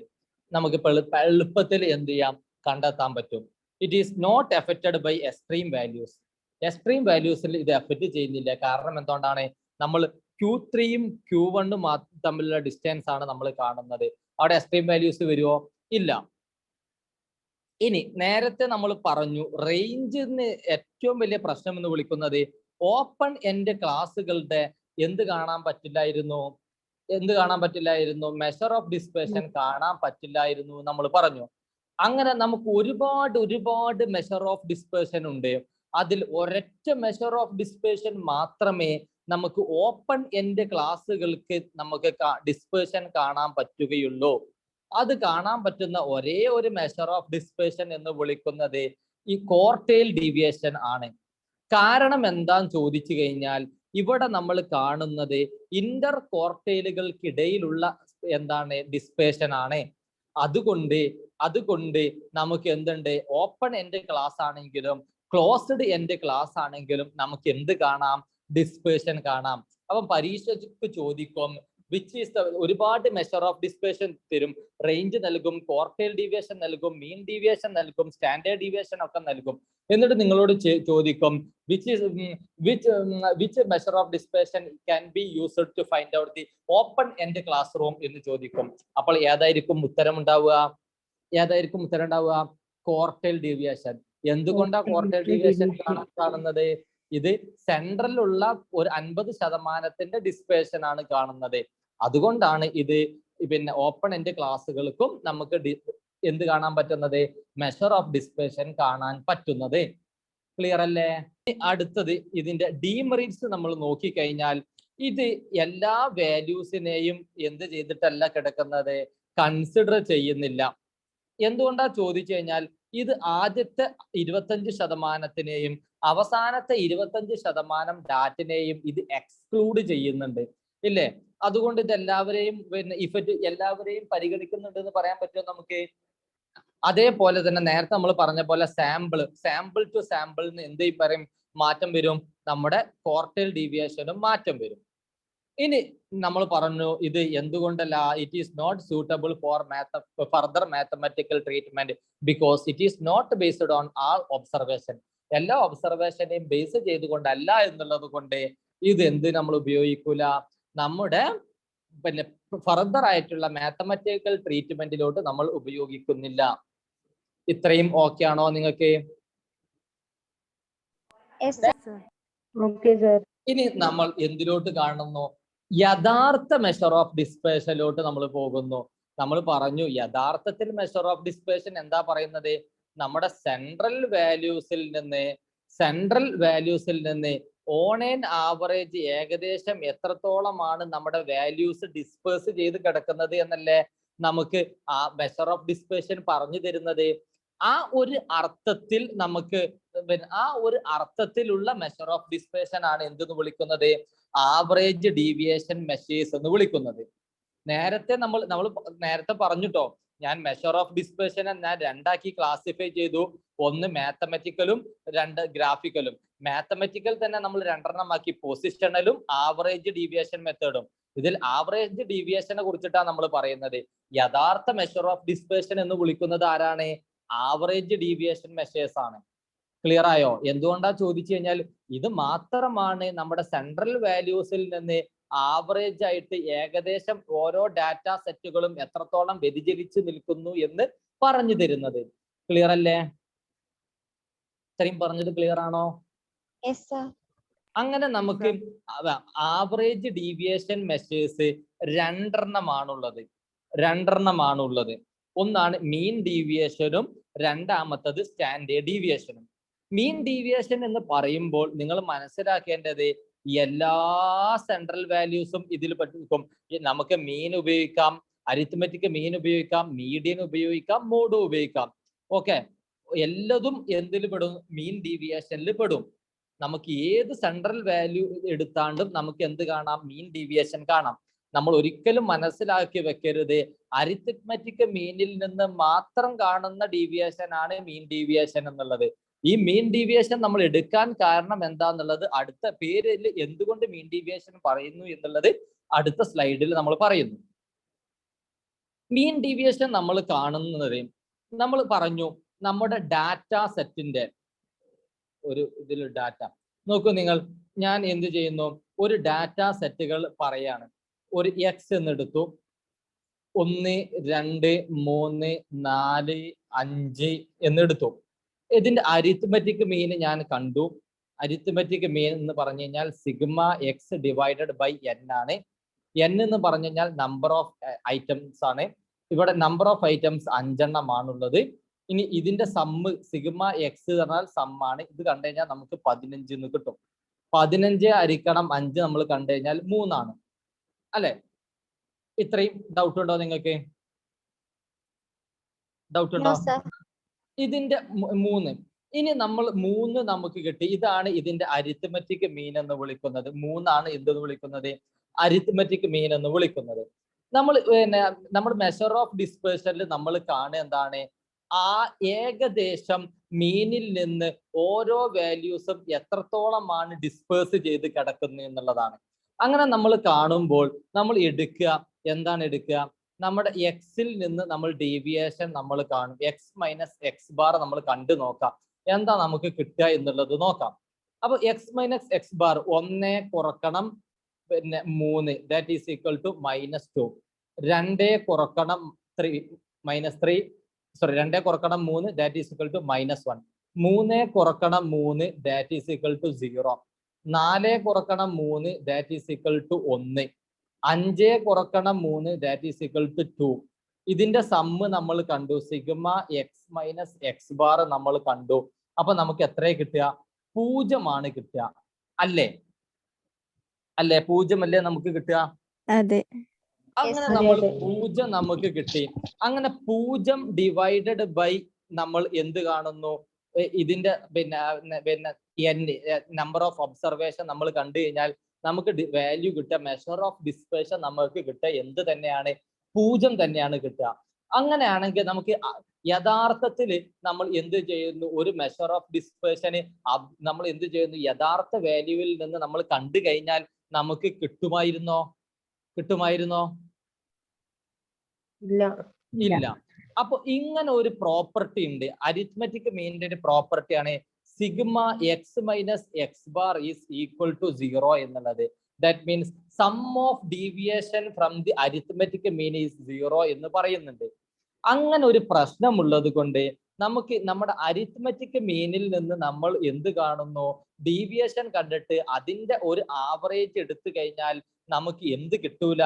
നമുക്ക് എളുപ്പത്തിൽ എന്ത് ചെയ്യാം? കണ്ടെത്താൻ പറ്റും. It is not affected by extreme values. Extreme വാല്യൂസിൽ ഇത് എഫക്റ്റ് ചെയ്യുന്നില്ല. കാരണം എന്തുകൊണ്ടാണ്? നമ്മൾ Q3യും Q1ഉം തമ്മിലുള്ള ഡിസ്റ്റൻസ് ആണ് നമ്മൾ കാണുന്നത്. അവിടെ എക്സ്ട്രീം വാല്യൂസ് വരുമോ? ഇല്ല. ഇനി നേരത്തെ നമ്മൾ പറഞ്ഞു റേഞ്ചിന് ഏറ്റവും വലിയ പ്രശ്നം എന്ന് വിളിക്കുന്നത് ഓപ്പൺ എൻഡ് ക്ലാസ്സുകളുടെ എന്ത് കാണാൻ പറ്റില്ലായിരുന്നു, മെഷർ ഓഫ് ഡിസ്പേർഷൻ കാണാൻ പറ്റില്ലായിരുന്നു നമ്മൾ പറഞ്ഞു. അങ്ങനെ നമുക്ക് ഒരുപാട് മെഷർ ഓഫ് ഡിസ്പേർഷൻ ഉണ്ട്. അതിൽ ഒരൊറ്റ മെഷർ ഓഫ് ഡിസ്പേർഷൻ മാത്രമേ നമുക്ക് ഓപ്പൺ എൻഡ് ക്ലാസ്സുകൾക്ക് നമുക്ക് ഡിസ്പേർഷൻ കാണാൻ പറ്റുകയുള്ളൂ. അത് കാണാൻ പറ്റുന്ന ഒരേ ഒരു മെഷർ ഓഫ് ഡിസ്പേർഷൻ എന്ന് വിളിക്കുന്നത് ഈ ക്വാർട്ടൈൽ ഡീവിയേഷൻ ആണ്. കാരണം എന്താന്ന് ചോദിച്ചു കഴിഞ്ഞാൽ ഇവിടെ നമ്മൾ കാണുന്നത് ഇന്റർ ക്വാർട്ടൈലുകൾക്കിടയിലുള്ള ഡിസ്പേർഷൻ ആണ്. അതുകൊണ്ട് നമുക്ക് എന്തുണ്ട്, ഓപ്പൺ എൻഡ് ക്ലാസ് ആണെങ്കിലും ക്ലോസ്ഡ് എൻഡ് ക്ലാസ് ആണെങ്കിലും നമുക്ക് എന്ത് കാണാം, ഡിസ്പേർഷൻ കാണാം. അപ്പം പരീക്ഷയ്ക്ക് ചോദിക്കും വിച്ച് ഈസ് ഒരുപാട് മെഷർ ഓഫ് ഡിസ്പേർഷൻ തരും, റേഞ്ച് നൽകും, ക്വാർട്ടൈൽ ഡീവിയേഷൻ നൽകും, മീൻ ഡീവിയേഷൻ നൽകും, സ്റ്റാൻഡേർഡ് ഡീവിയേഷൻ ഒക്കെ നൽകും. എന്നിട്ട് നിങ്ങളോട് ചോദിക്കും which measure of dispersion can be used to find out the open end class room എന്ന് ചോദിക്കും. അപ്പോൾ ഏതായിരിക്കും ഉത്തരം ഉണ്ടാവുക? Quartile deviation. എന്തുകൊണ്ടാണ് ക്വാർട്ടൈൽ ഡീവിയേഷൻ കാണുന്നത്? ഇത് സെൻട്രലുള്ള ഒരു 50% ഡിസ്പേർഷൻ ആണ് കാണുന്നത്. അതുകൊണ്ടാണ് ഇത് പിന്നെ ഓപ്പൺ എൻഡ് ക്ലാസ്സുകൾക്കും നമുക്ക് എന്ത് കാണാൻ പറ്റുന്നത്, മെഷർ ഓഫ് ഡിസ്പേർഷൻ കാണാൻ പറ്റുന്നത്. ക്ലിയർ അല്ലേ? അടുത്തത് ഇതിന്റെ ഡീമെറിറ്റ്സ് നമ്മൾ നോക്കിക്കഴിഞ്ഞാൽ ഇത് എല്ലാ വാല്യൂസിനെയും എന്ത് ചെയ്തിട്ടല്ല കിടക്കുന്നത്, കൺസിഡർ ചെയ്യുന്നില്ല. എന്തുകൊണ്ടാ ചോദിച്ചു കഴിഞ്ഞാൽ ഇത് ആദ്യത്തെ 25%-നെയും അവസാനത്തെ 25% ഡാറ്റിനെയും ഇത് എക്സ്ക്ലൂഡ് ചെയ്യുന്നുണ്ട്, ഇല്ലേ? അതുകൊണ്ട് ഇത് എല്ലാവരെയും ഇഫക്റ്റ് എല്ലാവരെയും പരിഗണിക്കുന്നുണ്ട് എന്ന് പറയാൻ പറ്റുമോ നമുക്ക്? അതേപോലെ തന്നെ നേരത്തെ നമ്മൾ പറഞ്ഞ പോലെ സാമ്പിൾ ടു സാമ്പിൾ എന്ത് പറയും, മാറ്റം വരും, നമ്മുടെ ക്വാർട്ടൈൽ ഡീവിയേഷനും മാറ്റം വരും. ഇനി നമ്മൾ പറഞ്ഞു ഇത് എന്തുകൊണ്ടല്ല, it is not suitable for further mathematical treatment because it is not based on all observation. എല്ലാ ഒബ്സർവേഷനെയും ബേസ് ചെയ്തുകൊണ്ടല്ല എന്നുള്ളത് കൊണ്ട് ഇത് എന്ത് നമ്മൾ ഉപയോഗിക്കൂല, നമ്മുടെ പിന്നെ ഫർദർ ആയിട്ടുള്ള മാത്തമാറ്റിക്കൽ ട്രീറ്റ്മെന്റിലോട്ട് നമ്മൾ ഉപയോഗിക്കുന്നില്ല. ഇത്രയും ഓക്കെ ആണോ നിങ്ങൾക്ക്? ഇനി നമ്മൾ എന്തിലോട്ട് കാണുന്നു, യഥാർത്ഥ മെഷർ ഓഫ് ഡിസ്പേർഷനിലോട്ട് നമ്മൾ പോകുന്നു. നമ്മൾ പറഞ്ഞു യഥാർത്ഥത്തിൽ മെഷർ ഓഫ് ഡിസ്പേർഷൻ എന്താ പറയുന്നത്, നമ്മുടെ സെൻട്രൽ വാല്യൂസിൽ നിന്ന് ഓൺ ആൻ ആവറേജ് ഏകദേശം എത്രത്തോളമാണ് നമ്മുടെ വാല്യൂസ് ഡിസ്പേഴ്സ് ചെയ്ത് കിടക്കുന്നത് എന്നല്ലേ നമുക്ക് ആ മെഷർ ഓഫ് ഡിസ്പേർഷൻ പറഞ്ഞു തരുന്നത്. ആ ഒരു അർത്ഥത്തിലുള്ള മെഷർ ഓഫ് ഡിസ്പേർഷൻ ആണ് എന്തെന്ന് വിളിക്കുന്നത്, ആവറേജ് ഡീവിയേഷൻ മെഷേഴ്സ് എന്ന് വിളിക്കുന്നത്. നേരത്തെ നമ്മൾ നേരത്തെ പറഞ്ഞിട്ടോ, ഞാൻ മെഷർ ഓഫ് ഡിസ്പേർഷനെ ഞാൻ രണ്ടാക്കി ക്ലാസിഫൈ ചെയ്തു, ഒന്ന് മാത്തമാറ്റിക്കലും രണ്ട് ഗ്രാഫിക്കലും. മാത്തമാറ്റിക്കൽ തന്നെ നമ്മൾ രണ്ടെണ്ണമാക്കി, പൊസിഷണലും ആവറേജ് ഡീവിയേഷൻ മെത്തേഡും. ഇതിൽ ആവറേജ് ഡീവിയേഷനെ കുറിച്ചിട്ടാണ് നമ്മൾ പറയുന്നത്. യഥാർത്ഥ മെഷർ ഓഫ് ഡിസ്പേർഷൻ എന്ന് വിളിക്കുന്നത് ആരാണ്, ആവറേജ് ഡീവിയേഷൻ മെഷേഴ്സ് ആണ്. ക്ലിയർ ആയോ? എന്തുകൊണ്ടാ ചോദിച്ചു കഴിഞ്ഞാൽ ഇത് മാത്രമാണ് നമ്മുടെ സെൻട്രൽ വാല്യൂസിൽ നിന്ന് ആവറേജ് ആയിട്ട് ഏകദേശം ഓരോ ഡാറ്റ സെറ്റുകളും എത്രത്തോളം വ്യതിചലിച്ചു നിൽക്കുന്നു എന്ന് പറഞ്ഞു തരുന്നത്. ക്ലിയർ അല്ലേ? ഇത്രയും പറഞ്ഞത് ക്ലിയർ ആണോ? അങ്ങനെ നമുക്ക് ആവറേജ് ഡീവിയേഷൻ മെഷേഴ്സ് രണ്ടെണ്ണമാണുള്ളത്. ഒന്നാണ് മീൻ ഡീവിയേഷനും രണ്ടാമത്തത് സ്റ്റാൻഡേർഡ് ഡീവിയേഷനും. മീൻ ഡീവിയേഷൻ എന്ന് പറയുമ്പോൾ നിങ്ങൾ മനസ്സിലാക്കേണ്ടത് എല്ലാ സെൻട്രൽ വാല്യൂസും ഇതിൽ പെട്ടിരിക്കും. നമുക്ക് മീൻ ഉപയോഗിക്കാം, അരിത്മെറ്റിക് മീൻ ഉപയോഗിക്കാം, മീഡിയൻ ഉപയോഗിക്കാം, മോഡ് ഉപയോഗിക്കാം. ഓക്കെ, എല്ലതും എന്തിൽ പെടും, മീൻ ഡീവിയേഷനിൽ പെടും. നമുക്ക് ഏത് സെൻട്രൽ വാല്യൂ എടുത്താണ്ടും നമുക്ക് എന്ത് കാണാം, മീൻ ഡീവിയേഷൻ കാണാം. നമ്മൾ ഒരിക്കലും മനസ്സിലാക്കി വെക്കരുത് അരിത്മെറ്റിക് മീനിൽ നിന്ന് മാത്രം കാണുന്ന ഡീവിയേഷൻ ആണ് മീൻ ഡീവിയേഷൻ എന്നുള്ളത്. ഈ മീൻ ഡീവിയേഷൻ നമ്മൾ എടുക്കാൻ കാരണം എന്താന്നുള്ളത് അടുത്ത പേരിൽ എന്തുകൊണ്ട് മീൻ ഡീവിയേഷൻ പറയുന്നു എന്നുള്ളത് അടുത്ത സ്ലൈഡിൽ നമ്മൾ പറയുന്നു. മീൻ ഡീവിയേഷൻ നമ്മൾ കാണുന്നത്, നമ്മൾ പറഞ്ഞു നമ്മുടെ ഡാറ്റ സെറ്റിന്റെ ഇതിൽ ഡാറ്റ നോക്കൂ നിങ്ങൾ. ഞാൻ എന്ത് ചെയ്യുന്നു, ഒരു ഡാറ്റ സെറ്റുകൾ പറയാണ്. ഒരു എക്സ് എന്നെടുത്തു, 1 2 3 4 5 എന്നെടുത്തു. ഇതിന്റെ അരിത്മെറ്റിക് മീൻ ഞാൻ കണ്ടു. അരിത്മെറ്റിക് മീൻ എന്ന് പറഞ്ഞു കഴിഞ്ഞാൽ sigma x divided by n ആണ്. എൻ എന്ന് പറഞ്ഞു കഴിഞ്ഞാൽ നമ്പർ ഓഫ് ഐറ്റംസ് ആണ്. ഇവിടെ നമ്പർ ഓഫ് ഐറ്റംസ് 5 എണ്ണമാണുള്ളത്. ഇനി ഇതിന്റെ സമ്മ് സിഗ്മ എക്സ് പറഞ്ഞാൽ സമ്മാണ്. ഇത് കണ്ടു കഴിഞ്ഞാൽ നമുക്ക് 15 എന്ന് കിട്ടും. 15 ഹരിക്കണം 5 നമ്മൾ കണ്ടു കഴിഞ്ഞാൽ 3 ആണ് അല്ലെ? ഇത്രയും ഡൗട്ട് ഉണ്ടോ നിങ്ങൾക്ക്? ഡൗട്ട് ഉണ്ടോ? ഇതിന്റെ 3. ഇനി നമ്മൾ 3 നമുക്ക് കിട്ടി. ഇതാണ് ഇതിന്റെ അരിത്മെറ്റിക് മീൻ എന്ന് വിളിക്കുന്നത്. 3 ആണ് എന്തെന്ന് വിളിക്കുന്നത്? അരിത്മെറ്റിക് മീൻ എന്ന് വിളിക്കുന്നത്. നമ്മൾ മെഷർ ഓഫ് ഡിസ്പേഴ്സണിൽ നമ്മൾ കാണുക എന്താണ്? ആ ഏകദേശം മീനിൽ നിന്ന് ഓരോ വാല്യൂസും എത്രത്തോളമാണ് ഡിസ്പേഴ്സ് ചെയ്ത് കിടക്കുന്നത് എന്നുള്ളതാണ്. അങ്ങനെ നമ്മൾ കാണുമ്പോൾ നമ്മൾ എടുക്കുക എന്താണ് എടുക്കുക? നമ്മുടെ എക്സിൽ നിന്ന് നമ്മൾ ഡീവിയേഷൻ നമ്മൾ കാണും. എക്സ് മൈനസ് എക്സ് ബാർ നമ്മൾ കണ്ടു നോക്കാം എന്താ നമുക്ക് കിട്ടുക എന്നുള്ളത് നോക്കാം. അപ്പൊ എക്സ് മൈനസ് എക്സ് ബാർ 1 കുറക്കണം 3 ദാറ്റ് ഈസ് ഈക്വൽ ടു -2. 2 കുറക്കണം 3 2 കുറക്കണം 3 ദാറ്റ് ഈസ് ഈക്വൽ ടു -1. 3 കുറക്കണം 3 ദാറ്റ് ഈസ് ഈക്വൽ ടു 0. 4 കുറക്കണം 3 ദാറ്റ് ഈസ് ഈക്വൽ ടു 1. 5 കുറക്കണം 3 ദാറ്റ് ഈസ് ഈക്വൽ ടു 2. ഇതിന്റെ സമ്മ് നമ്മൾ കണ്ടു. Sigma x minus x bar നമ്മൾ കണ്ടു. അപ്പൊ നമുക്ക് എത്രയാ കിട്ടുക? 0 കിട്ടുക അല്ലേ? 0 അല്ലേ നമുക്ക് കിട്ടുക? അതെ. അങ്ങനെ നമ്മൾ 0 നമുക്ക് കിട്ടി. അങ്ങനെ 0 ഡിവൈഡഡ് ബൈ നമ്മൾ എന്ത് കാണുന്നു? ഇതിന്റെ നമ്പർ ഓഫ് ഒബ്സർവേഷൻ നമ്മൾ കണ്ടു കഴിഞ്ഞാൽ നമുക്ക് വാല്യൂ കിട്ടുക. മെഷർ ഓഫ് ഡിസ്പേർഷൻ നമുക്ക് കിട്ടുക എന്ത് തന്നെയാണ്? 0 തന്നെയാണ് കിട്ടുക. അങ്ങനെയാണെങ്കിൽ നമുക്ക് യഥാർത്ഥത്തിൽ നമ്മൾ എന്ത് ചെയ്യുന്നു? ഒരു മെഷർ ഓഫ് ഡിസ്പേർഷന് നമ്മൾ എന്ത് ചെയ്യുന്നു? യഥാർത്ഥ വാല്യൂവിൽ നിന്ന് നമ്മൾ കണ്ടു കഴിഞ്ഞാൽ നമുക്ക് കിട്ടുമായിരുന്നോ? ഇല്ല. അപ്പൊ ഇങ്ങനെ ഒരു പ്രോപ്പർട്ടി ഉണ്ട്. അരിത്മെറ്റിക് മീനിന്റെ ഒരു പ്രോപ്പർട്ടിയാണ് sigma x minus x bar is equal to 0 എന്നുള്ളത്. That means sum of deviation from the arithmetic mean is 0 എന്ന് പറയുന്നുണ്ട്. അങ്ങനെ ഒരു പ്രശ്നമുള്ളത് കൊണ്ട് നമുക്ക് നമ്മുടെ അരിത്മെറ്റിക് മീനിൽ നിന്ന് നമ്മൾ എന്ത് കാണുന്നു? ഡീവിയേഷൻ കണ്ടിട്ട് അതിന്റെ ഒരു ആവറേജ് എടുത്തു കഴിഞ്ഞാൽ നമുക്ക് എന്ത് കിട്ടൂല?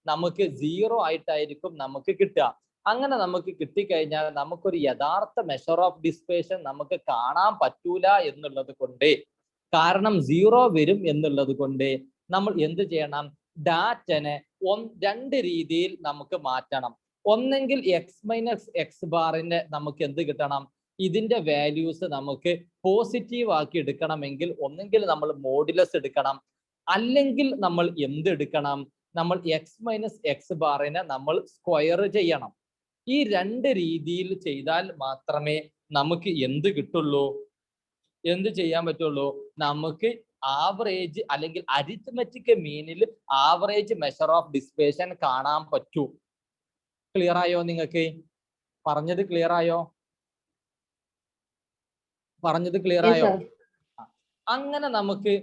നമുക്ക് 0 ആയിട്ടായിരിക്കും നമുക്ക് കിട്ടുക. അങ്ങനെ നമുക്ക് കിട്ടിക്കഴിഞ്ഞാൽ നമുക്കൊരു യഥാർത്ഥ മെഷർ ഓഫ് ഡിസ്പേർഷൻ നമുക്ക് കാണാൻ പറ്റൂല എന്നുള്ളത് കൊണ്ട്, കാരണം 0 വരും എന്നുള്ളത് കൊണ്ട് നമ്മൾ എന്ത് ചെയ്യണം? ഡാറ്റനെ 2 രീതിയിൽ നമുക്ക് മാറ്റണം. ഒന്നെങ്കിൽ എക്സ് മൈനസ് എക്സ് ബാറിന്റെ നമുക്ക് എന്ത് കിട്ടണം? ഇതിന്റെ വാല്യൂസ് നമുക്ക് പോസിറ്റീവ് ആക്കി എടുക്കണമെങ്കിൽ ഒന്നെങ്കിൽ നമ്മൾ മോഡുലസ് എടുക്കണം, അല്ലെങ്കിൽ നമ്മൾ എന്ത് എടുക്കണം? നമ്മൾ എക്സ് മൈനസ് എക്സ് ബാറിനെ നമ്മൾ സ്ക്വയർ ചെയ്യണം. ഈ 2 രീതിയിൽ ചെയ്താൽ മാത്രമേ നമുക്ക് എന്ത് കിട്ടുള്ളൂ? എന്ത് ചെയ്യാൻ പറ്റുള്ളൂ? നമുക്ക് ആവറേജ് അല്ലെങ്കിൽ അരിത്മെറ്റിക് മീനിൽ ആവറേജ് മെഷർ ഓഫ് ഡിസ്പേർഷൻ കാണാൻ പറ്റൂ. ക്ലിയർ ആയോ? നിങ്ങൾക്ക് പറഞ്ഞത് ക്ലിയർ ആയോ? അങ്ങനെ നമുക്ക്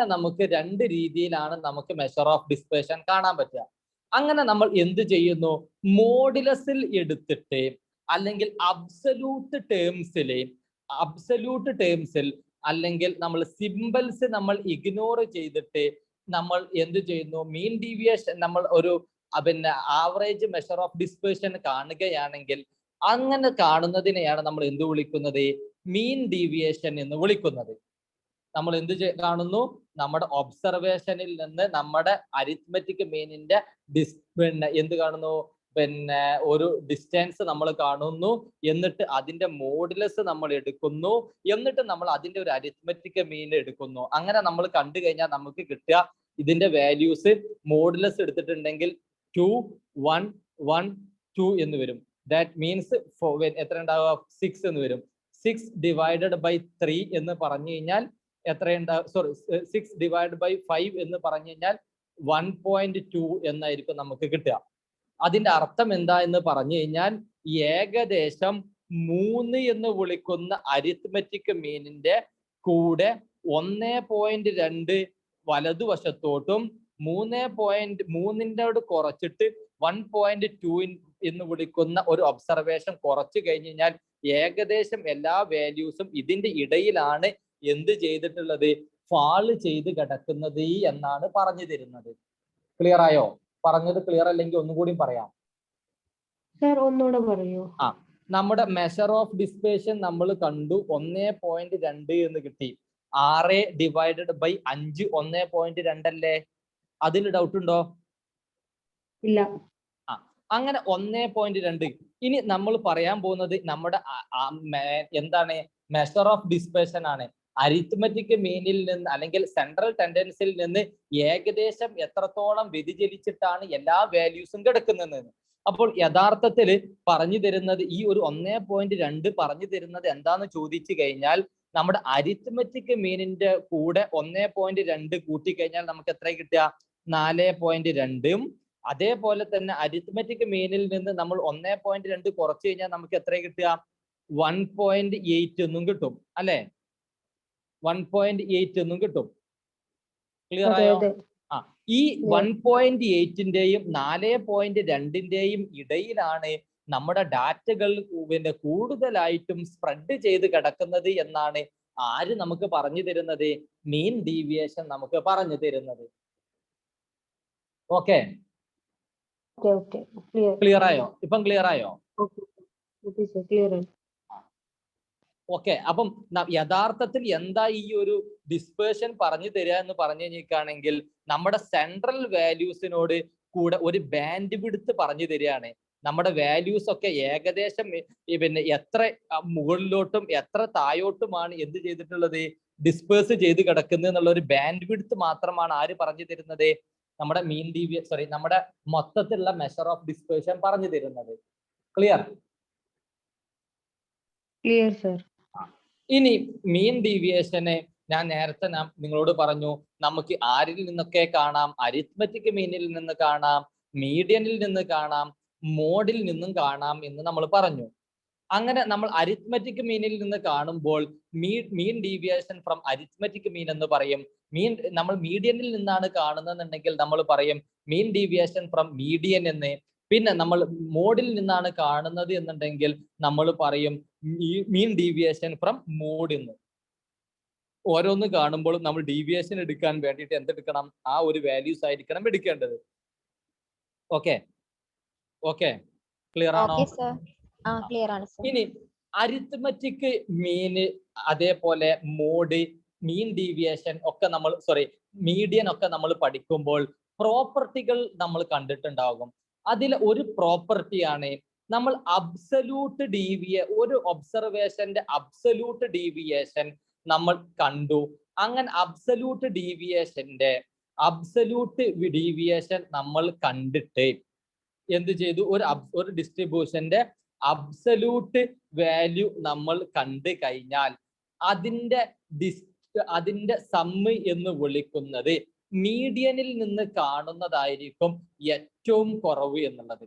നമുക്ക് 2 രീതിയിലാണ് നമുക്ക് മെഷർ ഓഫ് ഡിസ്പേർഷൻ കാണാൻ പറ്റുക. അങ്ങനെ നമ്മൾ എന്ത് ചെയ്യുന്നു? മോഡുലസിൽ എടുത്തിട്ട് അല്ലെങ്കിൽ അബ്സല്യൂട്ട് ടേംസിൽ അല്ലെങ്കിൽ നമ്മൾ സിംബൽസ് നമ്മൾ ഇഗ്നോർ ചെയ്തിട്ട് നമ്മൾ എന്ത് ചെയ്യുന്നു? മീൻ ഡീവിയേഷൻ നമ്മൾ ഒരു ആവറേജ് മെഷർ ഓഫ് ഡിസ്പേർഷൻ കാണുകയാണെങ്കിൽ അങ്ങനെ കാണുന്നതിനെയാണ് നമ്മൾ എന്ത് വിളിക്കുന്നത്? മീൻ ഡീവിയേഷൻ എന്ന് വിളിക്കുന്നത്. നമ്മൾ എന്ത് കാണുന്നു? നമ്മുടെ ഒബ്സർവേഷനിൽ നിന്ന് നമ്മുടെ അരിത്മെറ്റിക് മീനിന്റെ എന്ത് കാണുന്നു? ഒരു ഡിസ്റ്റൻസ് നമ്മൾ കാണുന്നു, എന്നിട്ട് അതിന്റെ മോഡുലസ് നമ്മൾ എടുക്കുന്നു, എന്നിട്ട് നമ്മൾ അതിന്റെ ഒരു അരിത്മെറ്റിക് മീൻ എടുക്കുന്നു. അങ്ങനെ നമ്മൾ കണ്ടു കഴിഞ്ഞാൽ നമുക്ക് കിട്ടുക ഇതിന്റെ വാല്യൂസ് മോഡുലസ് എടുത്തിട്ടുണ്ടെങ്കിൽ 2 1 1 2 എന്ന് വരും. ദാറ്റ് മീൻസ് എത്ര ഉണ്ടാവുക? 6 എന്ന് വരും. 6 ഡിവൈഡഡ് ബൈ 3 എന്ന് പറഞ്ഞു കഴിഞ്ഞാൽ എത്രയുണ്ടാവും? 6 ഡിവൈഡ് ബൈ 5 എന്ന് പറഞ്ഞു കഴിഞ്ഞാൽ 1.2 എന്നായിരിക്കും നമുക്ക് കിട്ടുക. അതിന്റെ അർത്ഥം എന്താ എന്ന് പറഞ്ഞു കഴിഞ്ഞാൽ ഏകദേശം 3 എന്ന് വിളിക്കുന്ന അരിത്മെറ്റിക് മീനിന്റെ കൂടെ 1.2 വലതുവശത്തോട്ടും 3.3 കുറച്ചിട്ട് 1.2 എന്ന് വിളിക്കുന്ന ഒരു ഒബ്സർവേഷൻ കുറച്ചു കഴിഞ്ഞ് കഴിഞ്ഞാൽ ഏകദേശം എല്ലാ വാല്യൂസും ഇതിന്റെ ഇടയിലാണ് എന്ത് ചെയ്തിട്ടുള്ളത്, ഫാള് ചെയ്ത് കിടക്കുന്നത് എന്നാണ് പറഞ്ഞു തരുന്നത്. ക്ലിയർ ആയോ? പറഞ്ഞത് ക്ലിയർ അല്ലെങ്കിൽ ഒന്നുകൂടി പറയാം. സർ ഒന്നുകൂടെ പറയൂ. നമ്മുടെ മെഷർ ഓഫ് ഡിസ്പേഷൻ നമ്മൾ കണ്ടു 1.2 എന്ന് കിട്ടി. 6/5 1.2 അല്ലേ? അതിൽ ഡൗട്ട് ഉണ്ടോ? ഇല്ല. അങ്ങനെ 1.2. ഇനി നമ്മൾ പറയാൻ പോകുന്നത് നമ്മുടെ എന്താണ്, മെഷർ ഓഫ് ഡിസ്പേഷൻ ആണ്. അരിത്മെറ്റിക് മീനിൽ നിന്ന് അല്ലെങ്കിൽ സെൻട്രൽ ടെൻഡൻസിയിൽ നിന്ന് ഏകദേശം എത്രത്തോളം വ്യതിചലിച്ചിട്ടാണ് എല്ലാ വാല്യൂസും കിടക്കുന്നത്. അപ്പോൾ യഥാർത്ഥത്തിൽ പറഞ്ഞു തരുന്നത് ഈ ഒരു 1.2 പറഞ്ഞു തരുന്നത് എന്താന്ന് ചോദിച്ചു കഴിഞ്ഞാൽ, നമ്മുടെ അരിത്മെറ്റിക് മീനിന്റെ കൂടെ 1.2 കൂട്ടിക്കഴിഞ്ഞാൽ നമുക്ക് എത്ര കിട്ടുക? 4.2. അതേപോലെ തന്നെ അരിത്മെറ്റിക് മീനിൽ നിന്ന് നമ്മൾ 1.2 കുറച്ചു കഴിഞ്ഞാൽ നമുക്ക് എത്ര കിട്ടുക? 1.8 എന്നും കിട്ടും അല്ലെ? 1.8 എന്നും കിട്ടും. ക്ലിയർ ആയോ? ഈ 1.8ന്റെയും 4.2ന്റെയും ഇടയിലാണ് നമ്മുടെ ഡാറ്റകൾ കൂടുതലായിട്ടും സ്പ്രെഡ് ചെയ്ത് കിടക്കുന്നത് എന്നാണ് ആര് നമുക്ക് പറഞ്ഞു തരുന്നത്? മീൻ ഡീവിയേഷൻ നമുക്ക് പറഞ്ഞു തരുന്നത്. ഓക്കെ, ക്ലിയർ ആയോ? ഇപ്പം ക്ലിയർ ആയോ? ഓക്കെ. അപ്പം യഥാർത്ഥത്തിൽ എന്താ ഈ ഒരു ഡിസ്പേർഷൻ പറഞ്ഞു തരിക എന്ന് പറഞ്ഞു കഴിഞ്ഞിരിക്കുകയാണെങ്കിൽ, നമ്മുടെ സെൻട്രൽ വാല്യൂസിനോട് കൂടെ ഒരു ബാൻഡ് വിഡ്ത്ത് പറഞ്ഞു തരികയാണ്. നമ്മുടെ വാല്യൂസ് ഒക്കെ ഏകദേശം പിന്നെ എത്ര മുകളിലോട്ടും എത്ര താഴോട്ടുമാണ് എന്ത് ചെയ്തിട്ടുള്ളത്, ഡിസ്പേഴ്സ് ചെയ്ത് കിടക്കുന്നത് എന്നുള്ള ഒരു ബാൻഡ് വിഡ്ത്ത് മാത്രമാണ് ആര് പറഞ്ഞു തരുന്നത്? നമ്മുടെ മീൻ നമ്മുടെ മൊത്തത്തിലുള്ള മെഷർ ഓഫ് ഡിസ്പേർഷൻ പറഞ്ഞു തരുന്നത്. ക്ലിയർ? Clear sir. ഇനി മീൻ ഡീവിയേഷനെ ഞാൻ നേരത്തെ നിങ്ങളോട് പറഞ്ഞു, നമുക്ക് ആരിൽ നിന്നൊക്കെ കാണാം? അരിത്മെറ്റിക് മീനിൽ നിന്ന് കാണാം, മീഡിയനിൽ നിന്ന് കാണാം, മോഡിൽ നിന്നും കാണാം എന്ന് നമ്മൾ പറഞ്ഞു. അങ്ങനെ നമ്മൾ അരിത്മെറ്റിക് മീനിൽ നിന്ന് കാണുമ്പോൾ മീൻ ഡീവിയേഷൻ ഫ്രം അരിത്മെറ്റിക് മീൻ എന്ന് പറയും. നമ്മൾ മീഡിയനിൽ നിന്നാണ് കാണുന്നതെന്നുണ്ടെങ്കിൽ നമ്മൾ പറയും മീൻ ഡീവിയേഷൻ ഫ്രം മീഡിയൻ എന്ന്. പിന്നെ നമ്മൾ മോഡിൽ നിന്നാണ് കാണുന്നത് എന്നുണ്ടെങ്കിൽ നമ്മൾ പറയും മീൻ ഡീവിയേഷൻ ഫ്രം മോഡ് എന്ന്. ഓരോന്ന് കാണുമ്പോൾ നമ്മൾ ഡീവിയേഷൻ എടുക്കാൻ വേണ്ടിയിട്ട് എന്തെടുക്കണം? ആ ഒരു വാല്യൂസ് ആയിരിക്കണം എടുക്കേണ്ടത്. ഓക്കെ, ഓക്കെ, ക്ലിയർ ആണോ? ഇനി അരിത്മെറ്റിക് മീന്, അതേപോലെ മോഡ്, മീൻ ഡീവിയേഷൻ ഒക്കെ നമ്മൾ മീഡിയൻ ഒക്കെ നമ്മൾ പഠിക്കുമ്പോൾ പ്രോപ്പർട്ടികൾ നമ്മൾ കണ്ടിട്ടുണ്ടാകും. അതിൽ ഒരു പ്രോപ്പർട്ടിയാണ് നമ്മൾ അബ്സല്യൂട്ട് ഒരു ഒബ്സർവേഷന്റെ അബ്സല്യൂട്ട് ഡീവിയേഷൻ നമ്മൾ കണ്ടു. അങ്ങനെ അബ്സല്യൂട്ട് ഡീവിയേഷൻ നമ്മൾ കണ്ടിട്ട് എന്ത് ചെയ്തു? ഒരു ഡിസ്ട്രിബ്യൂഷന്റെ അബ്സല്യൂട്ട് വാല്യൂ നമ്മൾ കണ്ടു കഴിഞ്ഞാൽ അതിന്റെ സമ്മ് എന്ന് വിളിക്കുന്നത് മീഡിയനിൽ നിന്ന് കാണുന്നതായിരിക്കും ഏറ്റവും കുറവ് എന്നുള്ളത്.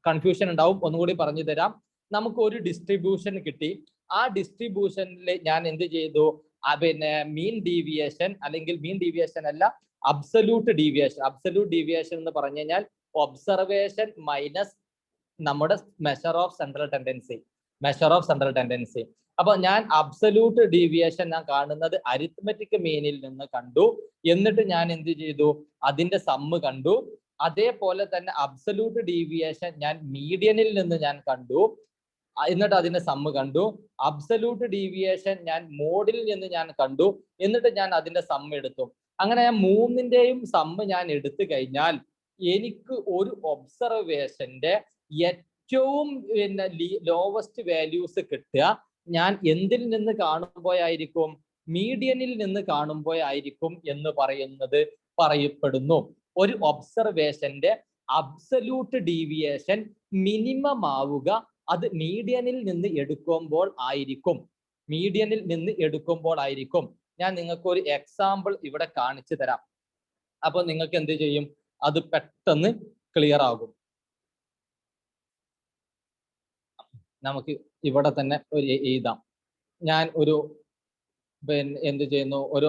കൺഫ്യൂഷൻ ഉണ്ടാവും, ഒന്നുകൂടി പറഞ്ഞു തരാം. നമുക്ക് ഒരു ഡിസ്ട്രിബ്യൂഷൻ കിട്ടി. ആ ഡിസ്ട്രിബ്യൂഷനിൽ ഞാൻ എന്ത് ചെയ്തു? പിന്നെ മീൻ ഡീവിയേഷൻ അല്ലെങ്കിൽ മീൻ ഡീവിയേഷൻ അല്ല, അബ്സല്യൂട്ട് ഡീവിയേഷൻ എന്ന് പറഞ്ഞു കഴിഞ്ഞാൽ ഒബ്സർവേഷൻ മൈനസ് നമ്മുടെ മെഷർ ഓഫ് സെൻട്രൽ ടെൻഡൻസി. അപ്പൊ ഞാൻ അബ്സല്യൂട്ട് ഡീവിയേഷൻ ഞാൻ കാണുന്നത് അരിത്മെറ്റിക് മീനിൽ നിന്ന് കണ്ടു. എന്നിട്ട് ഞാൻ എന്ത് ചെയ്തു? അതിന്റെ സമ്മ് കണ്ടു. അതേപോലെ തന്നെ അബ്സല്യൂട്ട് ഡീവിയേഷൻ ഞാൻ മീഡിയനിൽ നിന്ന് ഞാൻ കണ്ടു, എന്നിട്ട് അതിന്റെ സമ്മ് കണ്ടു. അബ്സല്യൂട്ട് ഡീവിയേഷൻ ഞാൻ മോഡിൽ നിന്ന് ഞാൻ കണ്ടു, എന്നിട്ട് ഞാൻ അതിന്റെ സമ്മ് എടുത്തു. അങ്ങനെ ഞാൻ മൂന്നിന്റെയും സമ്മ് ഞാൻ എടുത്തു കഴിഞ്ഞാൽ എനിക്ക് ഒരു ഒബ്സർവേഷന്റെ ഏറ്റവും ലോവസ്റ്റ് വാല്യൂസ് കിട്ടുക ഞാൻ എന്തിൽ നിന്ന് കാണുമ്പോഴായിരിക്കും? മീഡിയനിൽ നിന്ന് കാണുമ്പോഴായിരിക്കും എന്ന് പറയപ്പെടുന്നു. ഒരു ഒബ്സർവേഷന്റെ അബ്സല്യൂട്ട് ഡീവിയേഷൻ മിനിമം ആവുക അത് മീഡിയനിൽ നിന്ന് എടുക്കുമ്പോൾ ആയിരിക്കും. ഞാൻ നിങ്ങൾക്ക് ഒരു എക്സാമ്പിൾ ഇവിടെ കാണിച്ചു തരാം. അപ്പൊ നിങ്ങൾക്ക് എന്ത് ചെയ്യും? അത് പെട്ടെന്ന് ക്ലിയർ ആകും. നമുക്ക് ഇവിടെ തന്നെ ഒരു എഴുതാം. ഞാൻ ഒരു എന്ത് ചെയ്യുന്നു? ഒരു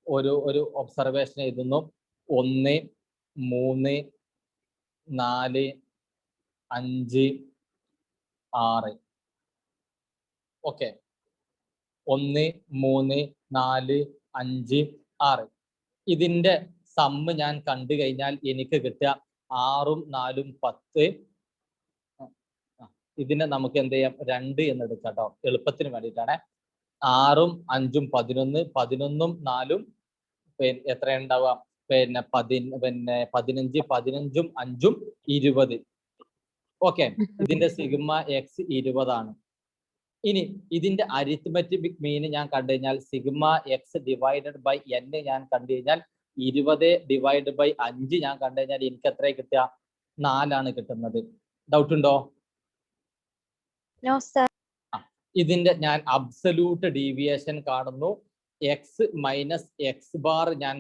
ഒരു ഒബ്സർവേഷൻ എഴുതുന്നു. 1, 3, 4, 5, 6. ഓക്കെ, 1, 3, 4, 5, 6. ഇതിന്റെ സമ്മ് ഞാൻ കണ്ടു കഴിഞ്ഞാൽ എനിക്ക് കിട്ടുക 6ഉം 4ഉം 10. ഇതിനെ നമുക്ക് എന്ത് ചെയ്യാം, 2 എന്ന് എടുക്കാം കേട്ടോ, എളുപ്പത്തിന് വേണ്ടിയിട്ടാണ്. 6ഉം 5ഉം 11, 11ഉം 4ഉം എത്ര ഉണ്ടാവുക, 15, 15ഉം 5ഉം 20. ഓക്കെ, ഇതിന്റെ സിഗ്മ എക്സ് 20 ആണ്. ഇനി ഇതിന്റെ അരിത്മെറ്റിക് മീൻ ഞാൻ കണ്ടു കഴിഞ്ഞാൽ sigma x divided by n ഞാൻ കണ്ടു കഴിഞ്ഞാൽ 20 ഡിവൈഡ് ബൈ 5 ഞാൻ കണ്ടു കഴിഞ്ഞാൽ എനിക്ക് എത്ര കിട്ടുക, 4 ആണ് കിട്ടുന്നത്. ഡൗട്ട് ഉണ്ടോ? No sir. ഇതിന്റെ ഞാൻ അബ്സല്യൂട്ട് ഡീവിയേഷൻ കാണുന്നു, എക്സ് മൈനസ് എക്സ് ബാർ ഞാൻ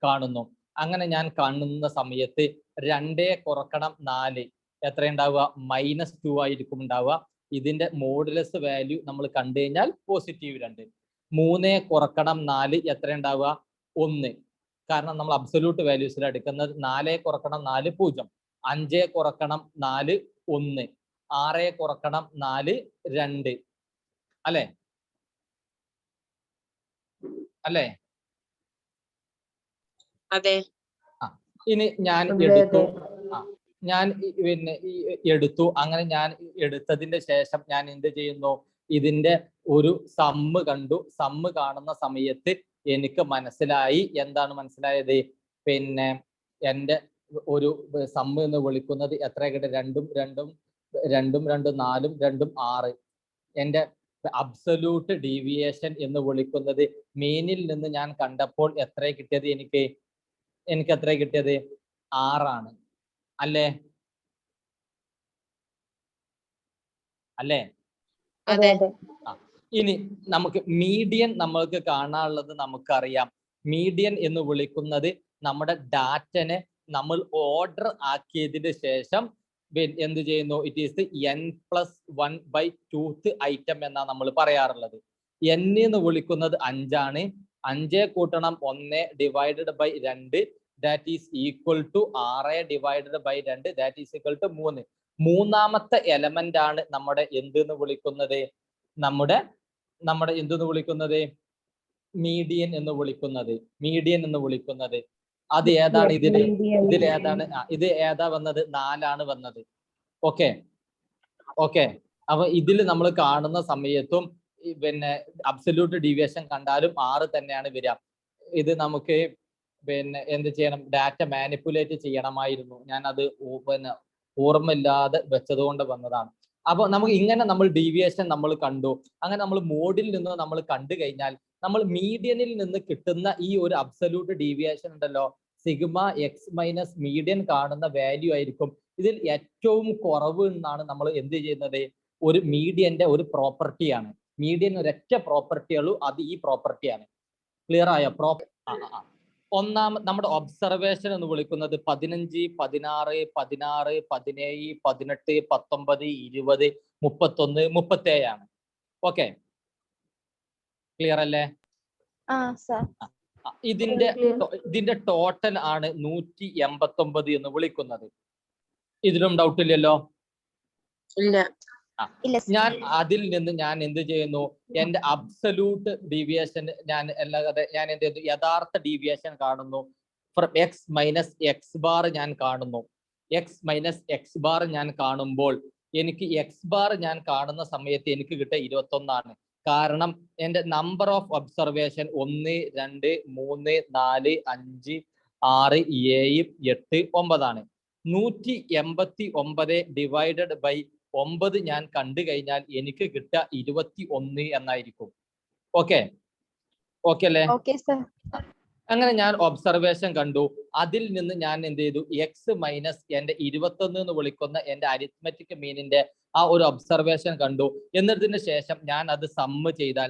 കാണുന്നു. അങ്ങനെ ഞാൻ കാണുന്ന സമയത്ത് 2 കുറക്കണം 4 എത്ര ഉണ്ടാവുക, -2 ആയിരിക്കും ഉണ്ടാവുക. ഇതിന്റെ മോഡുലസ് വാല്യൂ നമ്മൾ കണ്ടു കഴിഞ്ഞാൽ +2. 3 കുറക്കണം 4 എത്ര ഉണ്ടാവുക, 1. കാരണം നമ്മൾ അബ്സല്യൂട്ട് വാല്യൂസിൽ എടുക്കുന്നത്. 4 കുറക്കണം 4 0, 5 കുറക്കണം 4 1, 6 കുറക്കണം 4 2. അല്ലേ അല്ലേ? അതെ. ഇനി ഞാൻ അതെ, എടുത്തു, അതെ. ഞാൻ എടുത്തു. അങ്ങനെ ഞാൻ എടുത്തതിന്റെ ശേഷം ഞാൻ എന്ത് ചെയ്യുന്നു, ഇതിന്റെ ഒരു സമ്മ് കണ്ടു. സമ്മ് കാണുന്ന സമയത്ത് എനിക്ക് മനസ്സിലായി, എന്താണ് മനസ്സിലായത്, എൻ്റെ ഒരു സമ്മ് എന്ന് വിളിക്കുന്നത് എത്ര കിട്ടും, 2ഉം 2ഉം 2ഉം 2 4ഉം 2ഉം 6. എൻ്റെ അബ്സല്യൂട്ട് ഡീവിയേഷൻ എന്ന് വിളിക്കുന്നത് മീനിൽ നിന്ന് ഞാൻ കണ്ടപ്പോൾ എത്ര കിട്ടിയത്, എനിക്ക് എത്ര കിട്ടിയത്, 6 ആണ്. അല്ലേ അല്ലേ? അതെ, അതെ. അതെ. ഇനി നമുക്ക് മീഡിയൻ നമ്മൾക്ക് കാണാനുള്ളത് നമുക്കറിയാം. മീഡിയൻ എന്ന് വിളിക്കുന്നത് നമ്മുടെ ഡാറ്റനെ നമ്മൾ ഓർഡർ ആക്കിയതിന് ശേഷം എന്ത് ചെയ്യുന്നു, ഇറ്റ് ഈസ് n+1/2th ഐറ്റം എന്നാണ് നമ്മൾ പറയാറുള്ളത്. n എന്ന് വിളിക്കുന്നത് 5 ആണ്. 5 കൂട്ടണം 1 divided by 2 that is equal to 6 divided by 2 that is equal to 3. മൂന്നാമത്തെ എലമെന്റ് ആണ് നമ്മുടെ എന്തെന്ന് വിളിക്കുന്നത്, നമ്മുടെ എന്തെന്ന് വിളിക്കുന്നത്, മീഡിയൻ എന്ന് വിളിക്കുന്നത്. അത് ഏതാണ്, ഇതിൽ ഏതാണ്, ഇത് ഏതാ വന്നത്, 4 ആണ് വന്നത്. ഓക്കെ, അപ്പൊ ഇതിൽ നമ്മൾ കാണുന്ന സമയത്തും അബ്സല്യൂട്ട് ഡീവിയേഷൻ കണ്ടാലും 6 തന്നെയാണ് വരിക. ഇത് നമുക്ക് എന്ത് ചെയ്യണം, ഡാറ്റ മാനിപ്പുലേറ്റ് ചെയ്യണമായിരുന്നു. ഞാൻ അത് ഓർമ്മയില്ലാതെ വെച്ചതുകൊണ്ട് വന്നതാണ്. അപ്പൊ നമുക്ക് ഇങ്ങനെ നമ്മൾ ഡീവിയേഷൻ നമ്മൾ കണ്ടു. അങ്ങനെ നമ്മൾ മോഡിൽ നിന്ന് നമ്മൾ കണ്ടു കഴിഞ്ഞാൽ നമ്മൾ മീഡിയനിൽ നിന്ന് കിട്ടുന്ന ഈ ഒരു അബ്സല്യൂട്ട് ഡീവിയേഷൻ ഉണ്ടല്ലോ, സിഗ്മ എക്സ് മൈനസ് മീഡിയൻ കാണുന്ന വാല്യൂ ആയിരിക്കും ഇതിൽ ഏറ്റവും കുറവ് എന്നാണ് നമ്മൾ എന്ത് ചെയ്യുന്നത്, ഒരു മീഡിയന്റെ ഒരു പ്രോപ്പർട്ടിയാണ്. മീഡിയൻ ഒരൊറ്റ പ്രോപ്പർട്ടി ഉള്ളൂ, അത് ഈ പ്രോപ്പർട്ടിയാണ്. ക്ലിയർ ആയോ? നമ്മുടെ ഒബ്സർവേഷൻ എന്ന് വിളിക്കുന്നത് 15, 16, 16, 17, 18, 19, 20, 31, 37 ആണ്. ഓക്കെ, ക്ലിയർ അല്ലേ? ഇതിന്റെ ടോട്ടൽ ആണ് 189 എന്ന് വിളിക്കുന്നത്. ഇതിലും ഡൗട്ട് ഇല്ലല്ലോ? ഇല്ല. ഞാൻ അതിൽ നിന്ന് ഞാൻ എന്ത് ചെയ്യുന്നു, എന്റെ അബ്സല്യൂട്ട് ഡീവിയേഷൻ ഞാൻ എന്ത് ചെയ്യുന്നു, യഥാർത്ഥ ഡീവിയേഷൻ കാണുന്നു. From X minus x bar ഞാൻ കാണുന്നു. എക്സ് മൈനസ് എക്സ് ബാർ ഞാൻ കാണുമ്പോൾ എനിക്ക് എക്സ് ബാർ ഞാൻ കാണുന്ന സമയത്ത് എനിക്ക് കിട്ടുക 21 ആണ്. കാരണം എന്റെ നമ്പർ ഓഫ് ഒബ്സർവേഷൻ 1, 2, 3, 4, 5, 6, 7, 8, 9 ആണ്. 189 ഡിവൈഡഡ് ബൈ 9 ഞാൻ കണ്ടു കഴിഞ്ഞാൽ എനിക്ക് കിട്ടുക 21 എന്നായിരിക്കും. ഓക്കെ അല്ലേ? അങ്ങനെ ഞാൻ ഒബ്സർവേഷൻ കണ്ടു. അതിൽ നിന്ന് ഞാൻ എന്ത് ചെയ്തു, എക്സ് മൈനസ് എന്റെ 21 എന്ന് വിളിക്കുന്ന എന്റെ അരിത്മെറ്റിക് മീനിന്റെ ആ ഒരു ഒബ്സർവേഷൻ കണ്ടു. എന്നതിന് ശേഷം ഞാൻ അത് സമ്മ് ചെയ്താൽ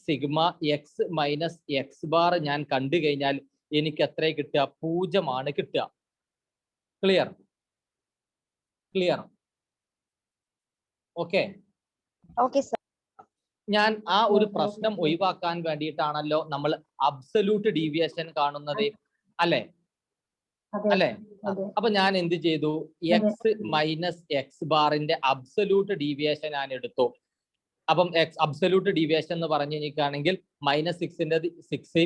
sigma x minus x bar ഞാൻ കണ്ടു കഴിഞ്ഞാൽ എനിക്ക് എത്ര കിട്ടുക, 0 ആണ് കിട്ടുക. ക്ലിയർ? ഓക്കെ. ഞാൻ ആ ഒരു പ്രശ്നം ഒഴിവാക്കാൻ വേണ്ടിയിട്ടാണല്ലോ നമ്മൾ അബ്സല്യൂട്ട് ഡീവിയേഷൻ കാണുന്നത്, അല്ലെ? അല്ലെ? അപ്പൊ ഞാൻ എന്ത് ചെയ്തു? എക്സ് മൈനസ് എക്സ് ബാറിന്റെ അബ്സല്യൂട്ട് ഡീവിയേഷൻ ഞാൻ എടുത്തു. അപ്പം അബ്സല്യൂട്ട് ഡീവിയേഷൻ എന്ന് പറഞ്ഞു കഴിഞ്ഞിട്ടാണെങ്കിൽ -6ന്റെ 6,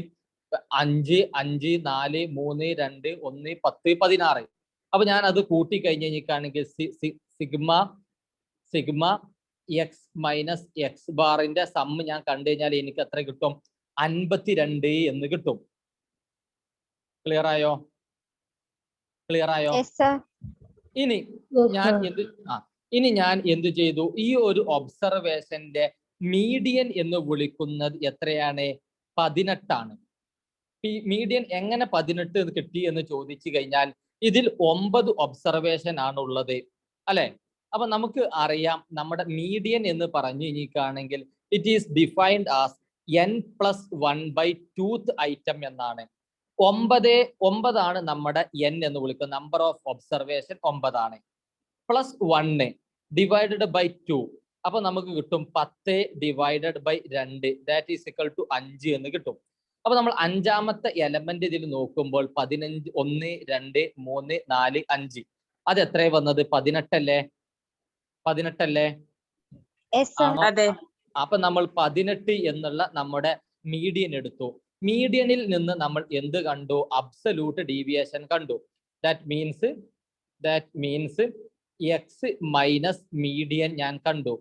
5, 5, 4, 3, 2, 1, 10, 16. അപ്പൊ ഞാൻ അത് കൂട്ടി കഴിഞ്ഞ് കഴിഞ്ഞിട്ടാണെങ്കിൽ സിഗ്മ എക്സ് മൈനസ് എക്സ് ബാറിന്റെ സമ്മ് ഞാൻ കണ്ടു കഴിഞ്ഞാൽ എനിക്ക് എത്ര കിട്ടും? 52 എന്ന് കിട്ടും. ക്ലിയർ ആയോ? ക്ലിയർ ആയോ? Yes, sir. ഇനി ഞാൻ എന്ത് ചെയ്തു? ഈ ഒരു ഒബ്സർവേഷന്റെ മീഡിയൻ എന്ന് വിളിക്കുന്നത് എത്രയാണ്? 18 ആണ്. മീഡിയൻ എങ്ങനെ 18 കിട്ടി എന്ന് ചോദിച്ചു കഴിഞ്ഞാൽ ഇതിൽ 9 ഒബ്സർവേഷൻ ആണ് ഉള്ളത്, അല്ലെ? അപ്പൊ നമുക്ക് അറിയാം നമ്മുടെ മീഡിയൻ എന്ന് പറഞ്ഞു കഴിഞ്ഞിട്ടാണെങ്കിൽ it is defined as n+1/2th item എന്നാണ്. 9 ആണ് നമ്മുടെ n എന്ന് വിളിക്കുന്നത്. നമ്പർ ഓഫ് ഒബ്സർവേഷൻ 9 ആണ്. +1 ഡിവൈഡഡ് ബൈ 2. അപ്പൊ നമുക്ക് കിട്ടും 10 divided by 2 that is equal to 5 എന്ന് കിട്ടും. അപ്പൊ നമ്മൾ അഞ്ചാമത്തെ എലമെന്റ് ഇതിൽ നോക്കുമ്പോൾ 15, 1, 2, 3, 4, 5 അത് എത്രയാ വന്നത്? 18 അല്ലേ? 18 അല്ലേ? Yes, sir. അതെ. അപ്പൊ നമ്മൾ 18 എന്നുള്ള നമ്മുടെ മീഡിയൻ എടുത്തു. മീഡിയനിൽ നിന്ന് നമ്മൾ എന്ത് കണ്ടു? അബ്സല്യൂട്ട് ഡീവിയേഷൻ കണ്ടു. That means x minus median ഞാൻ കണ്ടു.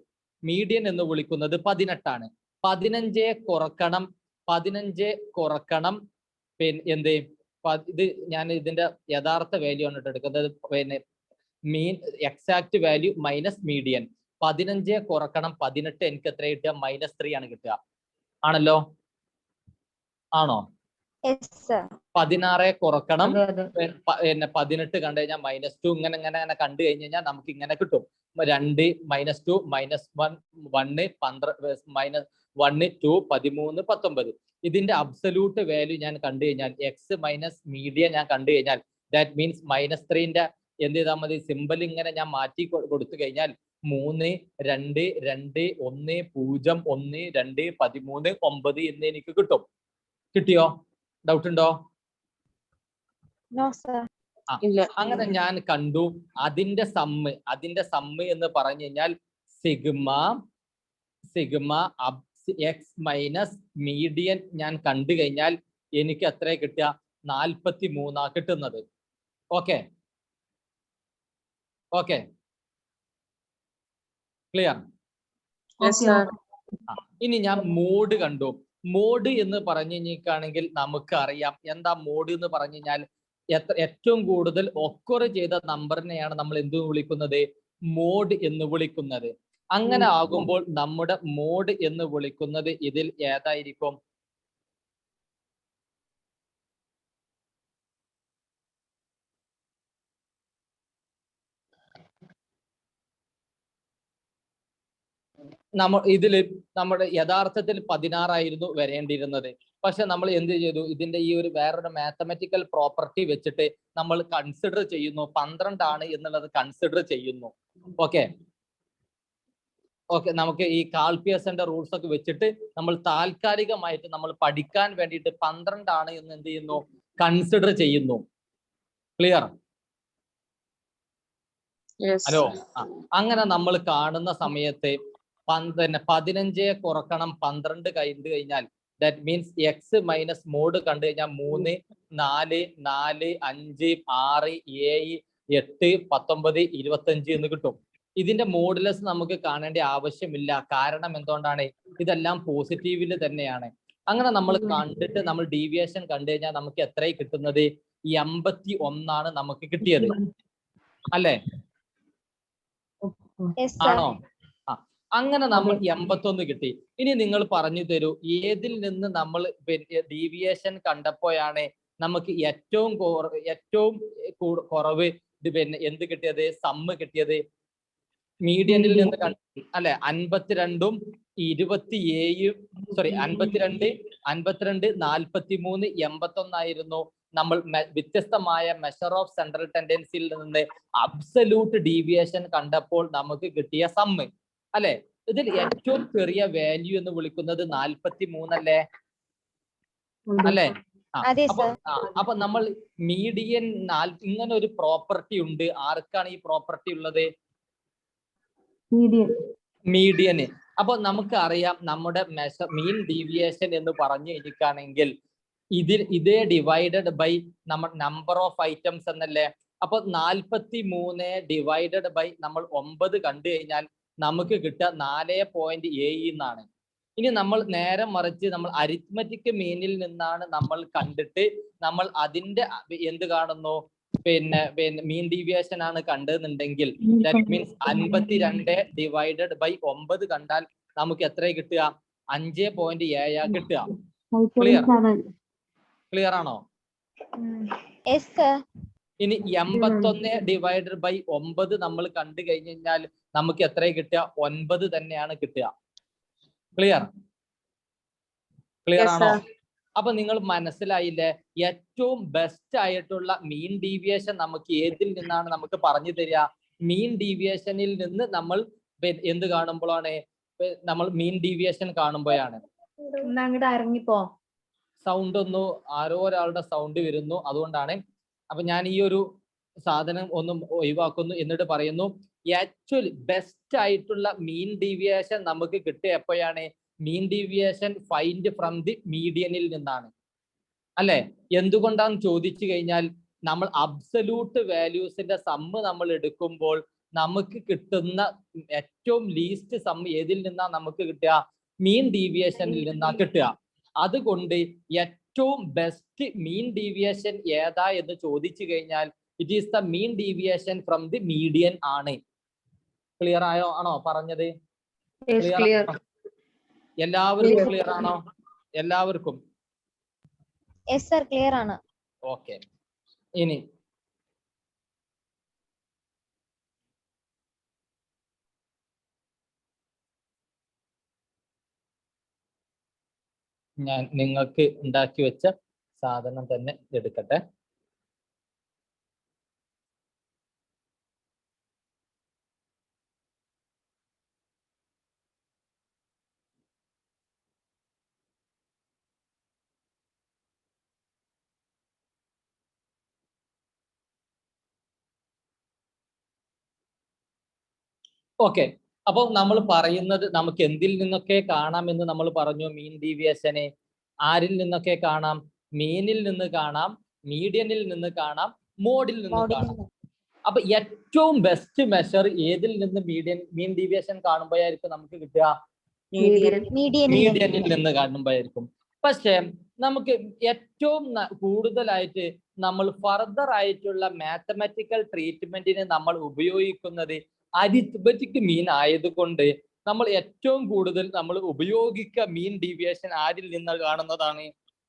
മീഡിയൻ എന്ന് വിളിക്കുന്നത് 18 ആണ്. 15 കുറക്കണം പിന്നെ എന്ത്? ഇത് ഞാൻ ഇതിന്റെ യഥാർത്ഥ വാല്യൂ ആണ് എടുക്കുന്നത്. പിന്നെ എക്സാക്ട് വാല്യൂ മൈനസ് മീഡിയൻ. 15 കുറക്കണം 18 എനിക്ക് എത്ര കിട്ടുക? -3 ആണ് കിട്ടുക. ആണല്ലോ? ആണോ? Yes, sir. 16 കുറക്കണം അതെ. 18 കണ്ടു കഴിഞ്ഞാൽ -2 ഇങ്ങനെ കണ്ടു കഴിഞ്ഞ് കഴിഞ്ഞാൽ നമുക്ക് ഇങ്ങനെ കിട്ടും. 2 -2 -1 1 -1 2 13 19. ഇതിന്റെ അബ്സല്യൂട്ട് വാല്യൂ ഞാൻ കണ്ടു കഴിഞ്ഞാൽ എക്സ് മൈനസ് മീഡിയൻ ഞാൻ കണ്ടു കഴിഞ്ഞാൽ ദാറ്റ് മീൻസ് -3ന്റെ എന്ത് ചെയ്താൽ മതി? സിമ്പിൾ ഇങ്ങനെ ഞാൻ മാറ്റി കൊടുത്തു കഴിഞ്ഞാൽ 3, 2, 2, 1, 0, 1, 2, 13, 9 എന്ന് എനിക്ക് കിട്ടും. കിട്ടിയോ? ഡൗട്ട് ഉണ്ടോ? No, sir. ഇല്ല. അങ്ങനെ ഞാൻ കണ്ടു. അതിന്റെ സമ്മ് എന്ന് പറഞ്ഞു കഴിഞ്ഞാൽ സിഗ്മ എക്സ് മൈനസ് മീഡിയൻ ഞാൻ കണ്ടു കഴിഞ്ഞാൽ എനിക്ക് എത്ര കിട്ടുക? 43 കിട്ടുന്നത്. Okay clear? Yes, sir. ഇനി ഞാൻ മോഡ് കണ്ടു. മോഡ് എന്ന് പറഞ്ഞു കഴിഞ്ഞിട്ടാണെങ്കിൽ നമുക്ക് അറിയാം എന്താ മോഡ് എന്ന് പറഞ്ഞു കഴിഞ്ഞാൽ ഏറ്റവും കൂടുതൽ ഒക്കർ ചെയ്ത നമ്പറിനെയാണ് നമ്മൾ എന്ത് വിളിക്കുന്നത്? മോഡ് എന്ന് വിളിക്കുന്നത്. അങ്ങനെ ആകുമ്പോൾ നമ്മുടെ മോഡ് എന്ന് വിളിക്കുന്നത് ഇതിൽ ഏതായിരിക്കും? ഇതില് നമ്മുടെ യഥാർത്ഥത്തിൽ 16 ആയിരുന്നു വരേണ്ടിയിരുന്നത്. പക്ഷെ നമ്മൾ എന്ത് ചെയ്തു? ഇതിന്റെ ഈ ഒരു വേറൊരു മാത്തമാറ്റിക്കൽ പ്രോപ്പർട്ടി വെച്ചിട്ട് നമ്മൾ കൺസിഡർ ചെയ്യുന്നു 12 ആണ് എന്നുള്ളത് കൺസിഡർ ചെയ്യുന്നു. ഓക്കെ നമുക്ക് ഈ കാൽപിയസിന്റെ റൂൾസ് ഒക്കെ വെച്ചിട്ട് നമ്മൾ താൽക്കാലികമായിട്ട് നമ്മൾ പഠിക്കാൻ വേണ്ടിയിട്ട് 12 ആണ് എന്ന് എന്ത് ചെയ്യുന്നു? കൺസിഡർ ചെയ്യുന്നു. ക്ലിയർ? ഹലോ? അങ്ങനെ നമ്മൾ കാണുന്ന സമയത്ത് 15 കുറക്കണം 12 കണ്ടു കഴിഞ്ഞാൽ that means x minus mode കണ്ടു കഴിഞ്ഞാൽ 3, 4, 4, 5, 6, 7, 8, 19, 25 എന്ന് കിട്ടും. ഇതിന്റെ മോഡുലസ് നമുക്ക് കാണേണ്ട ആവശ്യമില്ല. കാരണം എന്തുകൊണ്ടാണ്? ഇതെല്ലാം പോസിറ്റീവിൽ തന്നെയാണ്. അങ്ങനെ നമ്മൾ കണ്ടിട്ട് നമ്മൾ ഡീവിയേഷൻ കണ്ടു കഴിഞ്ഞാൽ നമുക്ക് എത്രയായി കിട്ടുന്നത്? 81 ആണ് നമുക്ക് കിട്ടിയത്, അല്ലേ? Yes, sir. ആണോ? അങ്ങനെ നമ്മൾ 81 കിട്ടി. ഇനി നിങ്ങൾ പറഞ്ഞു തരൂ, ഏതിൽ നിന്ന് നമ്മൾ ഡീവിയേഷൻ കണ്ടപ്പോഴാണ് നമുക്ക് ഏറ്റവും കുറവ് പിന്നെ എന്ത് കിട്ടിയത്? സമ്മ് കിട്ടിയത്? മീഡിയനിൽ നിന്ന് അല്ലെ? 52, 27 52, 43, 81 ആയിരുന്നു നമ്മൾ വ്യത്യസ്തമായ മെഷർ ഓഫ് സെൻട്രൽ ടെൻഡൻസിയിൽ നിന്ന് അബ്സല്യൂട്ട് ഡീവിയേഷൻ കണ്ടപ്പോൾ നമുക്ക് കിട്ടിയ സമ്മ്, അല്ലെ? ഇതിൽ ഏറ്റവും ചെറിയ വാല്യൂ എന്ന് വിളിക്കുന്നത് 43 അല്ലേ? അല്ലേ? അതെ സർ. അപ്പൊ നമ്മൾ മീഡിയൻ ഇങ്ങനെ ഒരു പ്രോപ്പർട്ടി ഉണ്ട്. ആർക്കാണ് ഈ പ്രോപ്പർട്ടി ഉള്ളത്? മീഡിയന്. അപ്പൊ നമുക്ക് അറിയാം നമ്മുടെ മീൻ ഡീവിയേഷൻ എന്ന് പറഞ്ഞു കഴിഞ്ഞിട്ടാണെങ്കിൽ ഇതേ divided by number of items എന്നല്ലേ? അപ്പൊ 43 ഡിവൈഡഡ് ബൈ നമ്മൾ 9 കണ്ടു കഴിഞ്ഞാൽ നമുക്ക് കിട്ടുക 4.7 എന്നാണ്. ഇനി നമ്മൾ നേരെ മറിച്ച് നമ്മൾ അരിത്മെറ്റിക് മീനിൽ നിന്നാണ് നമ്മൾ കണ്ടിട്ട് നമ്മൾ അതിന്റെ എന്ത് കാണുന്നു, പിന്നെ മീൻ ഡീവിയേഷൻ ആണ് കണ്ടെന്നുണ്ടെങ്കിൽ ദാറ്റ് മീൻസ് 52 ഡിവൈഡഡ് ബൈ 9 കണ്ടാൽ നമുക്ക് എത്ര കിട്ടുക? 5.7 കിട്ടുക. ക്ലിയർ ആണോ? Yes sir. ഇനി 81 ഡിവൈഡഡ് ബൈ 9 നമ്മൾ കണ്ടു കഴിഞ്ഞാൽ നമുക്ക് എത്ര കിട്ടുക? 9 തന്നെയാണ് കിട്ടുക. ക്ലിയർ ആണോ? അപ്പൊ നിങ്ങൾ മനസ്സിലായില്ലേ? ഏറ്റവും ബെസ്റ്റ് ആയിട്ടുള്ള മീൻ ഡീവിയേഷൻ നമുക്ക് ഏതിൽ നിന്നാണ് നമുക്ക് പറഞ്ഞു തരിക? മീൻ ഡീവിയേഷനിൽ നിന്ന് നമ്മൾ എന്ത് കാണുമ്പോഴാണ്? നമ്മൾ മീൻ ഡീവിയേഷൻ കാണുമ്പോഴാണ്. ഇറങ്ങിപ്പോ സൗണ്ട് ആരോ ഒരാളുടെ സൗണ്ട് വരുന്നു, അതുകൊണ്ടാണ്. അപ്പൊ ഞാൻ ഈ ഒരു സാധനം ഒന്നും ഒഴിവാക്കുന്നു. എന്നിട്ട് പറയുന്നു, ആക്ച്വലി ബെസ്റ്റ് ആയിട്ടുള്ള മീൻ ഡീവിയേഷൻ നമുക്ക് കിട്ടുക എപ്പോഴാണ്? Mean deviation find from the മീഡിയനിൽ നിന്നാണ്. അല്ലെ? എന്തുകൊണ്ടാന്ന് ചോദിച്ചു കഴിഞ്ഞാൽ നമ്മൾ അബ്സല്യൂട്ട് വാല്യൂസിന്റെ സമ്മ് നമ്മൾ എടുക്കുമ്പോൾ നമുക്ക് കിട്ടുന്ന ഏറ്റവും ലീസ്റ്റ് സമ്മ് ഏതിൽ നിന്നാ നമുക്ക് കിട്ടുക? മീൻ ഡീവിയേഷനിൽ നിന്നാ കിട്ടുക. അതുകൊണ്ട് ഏറ്റവും ബെസ്റ്റ് മീൻ ഡീവിയേഷൻ ഏതാ എന്ന് ചോദിച്ചു കഴിഞ്ഞാൽ it is the mean deviation from the median ആണ്. ക്ലിയർ ആണോ പറഞ്ഞത്? എല്ലാവർക്കും ക്ലിയർ ആണോ? എല്ലാവർക്കും? യെസ് സർ, ക്ലിയർ ആണ്. ഓക്കെ. ഇനി ഞാൻ നിങ്ങൾക്ക് ഉണ്ടാക്കി വെച്ച സാധനം തന്നെ എടുക്കട്ടെ. ഓക്കെ. അപ്പൊ നമ്മൾ പറയുന്നത് നമുക്ക് എന്തിൽ നിന്നൊക്കെ കാണാം എന്ന് നമ്മൾ പറഞ്ഞു. മീൻ ഡീവിയേഷനെ ആരിൽ നിന്നൊക്കെ കാണാം? മീനിൽ നിന്ന് കാണാം, മീഡിയനിൽ നിന്ന് കാണാം, മോഡിൽ നിന്ന് കാണാം. അപ്പൊ ഏറ്റവും ബെസ്റ്റ് മെഷർ ഏതിൽ നിന്ന് മീൻ ഡീവിയേഷൻ കാണുമ്പോഴായിരിക്കും നമുക്ക് കിട്ടുക? മീഡിയനിൽ നിന്ന് കാണുമ്പോഴായിരിക്കും. പക്ഷെ നമുക്ക് ഏറ്റവും കൂടുതലായിട്ട് നമ്മൾ ഫർദർ ആയിട്ടുള്ള മാത്തമാറ്റിക്കൽ ട്രീറ്റ്മെന്റിന് നമ്മൾ ഉപയോഗിക്കുന്നത് അരിത്മെറ്റിക് മീൻ ആയതുകൊണ്ട് നമ്മൾ ഏറ്റവും കൂടുതൽ നമ്മൾ ഉപയോഗിക്കുക മീൻ ഡീവിയേഷൻ ആരിൽ നിന്ന് കാണുന്നതാണ്?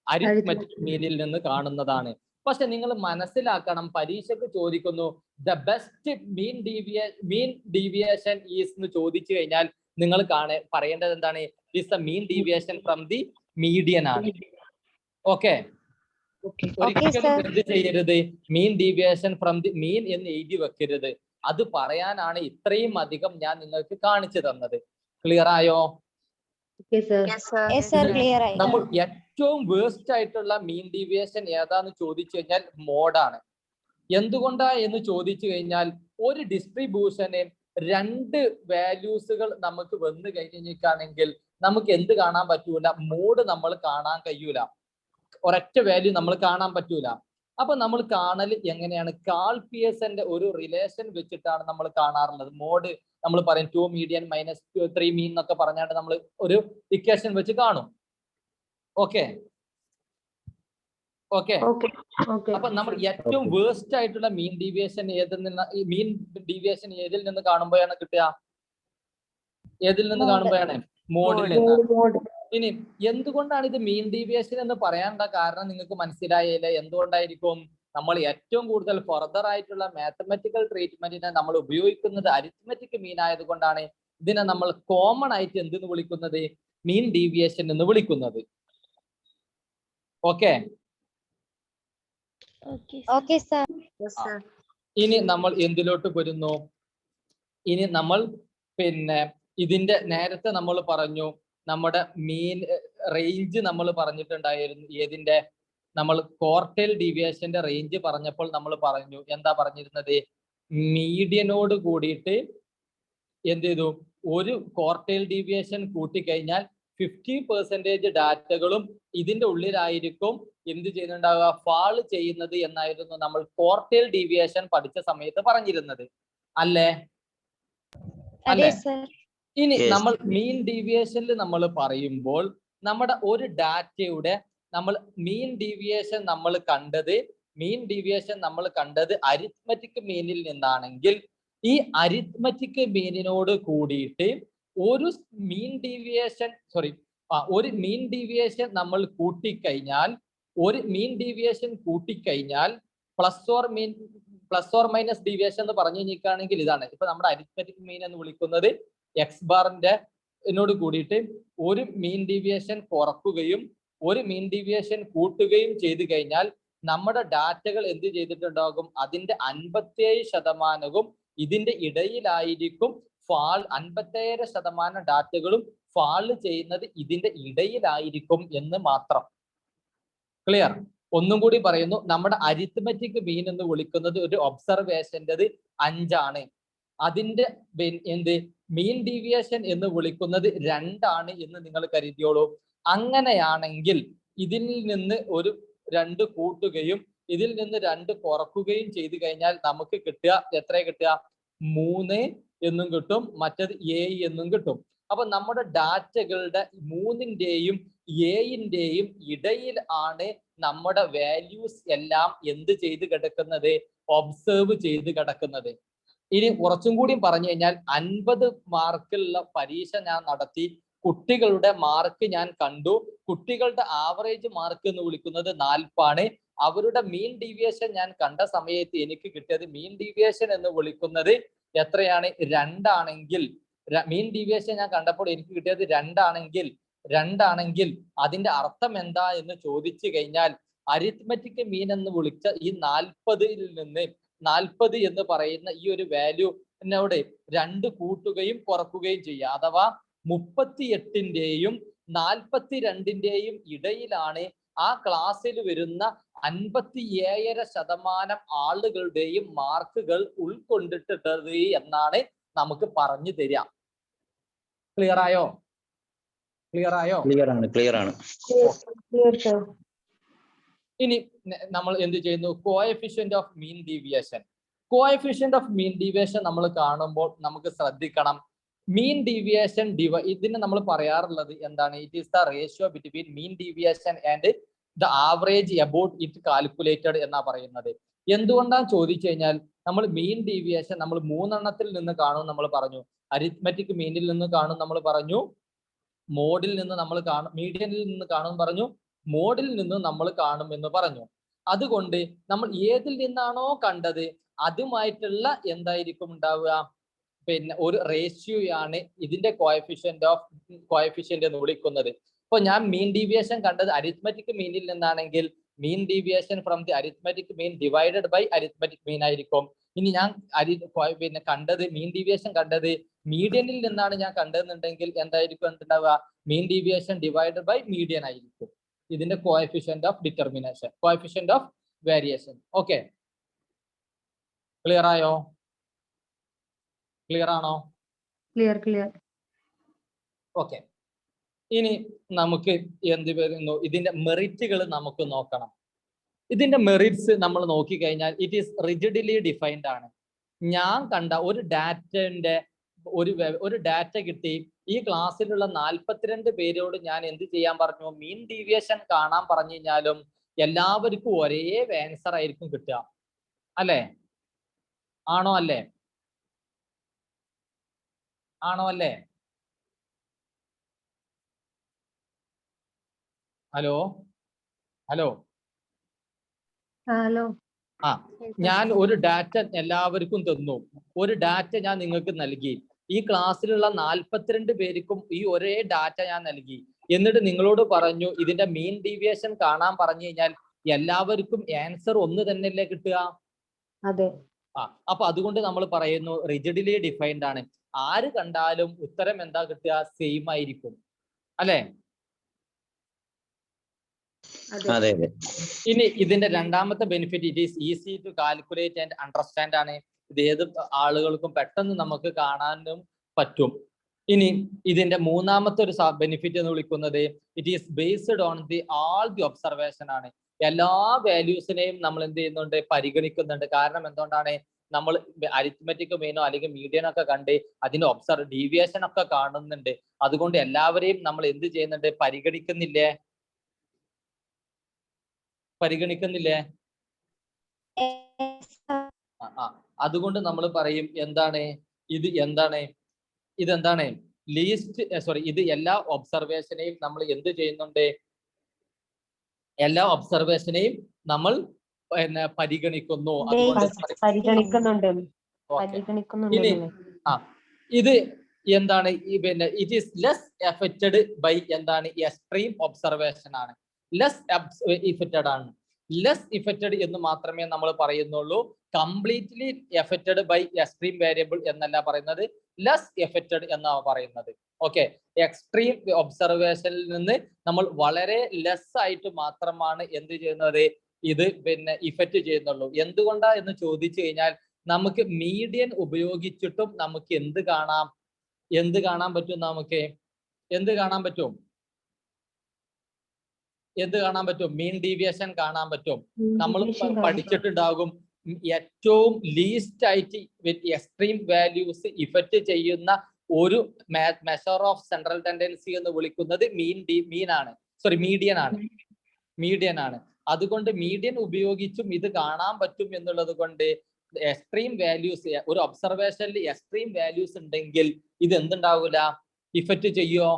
അരിത്മെറ്റിക് മീനിൽ നിന്ന് കാണുന്നതാണ്. പക്ഷെ നിങ്ങൾ മനസ്സിലാക്കണം, പരീക്ഷയ്ക്ക് ചോദിക്കുന്നു the best mean deviation is എന്ന് ചോദിച്ചു കഴിഞ്ഞാൽ നിങ്ങൾ പറയേണ്ടത് എന്താണ്? Is the mean deviation from the median ആണ്. ഓക്കെ. ഒരിക്കലും എന്ത് ചെയ്യരുത്? മീൻ ഡീവിയേഷൻ ഫ്രം ദി മീൻ എന്ന് എഴുതി വെക്കരുത്. അത് പറയാനാണ് ഇത്രയും അധികം ഞാൻ നിങ്ങൾക്ക് കാണിച്ചു തന്നത്. ക്ലിയർ ആയോ? നമ്മൾ ഏറ്റവും വേസ്റ്റ് ആയിട്ടുള്ള മീൻ ഡീവിയേഷൻ ഏതാന്ന് ചോദിച്ചു കഴിഞ്ഞാൽ മോഡാണ്. എന്തുകൊണ്ടാ എന്ന് ചോദിച്ചു കഴിഞ്ഞാൽ ഒരു ഡിസ്ട്രിബ്യൂഷന് 2 വാല്യൂസുകൾ നമുക്ക് വന്നു കഴിഞ്ഞിരിക്കുകയാണെങ്കിൽ നമുക്ക് എന്ത് കാണാൻ പറ്റൂല? മോഡ് നമ്മൾ കാണാൻ കഴിയൂല. ഒരൊറ്റ വാല്യൂ നമ്മൾ കാണാൻ പറ്റൂല. അപ്പൊ നമ്മൾ കാണൽ എങ്ങനെയാണ്? കാൾ പിയേഴ്സന്റെ ഒരു റിലേഷൻ വെച്ചിട്ടാണ് നമ്മൾ കാണാറുള്ളത്. മോഡ് നമ്മൾ പറയും 2 മീഡിയൻ മൈനസ് 3 മീൻ എന്നൊക്കെ പറഞ്ഞാണ്ട് നമ്മൾ ഒരു ഇക്വേഷൻ വെച്ച് കാണും. ഓക്കെ. അപ്പൊ നമ്മൾ ഏറ്റവും വേസ്റ്റ് ആയിട്ടുള്ള മീൻ ഡീവിയേഷൻ ഏതിൽ നിന്ന് കാണുമ്പോഴാണ് കിട്ടുക? ഏതിൽ നിന്ന് കാണുമ്പോഴാണ്? മോഡിൽ നിന്ന്. ഇനി എന്തുകൊണ്ടാണ് ഇത് മീൻ ഡീവിയേഷൻ എന്ന് പറയാനുള്ള കാരണം നിങ്ങൾക്ക് മനസ്സിലായില്ലേ? എന്തുകൊണ്ടായിരിക്കും? നമ്മൾ ഏറ്റവും കൂടുതൽ ഫർദർ ആയിട്ടുള്ള മാത്തമാറ്റിക്കൽ ട്രീറ്റ്മെന്റിനെ നമ്മൾ ഉപയോഗിക്കുന്നത് അരിത്മെറ്റിക് മീൻ ആയതുകൊണ്ടാണ് ഇതിനെ നമ്മൾ കോമൺ ആയിട്ട് എന്തെന്ന് വിളിക്കുന്നത്? മീൻ ഡീവിയേഷൻ എന്ന് വിളിക്കുന്നത്. ഓക്കെ. ഇനി നമ്മൾ എന്തിലോട്ട് വരുന്നു? ഇനി നമ്മൾ ഇതിന്റെ നേരത്തെ നമ്മൾ പറഞ്ഞു നമ്മുടെ മീൻ റേഞ്ച് നമ്മൾ പറഞ്ഞിട്ടുണ്ടായിരുന്നു. ഏതിന്റെ? നമ്മൾ ക്വാർട്ടൈൽ ഡീവിയേഷന്റെ റേഞ്ച് പറഞ്ഞപ്പോൾ നമ്മൾ പറഞ്ഞു, എന്താ പറഞ്ഞിരുന്നത്? മീഡിയനോട് കൂടിയിട്ട് എന്ത് ചെയ്തു? ഒരു ക്വാർട്ടൈൽ ഡീവിയേഷൻ കൂട്ടിക്കഴിഞ്ഞാൽ 50% ഡാറ്റകളും ഇതിന്റെ ഉള്ളിലായിരിക്കും എന്ത് ചെയ്യുന്നുണ്ടാവുക? ഫാൾ ചെയ്യുന്നത് എന്നായിരുന്നു നമ്മൾ ക്വാർട്ടൈൽ ഡീവിയേഷൻ പഠിച്ച സമയത്ത് പറഞ്ഞിരുന്നത്, അല്ലേ? അതെ സർ. ഇനി നമ്മൾ മീൻ ഡീവിയേഷനിൽ നമ്മൾ പറയുമ്പോൾ നമ്മുടെ ഒരു ഡാറ്റയുടെ നമ്മൾ മീൻ ഡീവിയേഷൻ നമ്മൾ കണ്ടത് അരിത്മെറ്റിക് മീനിൽ നിന്നാണെങ്കിൽ ഈ അരിത്മെറ്റിക് മീനിനോട് കൂടിയിട്ട് ഒരു മീൻ ഡീവിയേഷൻ നമ്മൾ കൂട്ടിക്കഴിഞ്ഞാൽ പ്ലസ് ഓർ മൈനസ് ഡീവിയേഷൻ എന്ന് പറഞ്ഞു കഴിഞ്ഞിരിക്കുകയാണെങ്കിൽ ഇതാണ്. ഇപ്പൊ നമ്മുടെ അരിത്മെറ്റിക് മീൻ എന്ന് വിളിക്കുന്നത് എക്സ് ബാറിന്റെ എന്നോട് കൂടിയിട്ട് ഒരു മീൻ ഡീവിയേഷൻ കുറക്കുകയും ഒരു മീൻ ഡീവിയേഷൻ കൂട്ടുകയും ചെയ്തു കഴിഞ്ഞാൽ നമ്മുടെ ഡാറ്റകൾ എന്ത് ചെയ്തിട്ടുണ്ടാകും? അതിന്റെ 57% ഇതിന്റെ ഇടയിലായിരിക്കും ഫാൾ. 57% ഡാറ്റകളും ഫാൾ ചെയ്യുന്നത് ഇതിന്റെ ഇടയിലായിരിക്കും എന്ന് മാത്രം. ക്ലിയർ? ഒന്നും കൂടി പറയുന്നു, നമ്മുടെ അരിത്മെറ്റിക് മീൻ എന്ന് വിളിക്കുന്നത് ഒരു ഒബ്സർവേഷൻ്റെത് 5 ആണ്. അതിന്റെ മീൻ ഡീവിയേഷൻ എന്ന് വിളിക്കുന്നത് 2 ആണ് എന്ന് നിങ്ങൾ കരുതിയോളൂ. അങ്ങനെയാണെങ്കിൽ ഇതിൽ നിന്ന് ഒരു 2 കൂട്ടുകയും ഇതിൽ നിന്ന് 2 കുറക്കുകയും ചെയ്തു കഴിഞ്ഞാൽ നമുക്ക് കിട്ടുക എത്ര കിട്ടുക? 3 എന്നും കിട്ടും, മറ്റത് 7 എന്നും കിട്ടും. അപ്പൊ നമ്മുടെ ഡാറ്റകളുടെ 3ന്റെയും 7ന്റെയും ഇടയിൽ ആണ് നമ്മുടെ വാല്യൂസ് എല്ലാം എന്ത് ചെയ്ത് കിടക്കുന്നത്? ഒബ്സർവ് ചെയ്ത് കിടക്കുന്നത്. ഇനി കുറച്ചും കൂടി പറഞ്ഞു കഴിഞ്ഞാൽ 50 മാർക്കുള്ള പരീക്ഷ ഞാൻ നടത്തി, കുട്ടികളുടെ മാർക്ക് ഞാൻ കണ്ടു. കുട്ടികളുടെ ആവറേജ് മാർക്ക് എന്ന് വിളിക്കുന്നത് 40 ആണ്. അവരുടെ മീൻ ഡീവിയേഷൻ ഞാൻ കണ്ട സമയത്ത് എനിക്ക് കിട്ടിയത് മീൻ ഡീവിയേഷൻ എന്ന് വിളിക്കുന്നത് എത്രയാണ്? 2 ആണെങ്കിൽ, മീൻ ഡീവിയേഷൻ ഞാൻ കണ്ടപ്പോൾ എനിക്ക് കിട്ടിയത് 2 ആണെങ്കിൽ അതിന്റെ അർത്ഥം എന്താ എന്ന് ചോദിച്ചു കഴിഞ്ഞാൽ അരിത്മെറ്റിക് മീൻ എന്ന് വിളിച്ച ഈ 40ൽ നിന്ന് 40 എന്ന് പറയുന്ന ഈ ഒരു വാല്യൂനോട് 2 കൂട്ടുകയും കുറക്കുകയും ചെയ്യുക. അഥവാ 38ന്റെയും 42ന്റെയും ഇടയിലാണ് ആ ക്ലാസ്സിൽ വരുന്ന 57% ആളുകളുടെയും മാർക്കുകൾ ഉൾക്കൊണ്ടിട്ടുള്ളത് എന്നാണ് നമുക്ക് പറഞ്ഞു തരിക. ക്ലിയർ ആയോ? ക്ലിയർ ആണ്. ഇനി നമ്മൾ എന്ത് ചെയ്യുന്നു? കോഎഫിഷ്യന്റ് ഓഫ് മീൻ ഡീവിയേഷൻ നമ്മൾ കാണുമ്പോൾ നമുക്ക് ശ്രദ്ധിക്കണം. മീൻ ഡീവിയേഷൻ ഇതിന് നമ്മൾ പറയാറുള്ളത് എന്താണ്? It is the ratio between mean deviation and the average about it calculated എന്നാ പറയുന്നത്. എന്തുകൊണ്ടാണ് ചോദിച്ചു കഴിഞ്ഞാൽ നമ്മൾ മീൻ ഡീവിയേഷൻ നമ്മൾ 3 എണ്ണത്തിൽ നിന്ന് കാണും നമ്മൾ പറഞ്ഞു. അരിത്മെറ്റിക് മീനിൽ നിന്ന് കാണും നമ്മൾ പറഞ്ഞു, മോഡിൽ നിന്ന് നമ്മൾ കാണും, മീഡിയനിൽ നിന്ന് കാണും പറഞ്ഞു, മോഡിൽ നിന്ന് നമ്മൾ കാണും എന്ന് പറഞ്ഞു. അതുകൊണ്ട് നമ്മൾ ഏതിൽ നിന്നാണോ കണ്ടത് അതുമായിട്ടുള്ള എന്തായിരിക്കും ഉണ്ടാവുക? പിന്നെ ഒരു റേഷ്യോയാണ് ഇതിന്റെ കോഎഫിഷ്യന്റ് എന്ന് വിളിക്കുന്നത്. ഇപ്പൊ ഞാൻ മീൻ ഡീവിയേഷൻ കണ്ടത് അരിത്മെറ്റിക് മീനിൽ നിന്നാണെങ്കിൽ mean deviation from the arithmetic mean divided by arithmetic mean ആയിരിക്കും. ഇനി ഞാൻ മീൻ ഡീവിയേഷൻ കണ്ടത് മീഡിയനിൽ നിന്നാണ് ഞാൻ കണ്ടതെന്നുണ്ടെങ്കിൽ എന്തായിരിക്കും ഉണ്ടാവുക? Mean deviation divided by median ആയിരിക്കും ഇതിന്റെ coefficient of variation. Okay, clear ആയോ? ക്ലിയർ ആണോ? ക്ലിയർ. ഓക്കെ, ഇനി നമുക്ക് എന്ത് വരുന്നു? ഇതിന്റെ മെറിറ്റുകൾ നമുക്ക് നോക്കണം. ഇതിന്റെ മെറിറ്റ്സ് നമ്മൾ നോക്കിക്കഴിഞ്ഞാൽ ഇറ്റ് ഈസ് റിജിഡ്ലി ഡിഫൈൻഡ് ആണ്. ഞാൻ കണ്ട ഒരു ഡാറ്റന്റെ ഒരു ഡാറ്റ കിട്ടി. ഈ ക്ലാസ്സിലുള്ള 42 പേരോട് ഞാൻ എന്ത് ചെയ്യാൻ പറഞ്ഞു? മീൻ ഡീവിയേഷൻ കാണാൻ പറഞ്ഞു കഴിഞ്ഞാലും എല്ലാവർക്കും ഒരേ ആൻസർ ആയിരിക്കും കിട്ടുക, അല്ലേ? ആണോ അല്ലേ? ഹലോ ഞാൻ ഒരു ഡാറ്റ എല്ലാവർക്കും തന്നു. ഒരു ഡാറ്റ ഞാൻ നിങ്ങൾക്ക് നൽകി. ഈ ക്ലാസ്സിലുള്ള 42 പേർക്കും ഈ ഒരേ ഡാറ്റ ഞാൻ നൽകി. എന്നിട്ട് നിങ്ങളോട് പറഞ്ഞു ഇതിന്റെ മീൻ ഡീവിയേഷൻ കാണാൻ പറഞ്ഞു കഴിഞ്ഞാൽ എല്ലാവർക്കും ആൻസർ ഒന്ന് തന്നെയല്ലേ കിട്ടുക? അതെ. അപ്പൊ അതുകൊണ്ട് നമ്മൾ പറയുന്നു റിജിഡ്ലി ഡിഫൈൻഡ് ആണ്. ആര് കണ്ടാലും ഉത്തരം എന്താ കിട്ടുക? സെയിം ആയിരിക്കും അല്ലെ? അതെ. ഇനി ഇതിന്റെ രണ്ടാമത്തെ benefit, it is easy to calculate and understand ആണ്. ഇത് ഏത് ആളുകൾക്കും പെട്ടെന്ന് നമുക്ക് കാണാനും പറ്റും. ഇനി ഇതിന്റെ മൂന്നാമത്തെ ഒരു ബെനിഫിറ്റ് എന്ന് വിളിക്കുന്നത് it is based on all the observation ആണ്. എല്ലാ വാല്യൂസിനെയും നമ്മൾ എന്ത് ചെയ്യുന്നുണ്ട്? പരിഗണിക്കുന്നുണ്ട്. കാരണം എന്തുകൊണ്ടാണ്? നമ്മൾ അരിത്മെറ്റിക് മീനോ അല്ലെങ്കിൽ മീഡിയനോ ഒക്കെ കണ്ട് അതിന് ഡീവിയേഷൻ ഒക്കെ കാണുന്നുണ്ട്. അതുകൊണ്ട് എല്ലാവരെയും നമ്മൾ എന്ത് ചെയ്യുന്നുണ്ട്? പരിഗണിക്കുന്നില്ലേ? അതുകൊണ്ട് നമ്മൾ പറയും എന്താണ് ഇതെന്താണ് ഇത് എല്ലാ ഒബ്സർവേഷനെയും നമ്മൾ എന്ത് ചെയ്യുന്നുണ്ട്? എല്ലാ ഒബ്സർവേഷനെയും നമ്മൾ പരിഗണിക്കുന്നു. ഇനി ഇത് എന്താണ്? It is less affected by എന്താണ്? എക്സ്ട്രീം ഒബ്സർവേഷൻ ആണ്. ലെസ് ഇഫക്റ്റഡ് ആണ്. ലെസ് ഇഫക്റ്റഡ് എന്ന് മാത്രമേ നമ്മൾ പറയുന്നുള്ളൂ. Completely affected by extreme variable എന്നല്ല പറയുന്നത്, ലെസ് എഫക്റ്റഡ് എന്നാണ് പറയുന്നത്. ഓക്കെ, എക്സ്ട്രീം ഒബ്സർവേഷനിൽ നിന്ന് നമ്മൾ വളരെ ലെസ് ആയിട്ട് മാത്രമാണ് എന്ത് ചെയ്യുന്നത്? ഇത് ഇഫക്റ്റ് ചെയ്യുന്നുള്ളൂ. എന്തുകൊണ്ടാ എന്ന് ചോദിച്ചു കഴിഞ്ഞാൽ നമുക്ക് മീഡിയൻ ഉപയോഗിച്ചിട്ടും നമുക്ക് എന്ത് കാണാൻ പറ്റും? എന്ത് കാണാൻ പറ്റും? മീൻ ഡീവിയേഷൻ കാണാൻ പറ്റും. നമ്മൾ പഠിച്ചിട്ടുണ്ടാകും ഏറ്റവും ലീസ്റ്റ് ആയിട്ട് വിത്ത് എക്സ്ട്രീം വാല്യൂസ് ഇഫക്റ്റ് ചെയ്യുന്ന ഒരു മെഷർ ഓഫ് സെൻട്രൽ ടെൻഡൻസി എന്ന് വിളിക്കുന്നത് മീഡിയൻ ആണ്. അതുകൊണ്ട് മീഡിയൻ ഉപയോഗിച്ചും ഇത് കാണാൻ പറ്റും എന്നുള്ളത് കൊണ്ട് എക്സ്ട്രീം വാല്യൂസ്, ഒരു ഒബ്സർവേഷനിൽ എക്സ്ട്രീം വാല്യൂസ് ഉണ്ടെങ്കിൽ ഇത് എന്തുണ്ടാവൂല? ഇഫക്റ്റ് ചെയ്യോ?